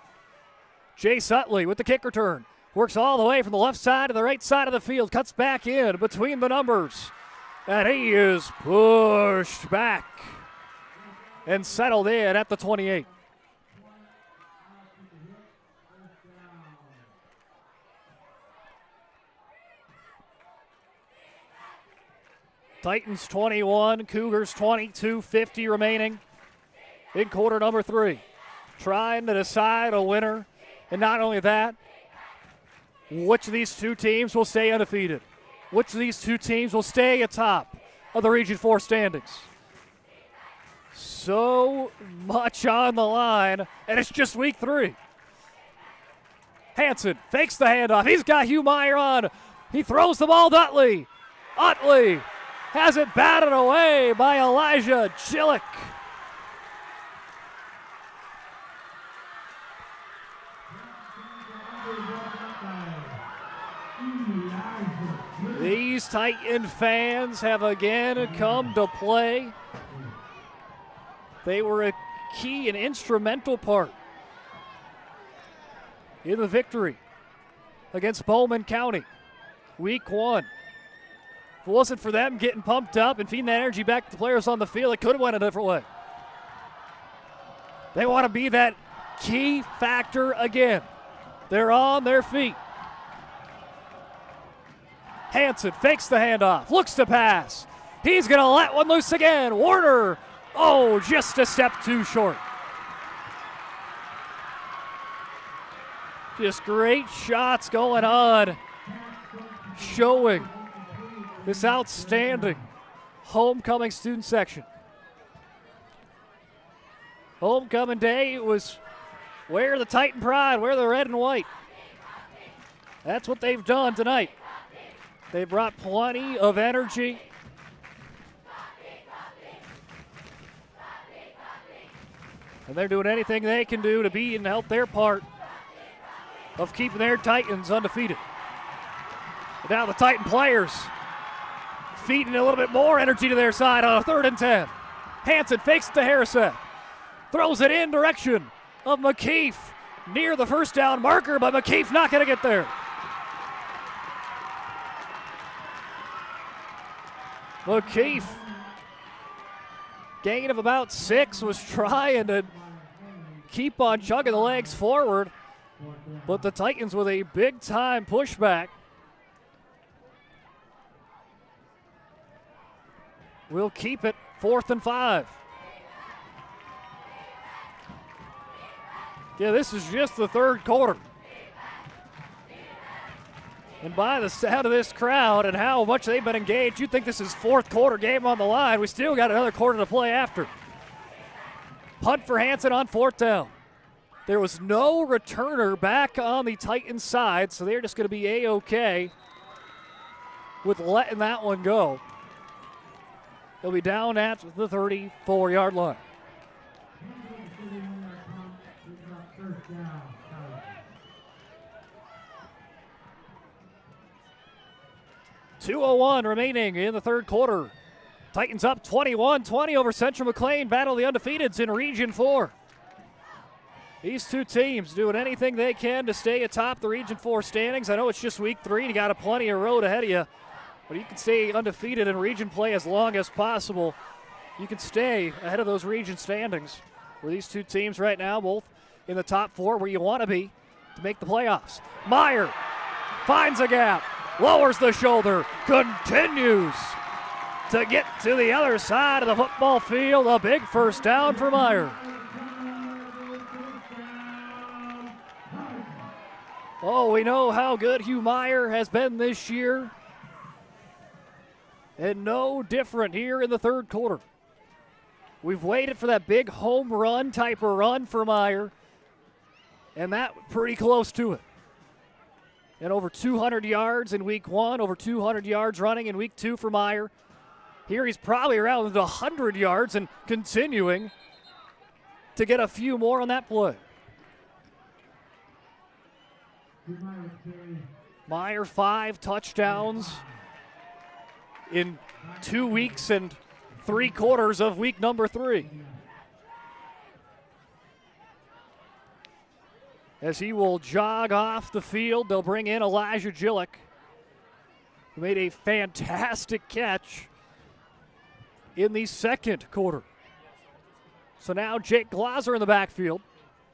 Chase Utley with the kick return. Works all the way from the left side to the right side of the field. Cuts back in between the numbers. And he is pushed back and settled in at the 28. Titans 21, Cougars 22, 50 remaining in quarter number 3. Trying to decide a winner. And not only that, which of these two teams will stay undefeated? Which of these two teams will stay atop of the Region 4 standings? So much on the line, and it's just week 3. Hansen fakes the handoff. He's got Hugh Meyer on. He throws the ball to Utley. Utley has it batted away by Elijah Chillick. These Titan fans have again come to play. They were a key and instrumental part in the victory against Bowman County, week 1. If it wasn't for them getting pumped up and feeding that energy back to the players on the field, it could have went a different way. They want to be that key factor again. They're on their feet. Hansen fakes the handoff, looks to pass. He's going to let one loose again. Warner, just a step too short. Just great shots going on, showing this outstanding homecoming student section. Homecoming day was wear the Titan pride, wear the red and white. That's what they've done tonight. They brought plenty of energy. And they're doing anything they can do to be and help their part of keeping their Titans undefeated. But now the Titan players feeding a little bit more energy to their side on a 3rd and 10. Hansen fakes it to Harrison. Throws it in direction of McKeef near the first down marker, but McKeef not going to get there. McKeef, gain of about 6, was trying to keep on chugging the legs forward, but the Titans with a big-time pushback will keep it 4th and 5. Yeah, this is just the 3rd quarter. And by the sound of this crowd and how much they've been engaged, you'd think this is 4th quarter game on the line. We still got another quarter to play after. Punt for Hansen on 4th down. There was no returner back on the Titans side, so they're just going to be A-OK with letting that one go. They'll be down at the 34-yard line. .201 remaining in the 3rd quarter. Titans up 21-20 over Central Mclean. Battle of the undefeateds in Region 4. These two teams doing anything they can to stay atop the Region 4 standings. I know it's just week 3 and you got a plenty of road ahead of you. But you can stay undefeated in region play as long as possible. You can stay ahead of those region standings, where these two teams right now both in the top 4 where you want to be to make the playoffs. Meyer finds a gap, lowers the shoulder, continues to get to the other side of the football field. A big first down for Meyer. Oh, we know how good Hugh Meyer has been this year. And no different here in the third quarter. We've waited for that big home run type of run for Meyer, and that pretty close to it. And over 200 yards in week 1, over 200 yards running in week 2 for Meyer. Here he's probably around 100 yards and continuing to get a few more on that play. Meyer 5 touchdowns in 2 weeks and 3 quarters of week number 3. As he will jog off the field, they'll bring in Elijah Gillick, who made a fantastic catch in the second quarter. So now Jake Glaser in the backfield.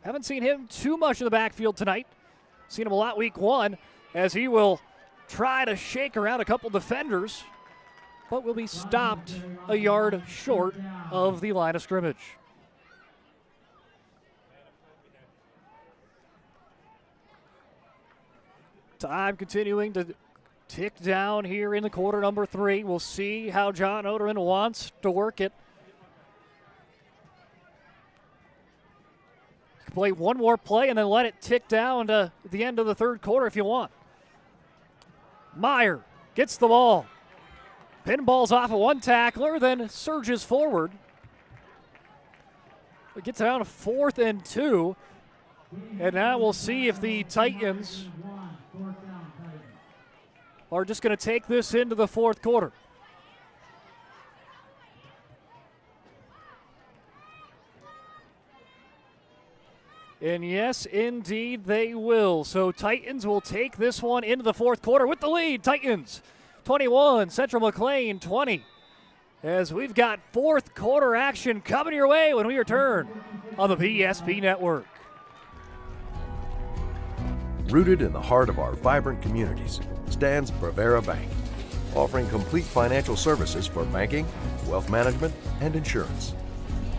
Haven't seen him too much in the backfield tonight. Seen him a lot week 1, as he will try to shake around a couple defenders, but will be stopped a yard short of the line of scrimmage. Time continuing to tick down here in the quarter number 3. We'll see how John Oderman wants to work it. You can play one more play and then let it tick down to the end of the third quarter if you want. Meyer gets the ball. Pinballs off of one tackler, then surges forward. It gets down to 4th and 2. And now we'll see if the Titans are just going to take this into the fourth quarter. And yes, indeed, they will. So Titans will take this one into the fourth quarter with the lead. Titans 21, Central Mclean 20. As we've got fourth quarter action coming your way when we return on the PSP Network. Rooted in the heart of our vibrant communities stands Bravera Bank, offering complete financial services for banking, wealth management, and insurance.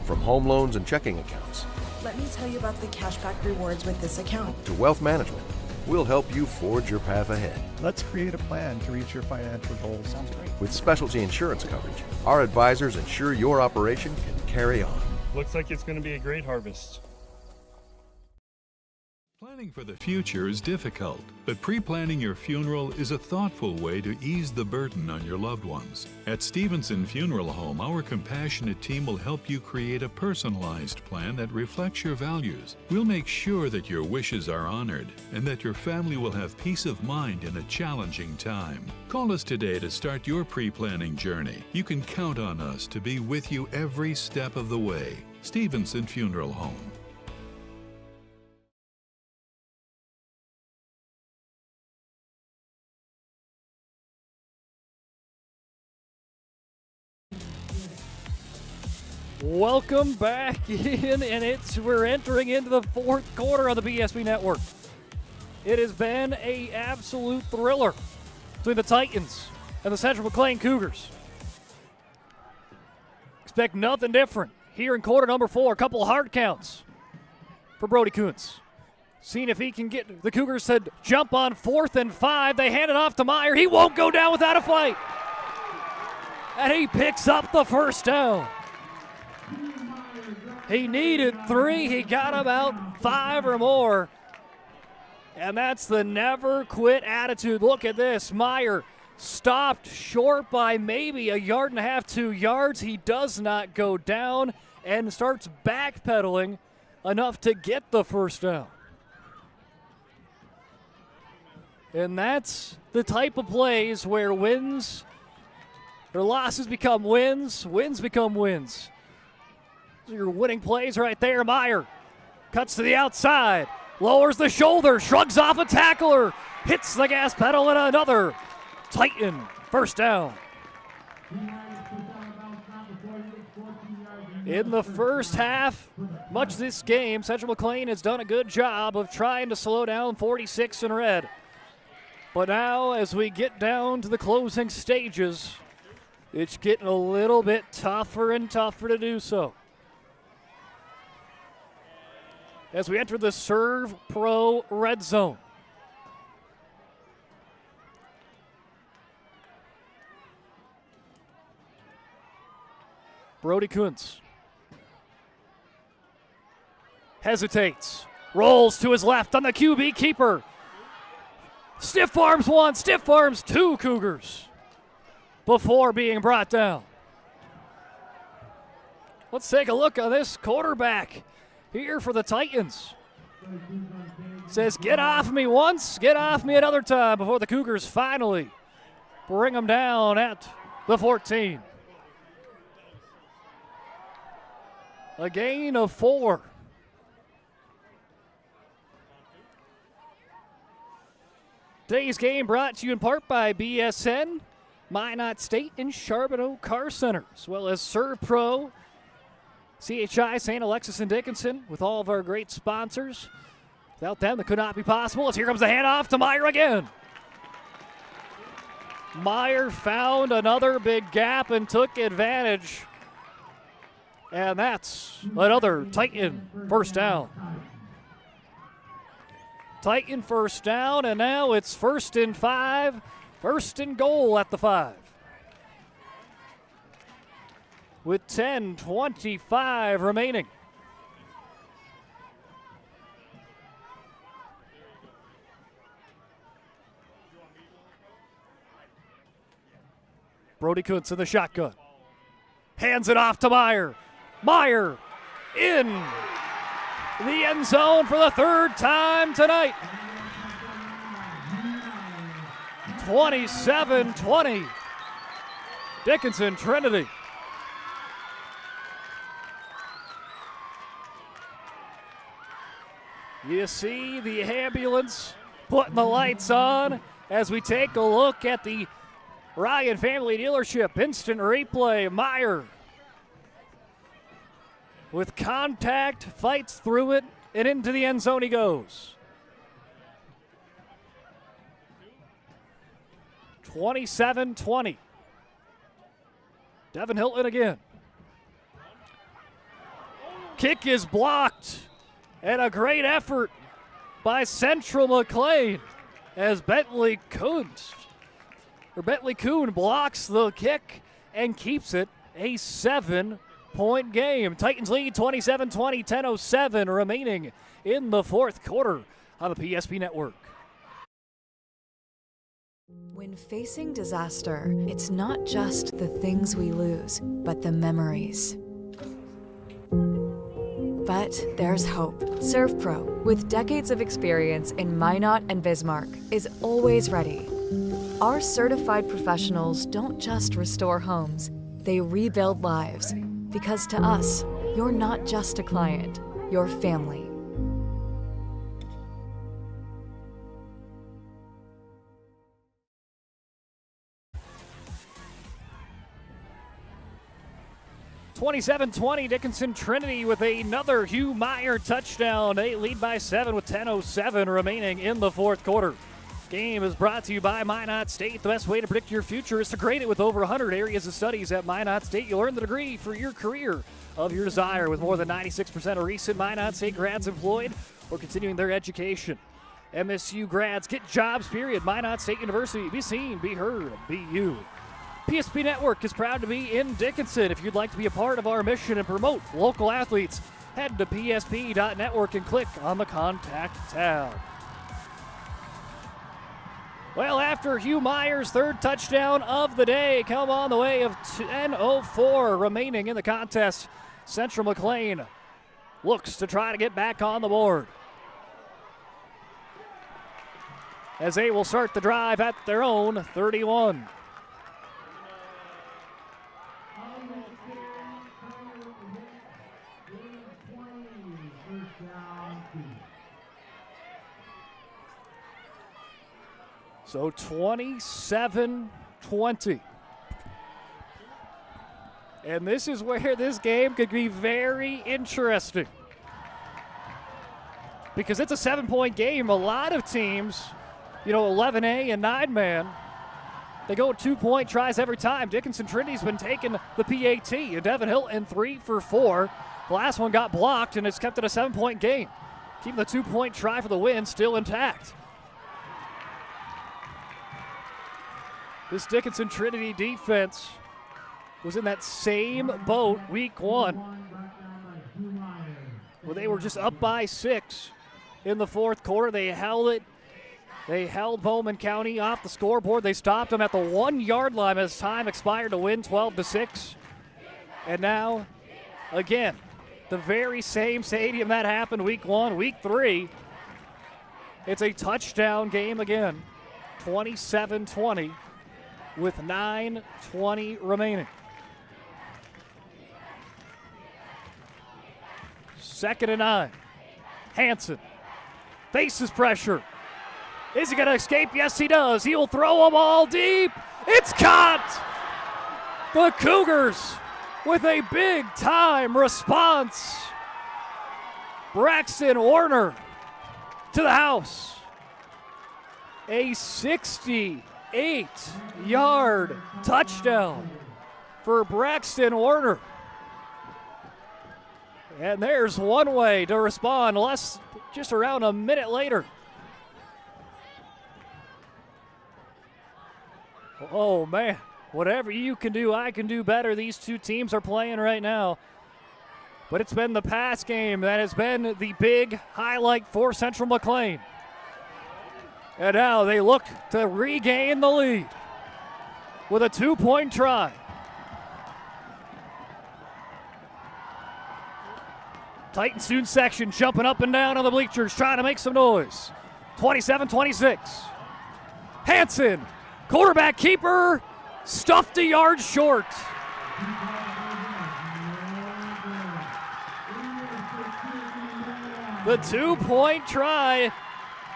From home loans and checking accounts, let me tell you about the cashback rewards with this account, to wealth management, we'll help you forge your path ahead. Let's create a plan to reach your financial goals. Sounds great. With specialty insurance coverage, our advisors ensure your operation can carry on. Looks like it's going to be a great harvest. Planning for the future is difficult, but pre-planning your funeral is a thoughtful way to ease the burden on your loved ones. At Stevenson Funeral Home, our compassionate team will help you create a personalized plan that reflects your values. We'll make sure that your wishes are honored and that your family will have peace of mind in a challenging time. Call us today to start your pre-planning journey. You can count on us to be with you every step of the way. Stevenson Funeral Home. Welcome back in, and we're entering into the fourth quarter of the BSB Network. It has been an absolute thriller between the Titans and the Central Mclean Cougars. Expect nothing different here in quarter number 4. A couple of hard counts for Brody Kuntz. Seeing if he can get the Cougars to jump on 4th and 5. They hand it off to Meyer. He won't go down without a fight. And he picks up the first down. He needed 3. He got about 5 or more. And that's the never quit attitude. Look at this. Meyer stopped short by maybe 1.5 yards, 2 yards. He does not go down and starts backpedaling enough to get the first down. And that's the type of plays where wins or losses become wins, wins become wins. Your winning plays right there. Meyer cuts to the outside, lowers the shoulder, shrugs off a tackler, hits the gas pedal, and another Titan First down. In the first half, much of this game, Central Mclean has done a good job of trying to slow down 46 in red. But now, as we get down to the closing stages, it's getting a little bit tougher and tougher to do so. As we enter the Serve Pro red zone. Brody Kuntz hesitates, rolls to his left on the QB keeper. Stiff arms one, stiff arms two Cougars before being brought down. Let's take a look at this quarterback here for the Titans. Says, get off me once, get off me another time before the Cougars finally bring him down at the 14. A gain of 4. Today's game brought to you in part by BSN, Minot State, and Charbonneau Car Center, as well as Serve Pro, CHI, St. Alexis, and Dickinson, with all of our great sponsors. Without them, that could not be possible. As here comes the handoff to Meyer again. Meyer found another big gap and took advantage. And that's another Titan first down. Titan first down, and now it's 1st and 5, 1st and goal at the 5. With 10:25 remaining. Brody Kuntz in the shotgun. Hands it off to Meyer. Meyer in the end zone for the 3rd time tonight. 27-20. Dickinson Trinity. You see the ambulance putting the lights on as we take a look at the Ryan Family Dealership. Instant replay. Meyer with contact, fights through it, and into the end zone he goes. 27-20. Devin Hilton again. Kick is blocked, and a great effort by Central Mclean as Bentley Kuhn blocks the kick and keeps it a 7-point game. Titans lead 27-20, 10:07 remaining in the 4th quarter on the PSP Network. When facing disaster, it's not just the things we lose, but the memories. But there's hope. ServPro, with decades of experience in Minot and Bismarck, is always ready. Our certified professionals don't just restore homes, they rebuild lives. Because to us, you're not just a client, you're family. (27-20) Dickinson Trinity with another Hugh Meyer touchdown. They lead by 7 with 10:07 remaining in the 4th quarter. Game is brought to you by Minot State. The best way to predict your future is to grade it with over 100 areas of studies at Minot State. You'll earn the degree for your career of your desire, with more than 96% of recent Minot State grads employed or continuing their education. MSU grads get jobs, period. Minot State University. Be seen, be heard, be you. PSP Network is proud to be in Dickinson. If you'd like to be a part of our mission and promote local athletes, head to psp.network and click on the Contact tab. Well, after Hugh Meyer's 3rd touchdown of the day, come on the way of 10:04 remaining in the contest. Central Mclean looks to try to get back on the board, as they will start the drive at their own 31. So 27 20. And this is where this game could be very interesting. Because it's a 7-point game. A lot of teams, 11A and 9-man, they go 2-point tries every time. Dickinson Trinity's been taking the PAT. And Devin Hilton 3 for 4. The last one got blocked, and it's kept it a 7-point game. Keeping the 2-point try for the win still intact. This Dickinson Trinity defense was in that same boat week 1, where they were just up by 6 in the fourth quarter. They held it. They held Bowman County off the scoreboard. They stopped them at the 1-yard line as time expired to win 12-6. And now, again, the very same stadium that happened week 1, week 3. It's a touchdown game again, 27-20 with 9:20 remaining. Second and 9. Hansen faces pressure. Is he going to escape? Yes, he does. He will throw them all deep. It's caught. The Cougars with a big-time response. Braxton Warner to the house. A 68-yard touchdown for Braxton Warner. And there's one way to respond just around a minute later. Oh, man. Whatever you can do, I can do better. These two teams are playing right now. But it's been the pass game that has been the big highlight for Central Mclean. And now they look to regain the lead with a 2-point try. Titan student section jumping up and down on the bleachers, trying to make some noise. 27-26. Hansen, quarterback keeper, stuffed a yard short. The 2-point try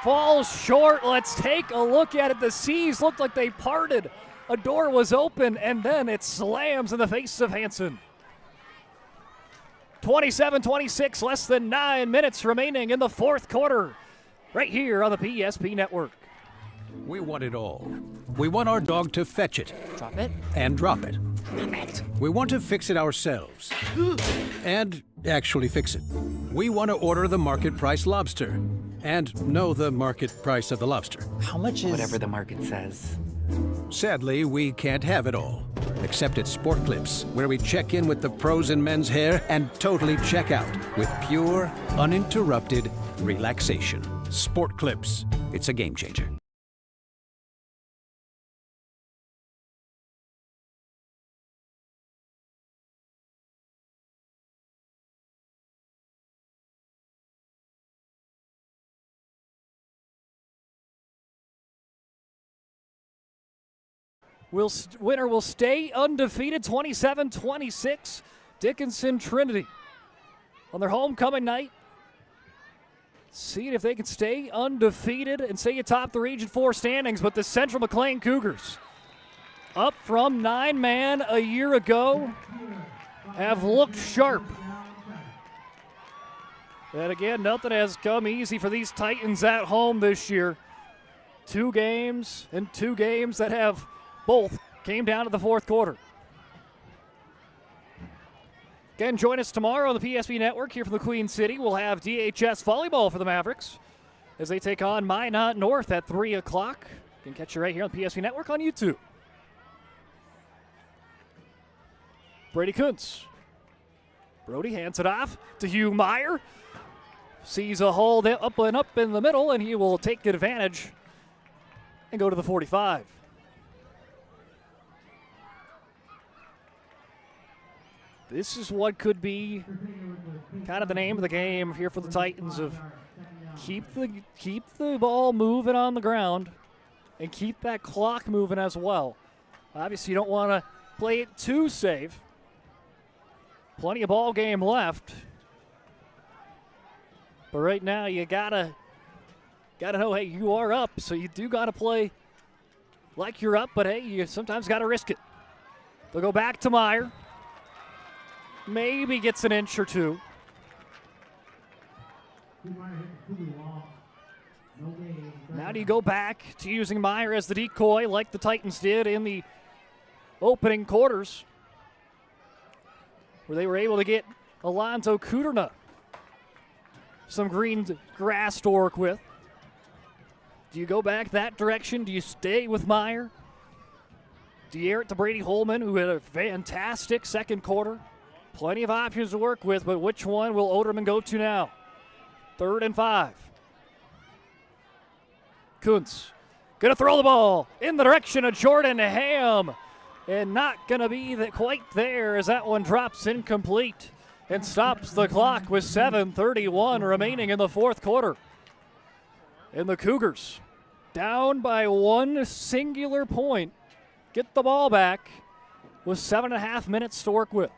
falls short. Let's take a look at it. The seas looked like they parted. A door was open, and then it slams in the face of Hansen. 27-26, less than 9 minutes remaining in the fourth quarter, right here on the PSP Network. We want it all. We want our dog to fetch it. Drop it. And drop it. We want to fix it ourselves. And actually fix it. We want to order the market price lobster. And know the market price of the lobster. How much is... Whatever the market says. Sadly, we can't have it all. Except at Sport Clips, where we check in with the pros in men's hair and totally check out with pure, uninterrupted relaxation. Sport Clips. It's a game changer. Winner will stay undefeated, 27-26. Dickinson Trinity on their homecoming night. Seeing if they can stay undefeated and stay atop the Region 4 standings. But the Central Mclean Cougars, up from 9-man a year ago, have looked sharp. And again, nothing has come easy for these Titans at home this year. 2 games that have both came down to the fourth quarter. Again, join us tomorrow on the PSP Network here from the Queen City. We'll have DHS volleyball for the Mavericks as they take on Minot North at 3 o'clock. You can catch you right here on the PSP Network on YouTube. Brady Kuntz. Brody hands it off to Hugh Meyer. Sees a hole up in the middle, and he will take advantage and go to the 45. This is what could be kind of the name of the game here for the Titans of keep the ball moving on the ground and keep that clock moving as well. Obviously, you don't want to play it too safe. Plenty of ball game left. But right now you gotta know, hey, you are up, so you do gotta play like you're up, but hey, you sometimes got to risk it. They'll go back to Meyer. Maybe gets an inch or two. Now do you go back to using Meyer as the decoy like the Titans did in the opening quarters, where they were able to get Alonzo Kuderna some green grass to work with? Do you go back that direction? Do you stay with Meyer? Do you air it to Brady Holman, who had a fantastic second quarter? Plenty of options to work with, but which one will Oderman go to now? 3rd and 5. Kuntz gonna throw the ball in the direction of Jordan Ham, and not gonna be quite there as that one drops incomplete and stops the clock with 7:31 remaining in the fourth quarter. And the Cougars, down by one singular point, get the ball back with 7.5 minutes to work with.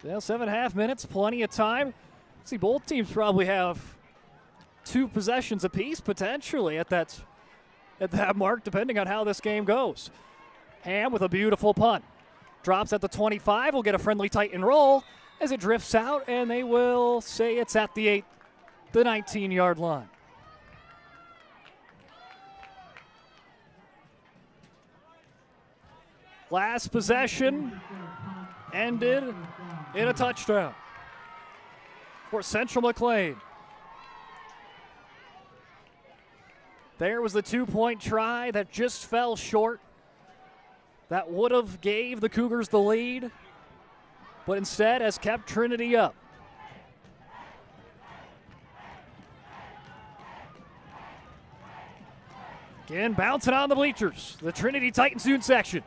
Well, 7.5 minutes, plenty of time. See, both teams probably have 2 possessions apiece potentially at that mark, depending on how this game goes. Ham with a beautiful punt. Drops at the 25, will get a friendly Titan roll as it drifts out, and they will say it's at the 19-yard line. Last possession ended in a touchdown for Central Mclean. There was the 2-point try that just fell short. That would have gave the Cougars the lead, but instead has kept Trinity up. Again, bouncing on the bleachers. The Trinity Titan student section.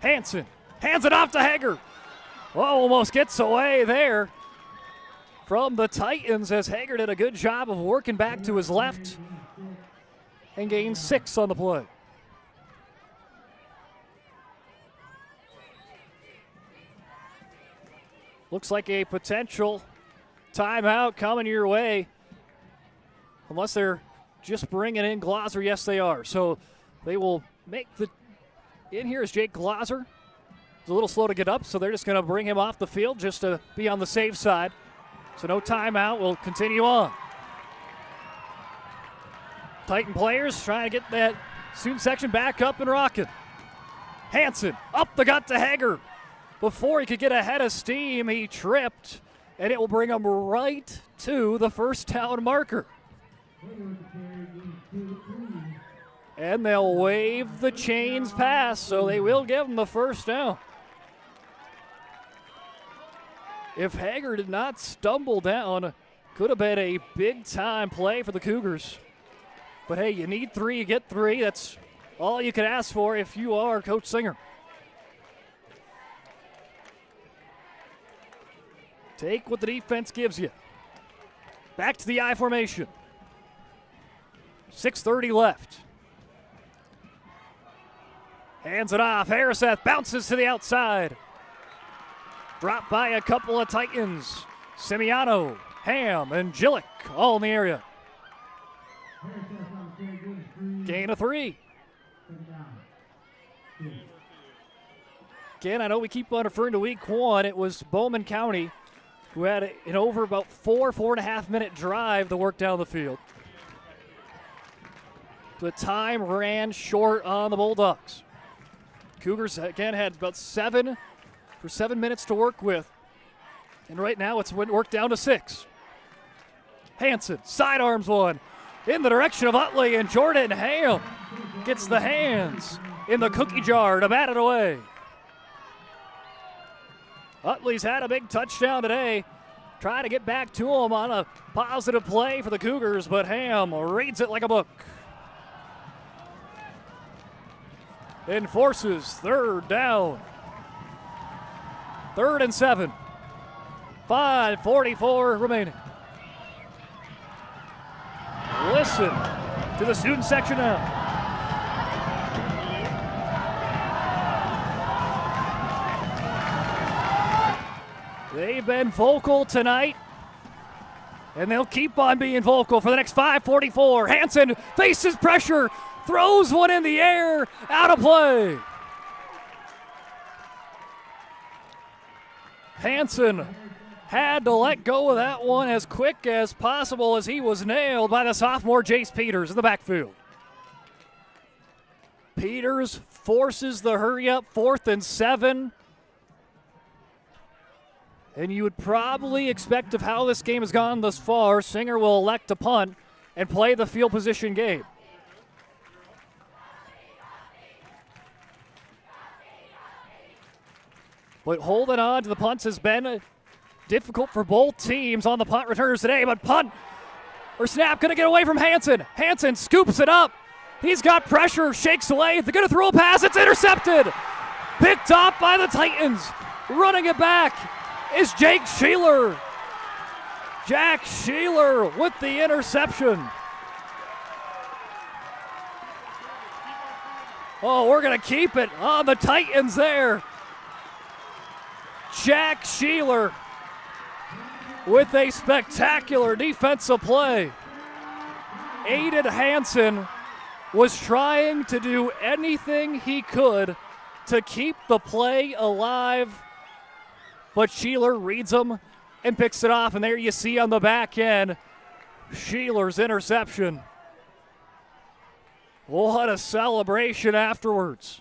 Hansen hands it off to Hager. Almost gets away there from the Titans as Hager did a good job of working back to his left and gained 6 on the play. Looks like a potential timeout coming your way, unless they're just bringing in Glauser. Yes, they are. So they will make the in here is Jake Glauser. He's a little slow to get up, so they're just going to bring him off the field just to be on the safe side. So no timeout. We'll continue on. Titan players trying to get that student section back up and rocking. Hansen up the gut to Hager. Before he could get ahead of steam, he tripped, and it will bring him right to the first down marker. And they'll wave the chains pass, so they will give him the first down. If Hager did not stumble down, could have been a big-time play for the Cougars. But hey, you need 3, you get 3. That's all you can ask for if you are Coach Singer. Take what the defense gives you. Back to the I formation. 6:30 left. Hands it off. Harriseth bounces to the outside. Dropped by a couple of Titans. Simiano, Ham, and Gillick all in the area. Gain of 3. Again, I know we keep on referring to week 1. It was Bowman County who had an over about 4.5 minute drive to work down the field. The time ran short on the Bulldogs. Cougars, again, had about 7 minutes to work with. And right now it's worked down to 6. Hansen, sidearms one in the direction of Utley, and Jordan Ham gets the hands in the cookie jar to bat it away. Utley's had a big touchdown today. Try to get back to him on a positive play for the Cougars, but Ham reads it like a book. Enforces 3rd down. 3rd and 7. 5:44 remaining. Listen to the student section now. They've been vocal tonight, and they'll keep on being vocal for the next 5:44. Hansen faces pressure, throws one in the air, out of play. Hansen had to let go of that one as quick as possible as he was nailed by the sophomore Jace Peters in the backfield. Peters forces the hurry up, 4th and 7. And you would probably expect of how this game has gone thus far, Singer will elect to punt and play the field position game. But holding on to the punts has been difficult for both teams on the punt returners today. But punt or snap going to get away from Hansen. Hansen scoops it up. He's got pressure, shakes away. They're going to throw a pass. It's intercepted. Picked off by the Titans. Running it back is Jake Sheeler. Jack Sheeler with the interception. Oh, we're going to keep it on the Titans there. Jack Sheeler with a spectacular defensive play. Aiden Hansen was trying to do anything he could to keep the play alive, but Sheeler reads him and picks it off, and there you see on the back end Sheeler's interception. What a celebration afterwards.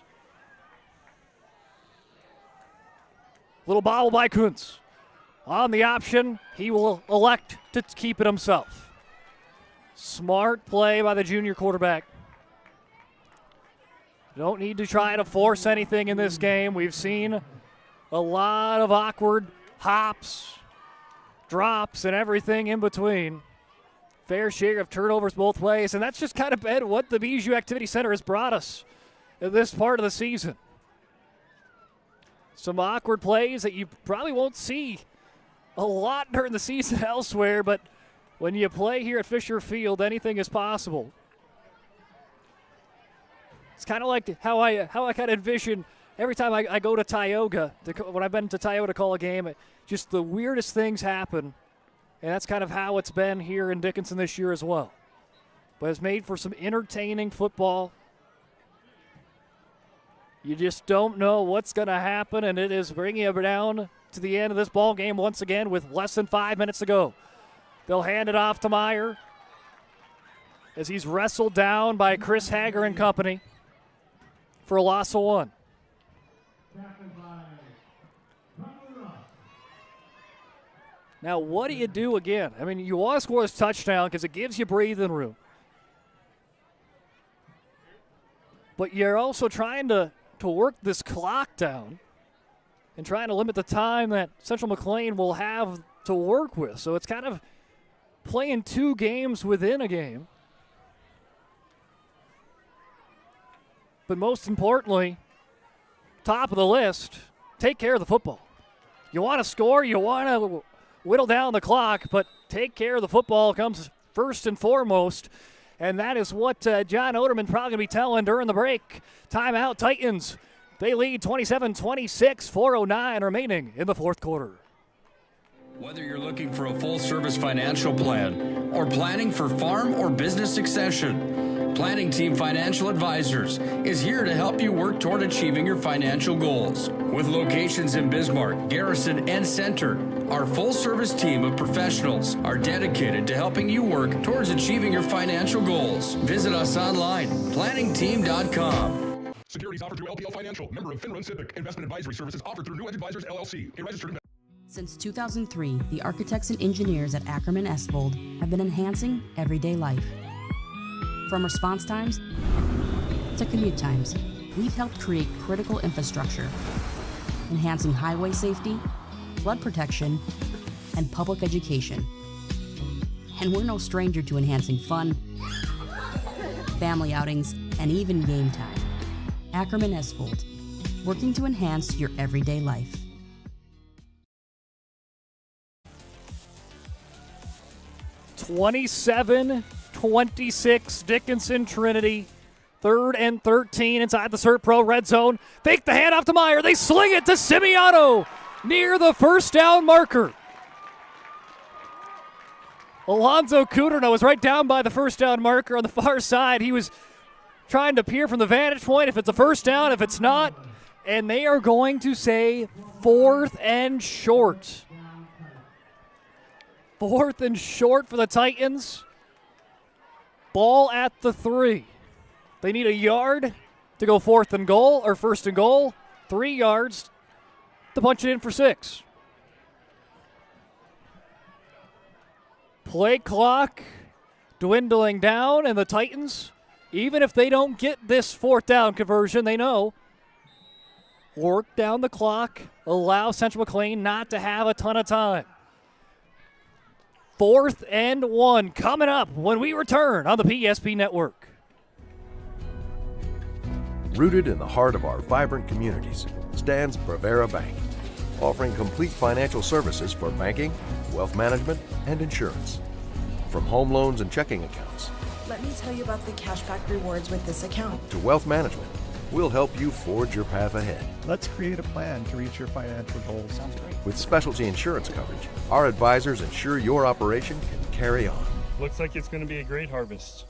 Little bobble by Kuntz. On the option, he will elect to keep it himself. Smart play by the junior quarterback. Don't need to try to force anything in this game. We've seen a lot of awkward hops, drops, and everything in between. Fair share of turnovers both ways, and that's just kind of been what the Bijou Activity Center has brought us in this part of the season. Some awkward plays that you probably won't see a lot during the season elsewhere, but when you play here at Fisher Field, anything is possible. It's kind of like how I kind of envision every time I go to Tioga, when I've been to Tioga to call a game, just the weirdest things happen, and that's kind of how it's been here in Dickinson this year as well. But it's made for some entertaining football. You just don't know what's going to happen, and it is bringing it down to the end of this ball game once again with less than 5 minutes to go. They'll hand it off to Meyer as he's wrestled down by Chris Hager and company for a loss of 1. Now, what do you do again? I mean, you want to score this touchdown because it gives you breathing room. But you're also trying to work this clock down and trying to limit the time that Central Mclean will have to work with. So it's kind of playing 2 games within a game. But most importantly, top of the list, take care of the football. You want to score, you want to whittle down the clock, but take care of the football comes first and foremost. And that is what John Oderman probably going to be telling during the break. Timeout, Titans. They lead 27-26, 4:09 remaining in the fourth quarter. Whether you're looking for a full-service financial plan or planning for farm or business succession, Planning Team Financial Advisors is here to help you work toward achieving your financial goals. With locations in Bismarck, Garrison, and Center, our full-service team of professionals are dedicated to helping you work towards achieving your financial goals. Visit us online, planningteam.com. Securities offered through LPL Financial, member of FINRA SIPC. Investment advisory services offered through New Advisors LLC, a registered. Since 2003, the architects and engineers at Acriman Esbold have been enhancing everyday life. From response times to commute times, we've helped create critical infrastructure, enhancing highway safety, flood protection, and public education. And we're no stranger to enhancing fun, family outings, and even game time. Acriman Esbold, working to enhance your everyday life. (27-26) Dickinson Trinity. 3rd and 13 inside the Cert Pro red zone. Fake the handoff to Meyer. They sling it to Simiano near the first down marker. Alonzo Cuderno was right down by the first down marker on the far side. He was trying to peer from the vantage point if it's a first down, if it's not. And they are going to say 4th and short. 4th and short for the Titans. Ball at the 3. They need a yard to go 4th and goal, or 1st and goal. 3 yards to punch it in for 6. Play clock dwindling down, and the Titans, even if they don't get this 4th down conversion, they know, work down the clock, allow Central Mclean not to have a ton of time. 4th and 1 coming up when we return on the PSP Network. Rooted in the heart of our vibrant communities stands Bravera Bank, offering complete financial services for banking, wealth management, and insurance. From home loans and checking accounts Let me tell you about the cashback rewards with this account. to wealth management, we'll help you forge your path ahead. Let's create a plan to reach your financial goals. Sounds great. With specialty insurance coverage, our advisors ensure your operation can carry on. Looks like it's going to be a great harvest.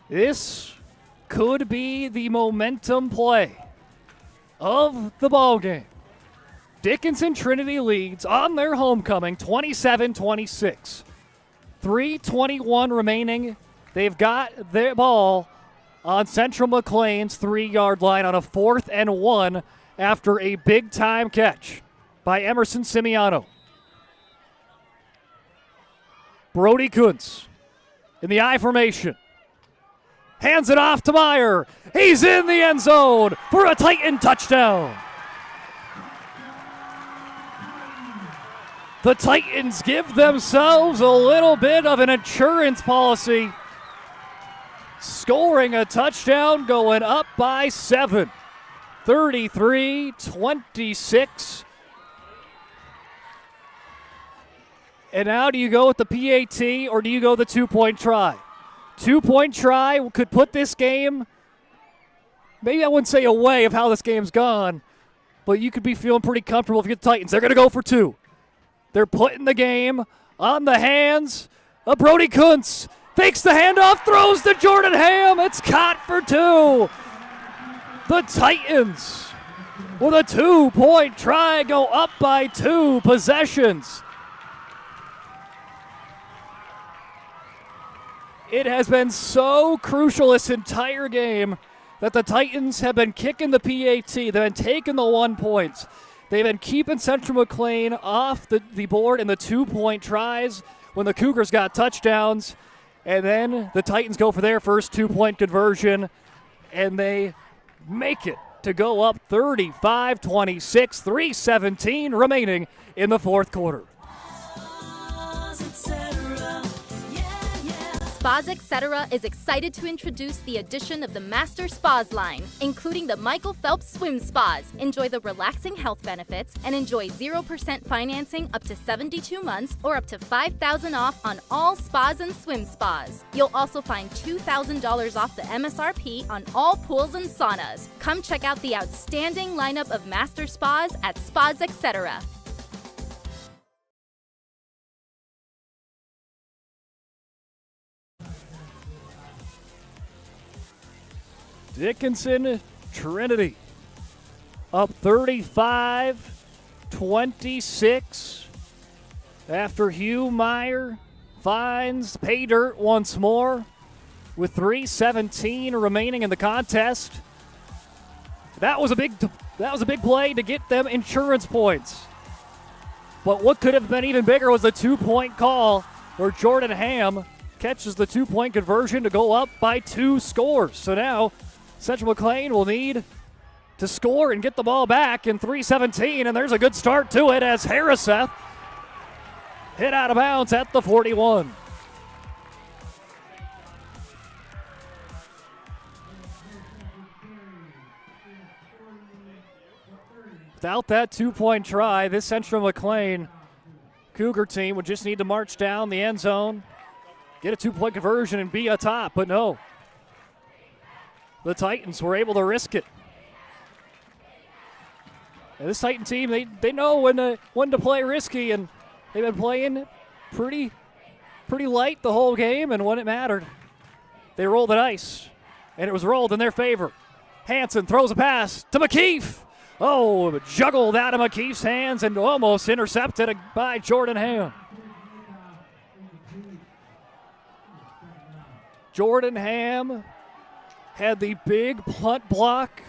This could be the momentum play of the ball game. Dickinson Trinity leads on their homecoming 27-26. 3:21 remaining. They've got their ball on Central Mclean's 3-yard line on a 4th and 1 after a big-time catch by Emerson Simiano. Brody Kuntz in the I formation. Hands it off to Meyer. He's in the end zone for a Titan touchdown. The Titans give themselves a little bit of an insurance policy, scoring a touchdown, going up by 7. 33-26. And now do you go with the PAT or do you go the 2-point try? 2-point try could put this game, maybe I wouldn't say away of how this game's gone, but you could be feeling pretty comfortable if you get the Titans. They're going to go for 2. They're putting the game on the hands of Brody Kuntz. Fakes the handoff, throws to Jordan Ham. It's caught for 2. The Titans, with a 2-point try, go up by 2 possessions. It has been so crucial this entire game that the Titans have been kicking the PAT. They've been taking the 1 points. They've been keeping Central Mclean off the board in the 2-point tries when the Cougars got touchdowns. And then the Titans go for their first 2-point conversion, and they make it to go up 35-26, 3:17 remaining in the 4th quarter. Spas Etc. is excited to introduce the addition of the Master Spas line, including the Michael Phelps Swim Spas. Enjoy the relaxing health benefits and enjoy 0% financing up to 72 months or up to $5,000 off on all spas and swim spas. You'll also find $2,000 off the MSRP on all pools and saunas. Come check out the outstanding lineup of Master Spas at Spas Etc. Dickinson Trinity up 35-26 after Hugh Meyer finds pay dirt once more with 3:17 remaining in the contest. That was a big play to get them insurance points. But what could have been even bigger was the 2-point call where Jordan Ham catches the 2-point conversion to go up by 2 scores. So now Central Mclean will need to score and get the ball back in 3:17, and there's a good start to it as Harriseth hit out of bounds at the 41. Without that 2-point try, this Central Mclean Cougar team would just need to march down the end zone, get a 2-point conversion, and be atop, but no. The Titans were able to risk it. And this Titan team, they know when to play risky, and they've been playing pretty light the whole game, and when it mattered, they rolled the dice, and it was rolled in their favor. Hansen throws a pass to McKeef. Oh, juggled out of McKeef's hands and almost intercepted by Jordan Ham. Jordan Ham had the big punt block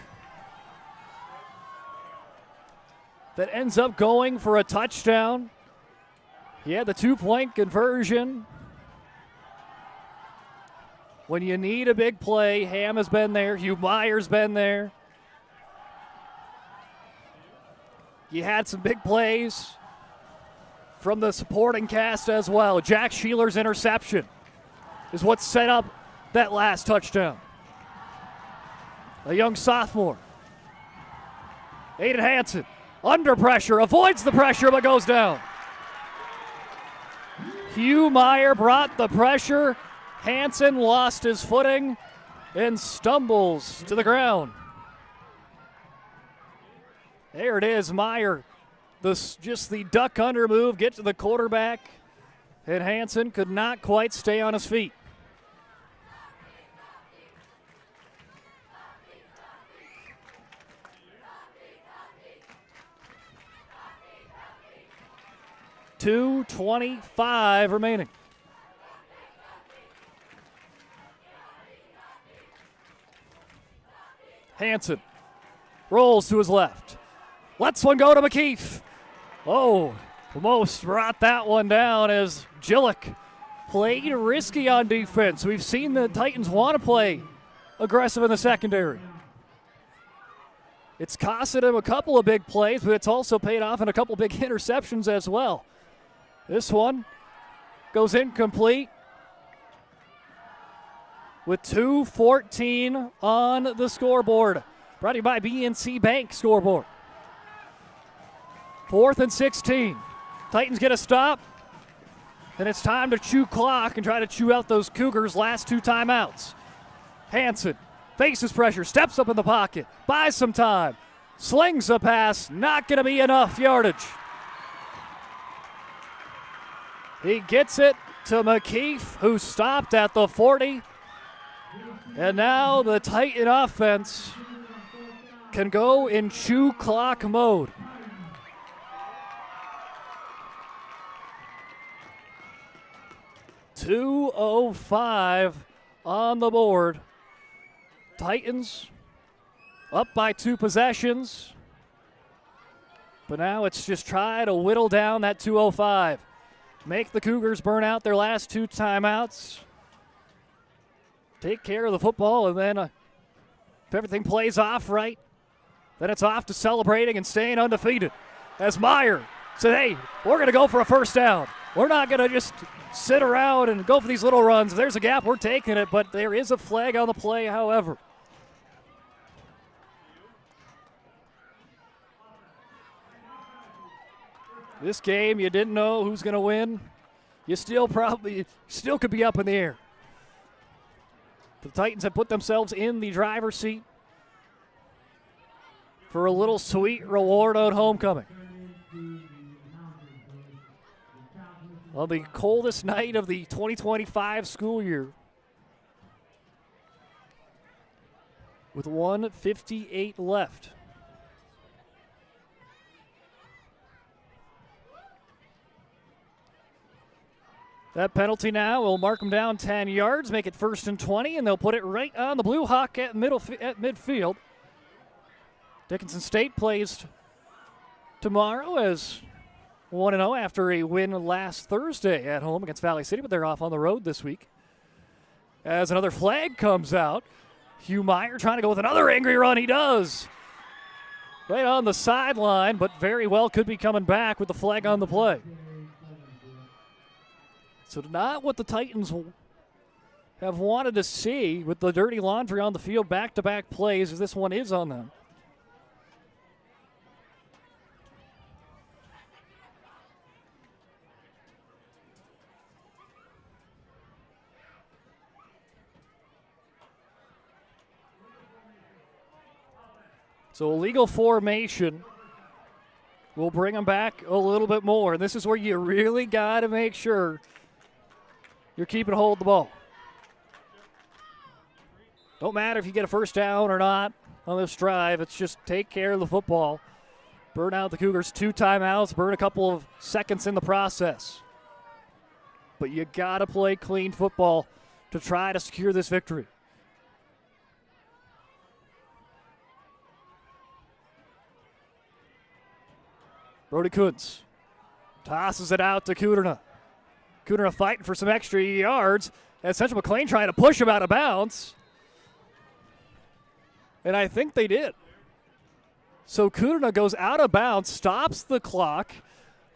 that ends up going for a touchdown. He had the 2-point conversion. When you need a big play, Ham has been there. Hugh Meyer's been there. You had some big plays from the supporting cast as well. Jack Sheeler's interception is what set up that last touchdown. A young sophomore. Aiden Hansen, under pressure, avoids the pressure but goes down. Hugh Meyer brought the pressure. Hansen lost his footing and stumbles to the ground. There it is, Meyer. Just the duck under move, get to the quarterback, and Hansen could not quite stay on his feet. .225 remaining. Hansen rolls to his left. Lets one go to McKeef. Oh, almost brought that one down as Gillick played risky on defense. We've seen the Titans want to play aggressive in the secondary. It's costed him a couple of big plays, but it's also paid off in a couple big interceptions as well. This one goes incomplete with 2:14 on the scoreboard. Brought to you by BNC Bank scoreboard. 4th and 16. Titans get a stop. And it's time to chew clock and try to chew out those Cougars' last 2 timeouts. Hansen faces pressure, steps up in the pocket, buys some time, slings a pass, not going to be enough yardage. He gets it to McKeef, who stopped at the 40. And now the Titan offense can go in chew clock mode. .205 on the board. Titans up by 2 possessions. But now it's just try to whittle down that 205. Make the Cougars burn out their last 2 timeouts. Take care of the football, and then if everything plays off right, then it's off to celebrating and staying undefeated. As Meyer said, hey, we're going to go for a first down. We're not going to just sit around and go for these little runs. If there's a gap, we're taking it, but there is a flag on the play, however. This game, you didn't know who's going to win. You still could be up in the air. The Titans have put themselves in the driver's seat for a little sweet reward on homecoming. On the coldest night of the 2025 school year, with 1:58 left. That penalty now will mark them down 10 yards, make it 1st and 20, and they'll put it right on the Blue Hawk at midfield. Dickinson State plays tomorrow as 1-0 after a win last Thursday at home against Valley City, but they're off on the road this week. As another flag comes out, Hugh Meyer trying to go with another angry run. He does. Right on the sideline, but very well could be coming back with the flag on the play. So not what the Titans have wanted to see with the dirty laundry on the field, back-to-back plays, as this one is on them. So illegal formation will bring them back a little bit more. This is where you really got to make sure you're keeping hold of the ball. Don't matter if you get a first down or not on this drive. It's just take care of the football. Burn out the Cougars 2 timeouts, burn a couple of seconds in the process. But you got to play clean football to try to secure this victory. Brody Kuntz tosses it out to Kudrna. Kudrna fighting for some extra yards. And Central McLean trying to push him out of bounds. And I think they did. So Kudrna goes out of bounds, stops the clock,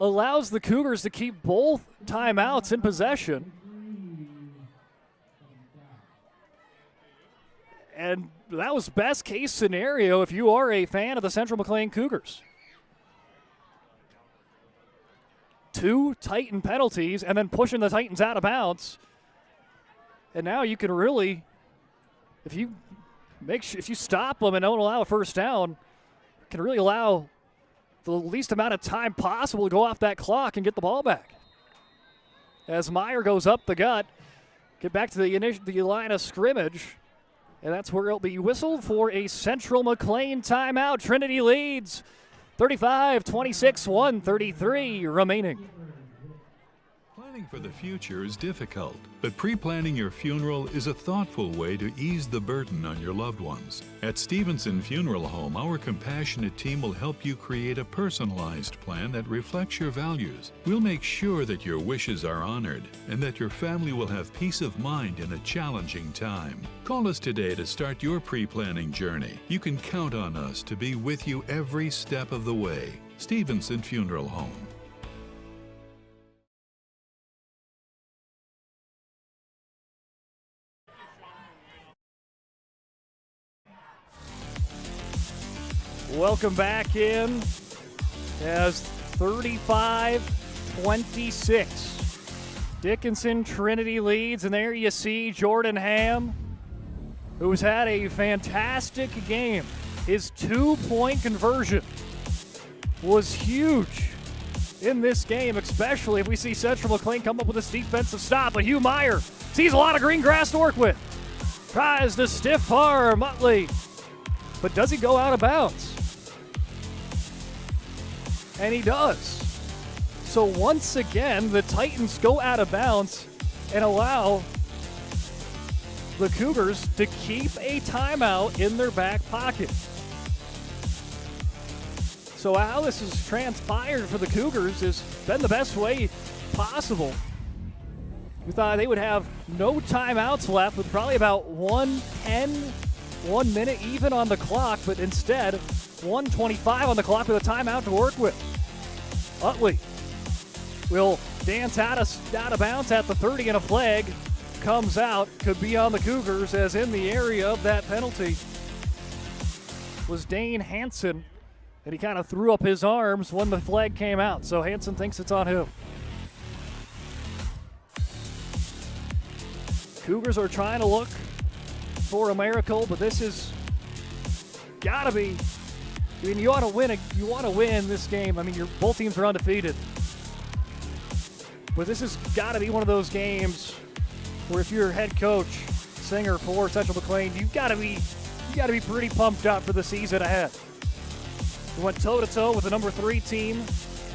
allows the Cougars to keep both timeouts in possession. And that was best case scenario if you are a fan of the Central McLean Cougars. 2 Titan penalties and then pushing the Titans out of bounds. And now you can really, if you stop them and don't allow a first down, can really allow the least amount of time possible to go off that clock and get the ball back. As Meyer goes up the gut, get back to the line of scrimmage, and that's where it'll be whistled for a Central McLean timeout. Trinity leads 35-26, 1:33 remaining. Planning for the future is difficult, but pre-planning your funeral is a thoughtful way to ease the burden on your loved ones. At Stevenson Funeral Home, our compassionate team will help you create a personalized plan that reflects your values. We'll make sure that your wishes are honored and that your family will have peace of mind in a challenging time. Call us today to start your pre-planning journey. You can count on us to be with you every step of the way. Stevenson Funeral Home. Welcome back in as 35-26. Dickinson Trinity leads, and there you see Jordan Ham, who's had a fantastic game. His 2-point conversion was huge in this game, especially if we see Central McLean come up with this defensive stop. But Hugh Meyer sees a lot of green grass to work with. Tries to stiff arm Utley, but does he go out of bounds? And he does. So once again, the Titans go out of bounds and allow the Cougars to keep a timeout in their back pocket. So how this has transpired for the Cougars has been the best way possible. We thought they would have no timeouts left with probably about 1 minute even on the clock, but instead 1:25 on the clock with a timeout to work with. Utley will dance out of bounds at the 30, and a flag comes out. Could be on the Cougars, as in the area of that penalty was Dane Hansen, and he kind of threw up his arms when the flag came out. So Hansen thinks it's on him. Cougars are trying to look for a miracle, but this is gotta be. I mean, you want to win. You want to win this game. I mean, both teams are undefeated, but this has got to be one of those games where if you're head coach, Singer for Central McLean, you got to be pretty pumped up for the season ahead. We went toe-to-toe with the number 3 team,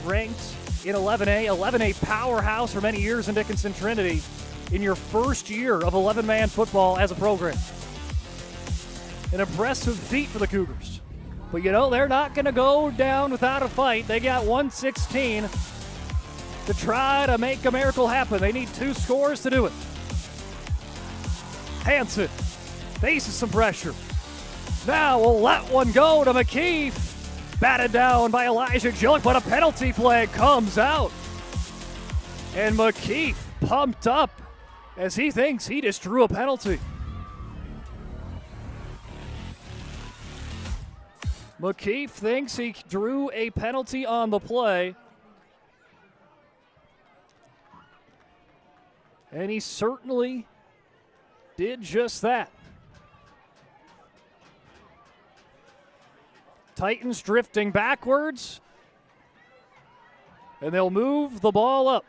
ranked in 11A, 11A powerhouse for many years in Dickinson Trinity, in your first year of 11-man football as a program. An impressive feat for the Cougars. But, you know, they're not going to go down without a fight. They got 116 to try to make a miracle happen. They need 2 scores to do it. Hansen faces some pressure. Now we'll let one go to McKeith. Batted down by Elijah Jillick, but a penalty flag comes out. And McKeith pumped up as he thinks he just drew a penalty. McKeith thinks he drew a penalty on the play. And he certainly did just that. Titans drifting backwards. and they'll move the ball up.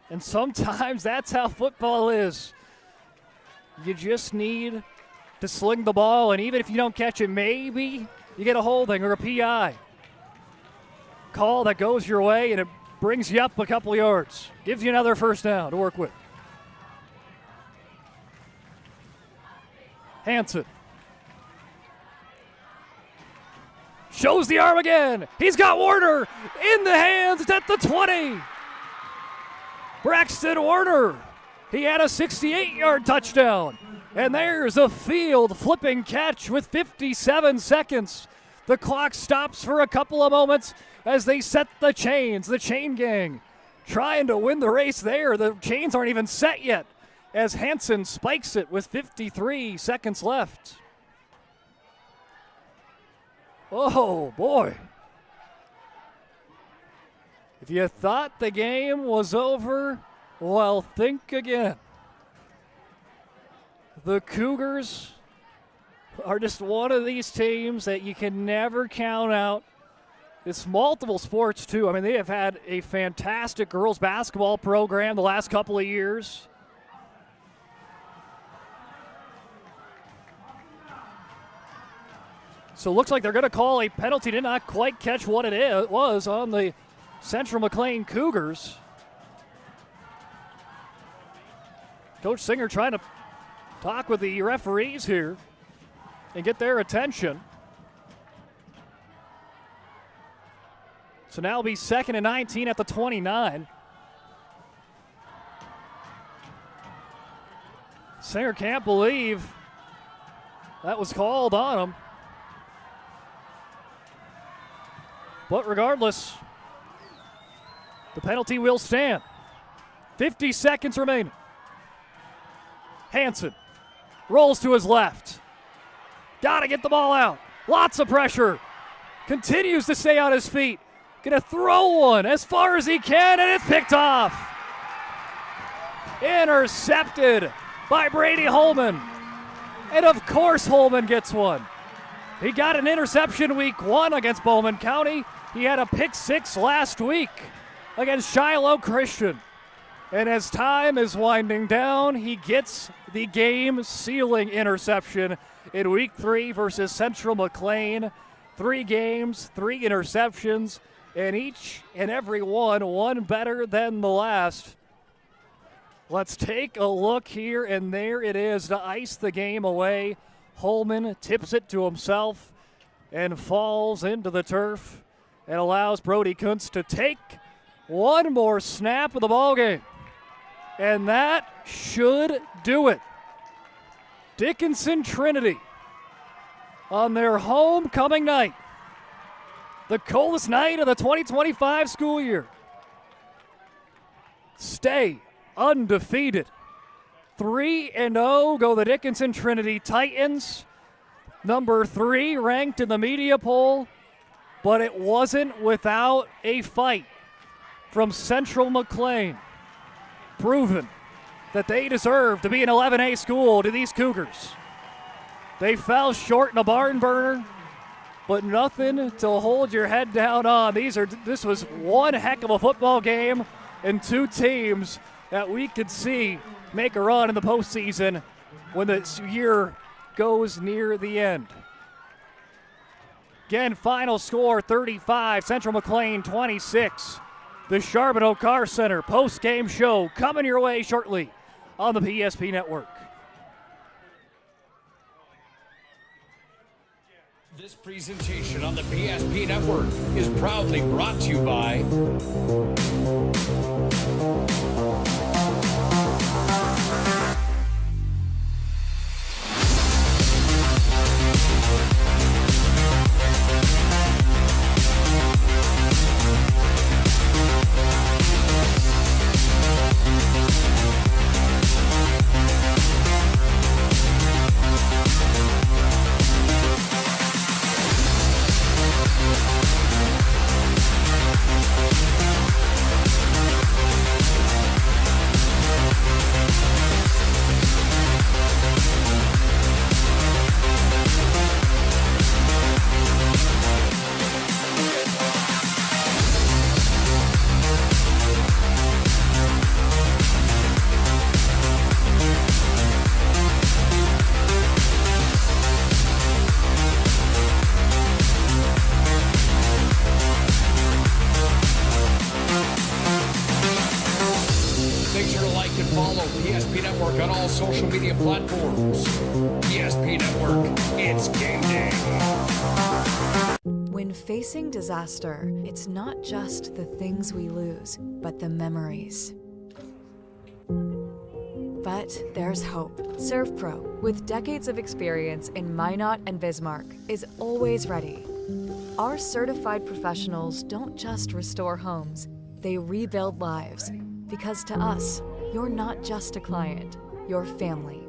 And sometimes that's how football is. You just need to sling the ball, and even if you don't catch it, maybe you get a holding or a PI. Call that goes your way, and it brings you up a couple yards. Gives you another first down to work with. Hansen. Shows the arm again. He's got Warner in the hands. It's at the 20. Braxton Warner. He had a 68-yard touchdown. And there's a field-flipping catch with 57 seconds. The clock stops for a couple of moments as they set the chains. The chain gang trying to win the race there. The chains aren't even set yet as Hansen spikes it with 53 seconds left. Oh, boy. If you thought the game was over, well, think again. The Cougars are just one of these teams that you can never count out. It's multiple sports, too. I mean, they have had a fantastic girls basketball program the last couple of years. So it looks like they're going to call a penalty. Did not quite catch what it was on the Central Mclean Cougars. Coach Singer trying to talk with the referees here and get their attention. So now it'll be 2nd and 19 at the 29. Singer can't believe that was called on him. But regardless, the penalty will stand. 50 seconds remaining. Hansen rolls to his left. Got to get the ball out. Lots of pressure. Continues to stay on his feet. Going to throw one as far as he can, and it's picked off. Intercepted by Brady Holman. And of course Holman gets one. He got an interception week 1 against Bowman County. He had a pick 6 last week against Shiloh Christian. And as time is winding down, he gets the game-sealing interception in week 3 versus Central Mclean. 3 games, 3 interceptions, and each and every one better than the last. Let's take a look here, and there it is to ice the game away. Holman tips it to himself and falls into the turf and allows Brody Kuntz to take one more snap of the ballgame. And that should do it. Dickinson Trinity on their homecoming night, the coldest night of the 2025 school year, stay undefeated. 3-0 go the Dickinson Trinity Titans. Number 3 ranked in the media poll, but it wasn't without a fight from Central Mclean, proving that they deserve to be an 11A school to these Cougars. They fell short in a barn burner, but nothing to hold your head down on. This was one heck of a football game and 2 teams that we could see make a run in the postseason when the year goes near the end. Again, final score 35, Central Mclean 26. The Charbonneau Car Center post-game show coming your way shortly on the PSP Network. This presentation on the PSP Network is proudly brought to you by Facing disaster, it's not just the things we lose, but the memories. But there's hope. ServPro, with decades of experience in Minot and Bismarck, is always ready. Our certified professionals don't just restore homes, they rebuild lives. Because to us, you're not just a client, you're family.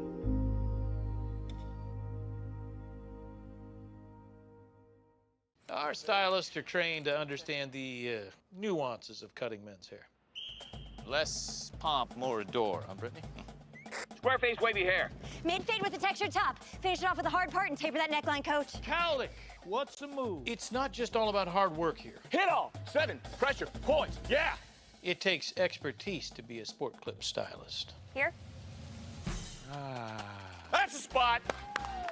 Our stylists are trained to understand the nuances of cutting men's hair. Less pomp, more adore, huh, Brittany? Square face, wavy hair. Mid-fade with a textured top. Finish it off with a hard part and taper that neckline, coach. Cowlick, what's the move? It's not just all about hard work here. Hit all. 7. Pressure. Points. Yeah. It takes expertise to be a sport clip stylist. Here? That's the spot.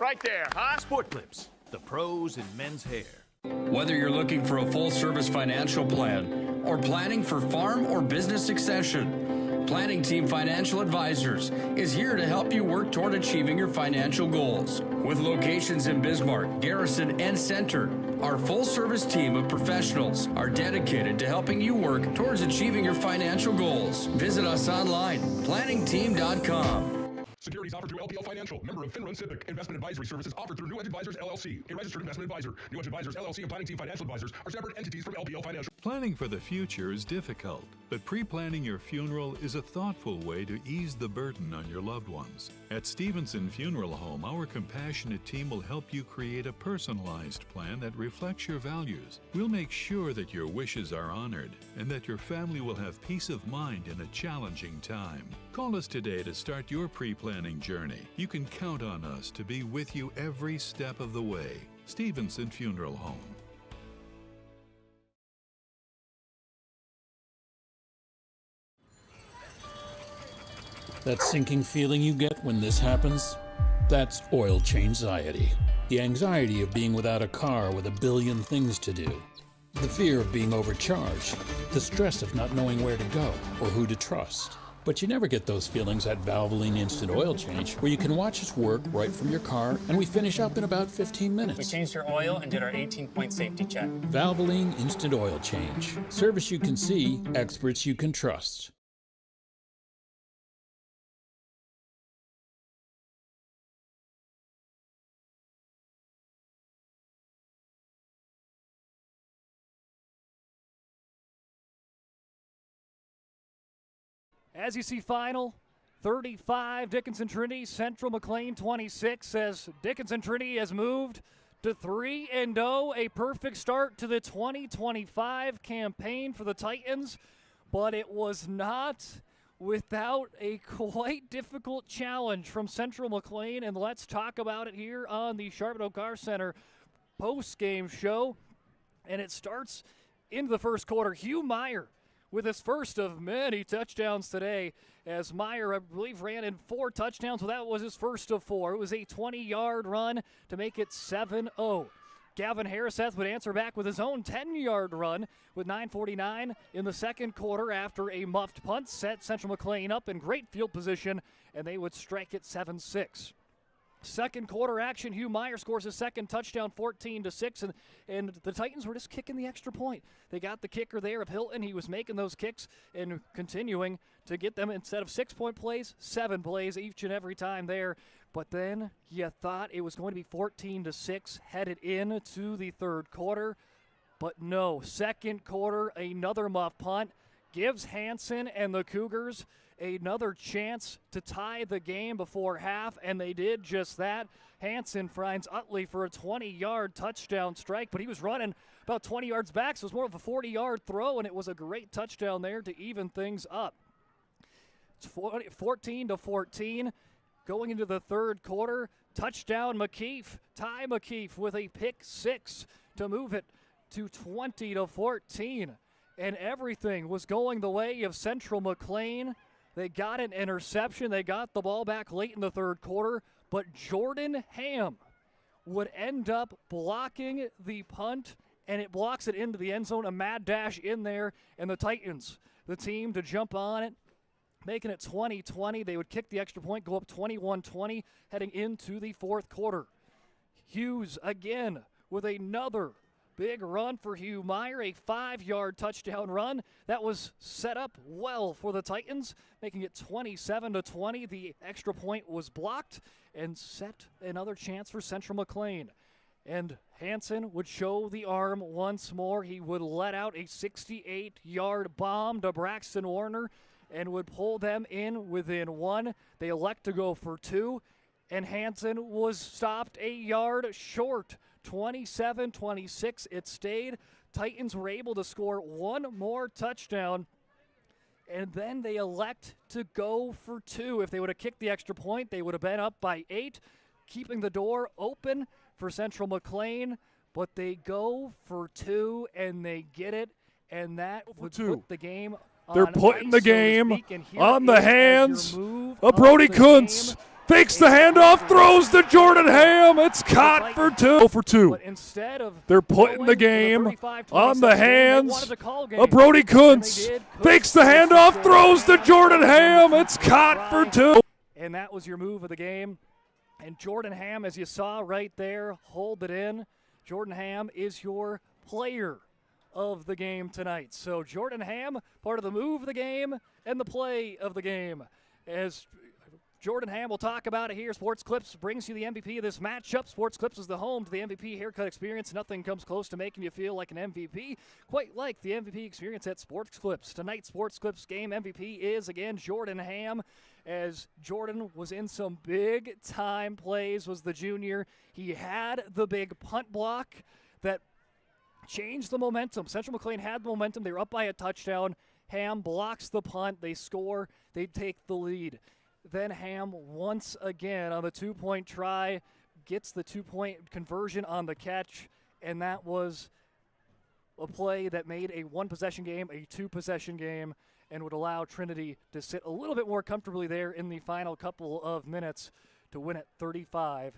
Right there, huh? Sport Clips, the pros in men's hair. Whether you're looking for a full-service financial plan or planning for farm or business succession, Planning Team Financial Advisors is here to help you work toward achieving your financial goals. With locations in Bismarck, Garrison, and Center, our full-service team of professionals are dedicated to helping you work towards achieving your financial goals. Visit us online, planningteam.com. Securities offered through LPL Financial, member of FINRA SIPC. Investment advisory services offered through New Edge Advisors, LLC, a registered investment advisor. New Edge Advisors, LLC, and Planning Team Financial Advisors are separate entities from LPL Financial. Planning for the future is difficult, but pre-planning your funeral is a thoughtful way to ease the burden on your loved ones. At Stevenson Funeral Home, our compassionate team will help you create a personalized plan that reflects your values. We'll make sure that your wishes are honored and that your family will have peace of mind in a challenging time. Call us today to start your pre-planning journey. You can count on us to be with you every step of the way. Stevenson Funeral Home. That sinking feeling you get when this happens? That's oil change-anxiety. The anxiety of being without a car with a billion things to do. The fear of being overcharged. The stress of not knowing where to go or who to trust. But you never get those feelings at Valvoline Instant Oil Change, where you can watch us work right from your car, and we finish up in about 15 minutes. We changed your oil and did our 18-point safety check. Valvoline Instant Oil Change. Service you can see, experts you can trust. As you see, final 35, Dickinson Trinity, Central Mclean 26, as Dickinson Trinity has moved to 3-0, a perfect start to the 2025 campaign for the Titans, but it was not without a quite difficult challenge from Central Mclean, and let's talk about it here on the Charbonneau Car Center post-game show, and it starts into the first quarter. Hugh Meyer with his first of many touchdowns today, as Meyer, I believe, ran in 4 touchdowns. Well, that was his first of 4. It was a 20-yard run to make it 7-0. Gavin Harriseth would answer back with his own 10-yard run with 9:49 in the second quarter after a muffed punt set Central Mclean up in great field position, and they would strike it 7-6. Second quarter action, Hugh Meyer scores his second touchdown, 14-6, and the Titans were just kicking the extra point. They got the kicker there of Hilton. He was making those kicks and continuing to get them, instead of 6-point plays, 7 plays each and every time there. But then you thought it was going to be 14-6 headed into the third quarter. But no, second quarter, another muff punt gives Hansen and the Cougars another chance to tie the game before half, and they did just that. Hansen finds Utley for a 20-yard touchdown strike, but he was running about 20 yards back, so it was more of a 40-yard throw, and it was a great touchdown there to even things up. It's 14-14 going into the third quarter. Touchdown McKeef, Ty McKeef with a pick 6 to move it to 20-14, and everything was going the way of Central Mclean. They got an interception. They got the ball back late in the third quarter, but Jordan Ham would end up blocking the punt, and it blocks it into the end zone. A mad dash in there, and the Titans, the team to jump on it, making it 20-20. They would kick the extra point, go up 21-20, heading into the fourth quarter. Hughes again with another big run for Hugh Meyer, a 5-yard touchdown run. That was set up well for the Titans, making it 27-20. The extra point was blocked and set another chance for Central Mclean. And Hansen would show the arm once more. He would let out a 68-yard bomb to Braxton Warner and would pull them in within 1. They elect to go for 2, and Hansen was stopped a yard short. 27-26 it stayed. Titans were able to score one more touchdown, and then they elect to go for 2. If they would have kicked the extra point, they would have been up by 8, keeping the door open for Central Mclean, but they go for 2, and they get it, and that would put the game on They're putting the ice, so to game speak, and here on the is hands your move of Brody the Kuntz. game. Fakes the handoff, throws to Jordan Ham. It's caught for 2. For 2. But instead of They're putting the game on the hands of Brody Kuntz. Fakes the handoff, throws to Jordan Ham. It's caught for 2. And that was your move of the game. And Jordan Ham, as you saw right there, hold it in. Jordan Ham is your player of the game tonight. So Jordan Ham, part of the move of the game and the play of the game. As Jordan Ham will talk about it here. Sports Clips brings you the MVP of this matchup. Sports Clips is the home to the MVP haircut experience. Nothing comes close to making you feel like an MVP, quite like the MVP experience at Sports Clips. Tonight's Sports Clips game MVP is, again, Jordan Ham, as Jordan was in some big-time plays, was the junior. He had the big punt block that changed the momentum. Central Mclean had the momentum. They were up by a touchdown. Ham blocks the punt. They score. They take the lead. Then Ham, once again, on the 2-point try, gets the 2-point conversion on the catch, and that was a play that made a 1-possession game a 2-possession game and would allow Trinity to sit a little bit more comfortably there in the final couple of minutes to win it 35-26.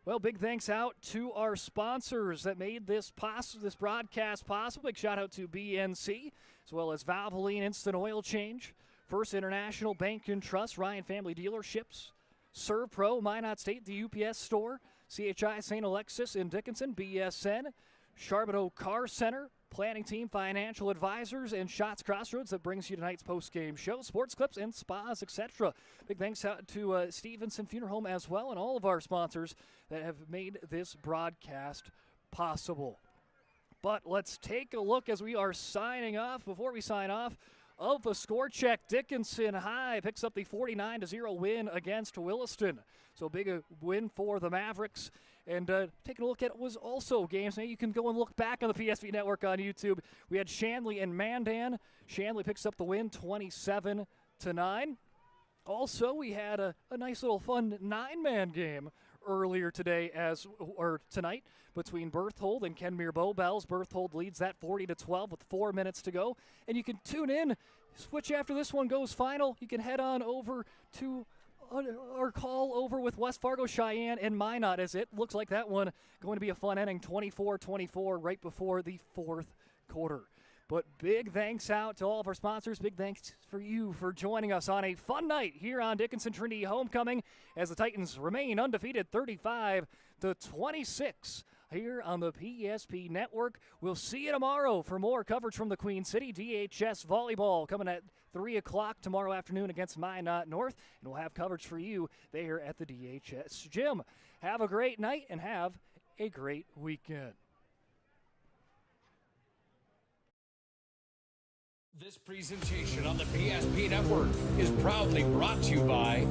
Well, big thanks out to our sponsors that made this broadcast possible. Big shout out to BNC, as well as Valvoline Instant Oil Change, First International Bank and Trust, Ryan Family Dealerships, Serve Pro, Minot State, the UPS Store, CHI St. Alexis in Dickinson, BSN, Charbonneau Car Center, Planning Team Financial Advisors, and Shots Crossroads that brings you tonight's post-game show, sports clips and spas, etc. Big thanks out to Stevenson Funeral Home as well, and all of our sponsors that have made this broadcast possible. But let's take a look as we are signing off. Before we sign off, of the score check, Dickinson High picks up the 49-0 win against Williston. So big win for the Mavericks. And taking a look at was also games. Now you can go and look back on the PSV Network on YouTube. We had Shanley and Mandan. Shanley picks up the win 27-9. Also, we had a nice little fun 9-man game earlier today tonight between Berthold and Kenmere Bowbells. Berthold leads that 40-12 with 4 minutes to go. And you can tune in, switch after this one goes final. You can head on over to our call over with West Fargo, Cheyenne, and Minot, as it looks like that one going to be a fun inning, 24-24 right before the fourth quarter. But big thanks out to all of our sponsors. Big thanks for you for joining us on a fun night here on Dickinson Trinity Homecoming as the Titans remain undefeated 35-26 here on the PSP Network. We'll see you tomorrow for more coverage from the Queen City. DHS Volleyball coming at 3 o'clock tomorrow afternoon against Minot North, and we'll have coverage for you there at the DHS Gym. Have a great night and have a great weekend. This presentation on the PSP Network is proudly brought to you by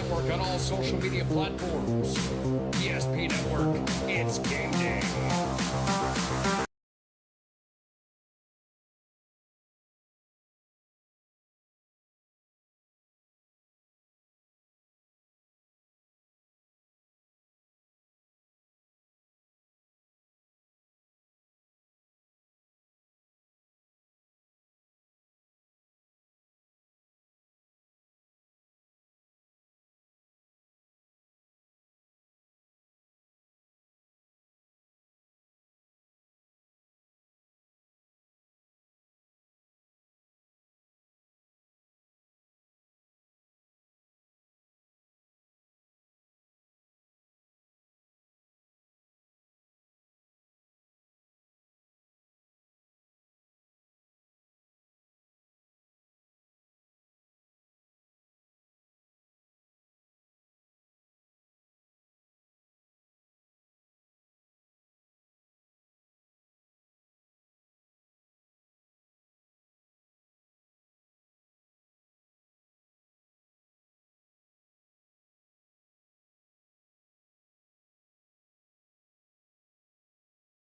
Network on all social media platforms. ESP Network, it's game day.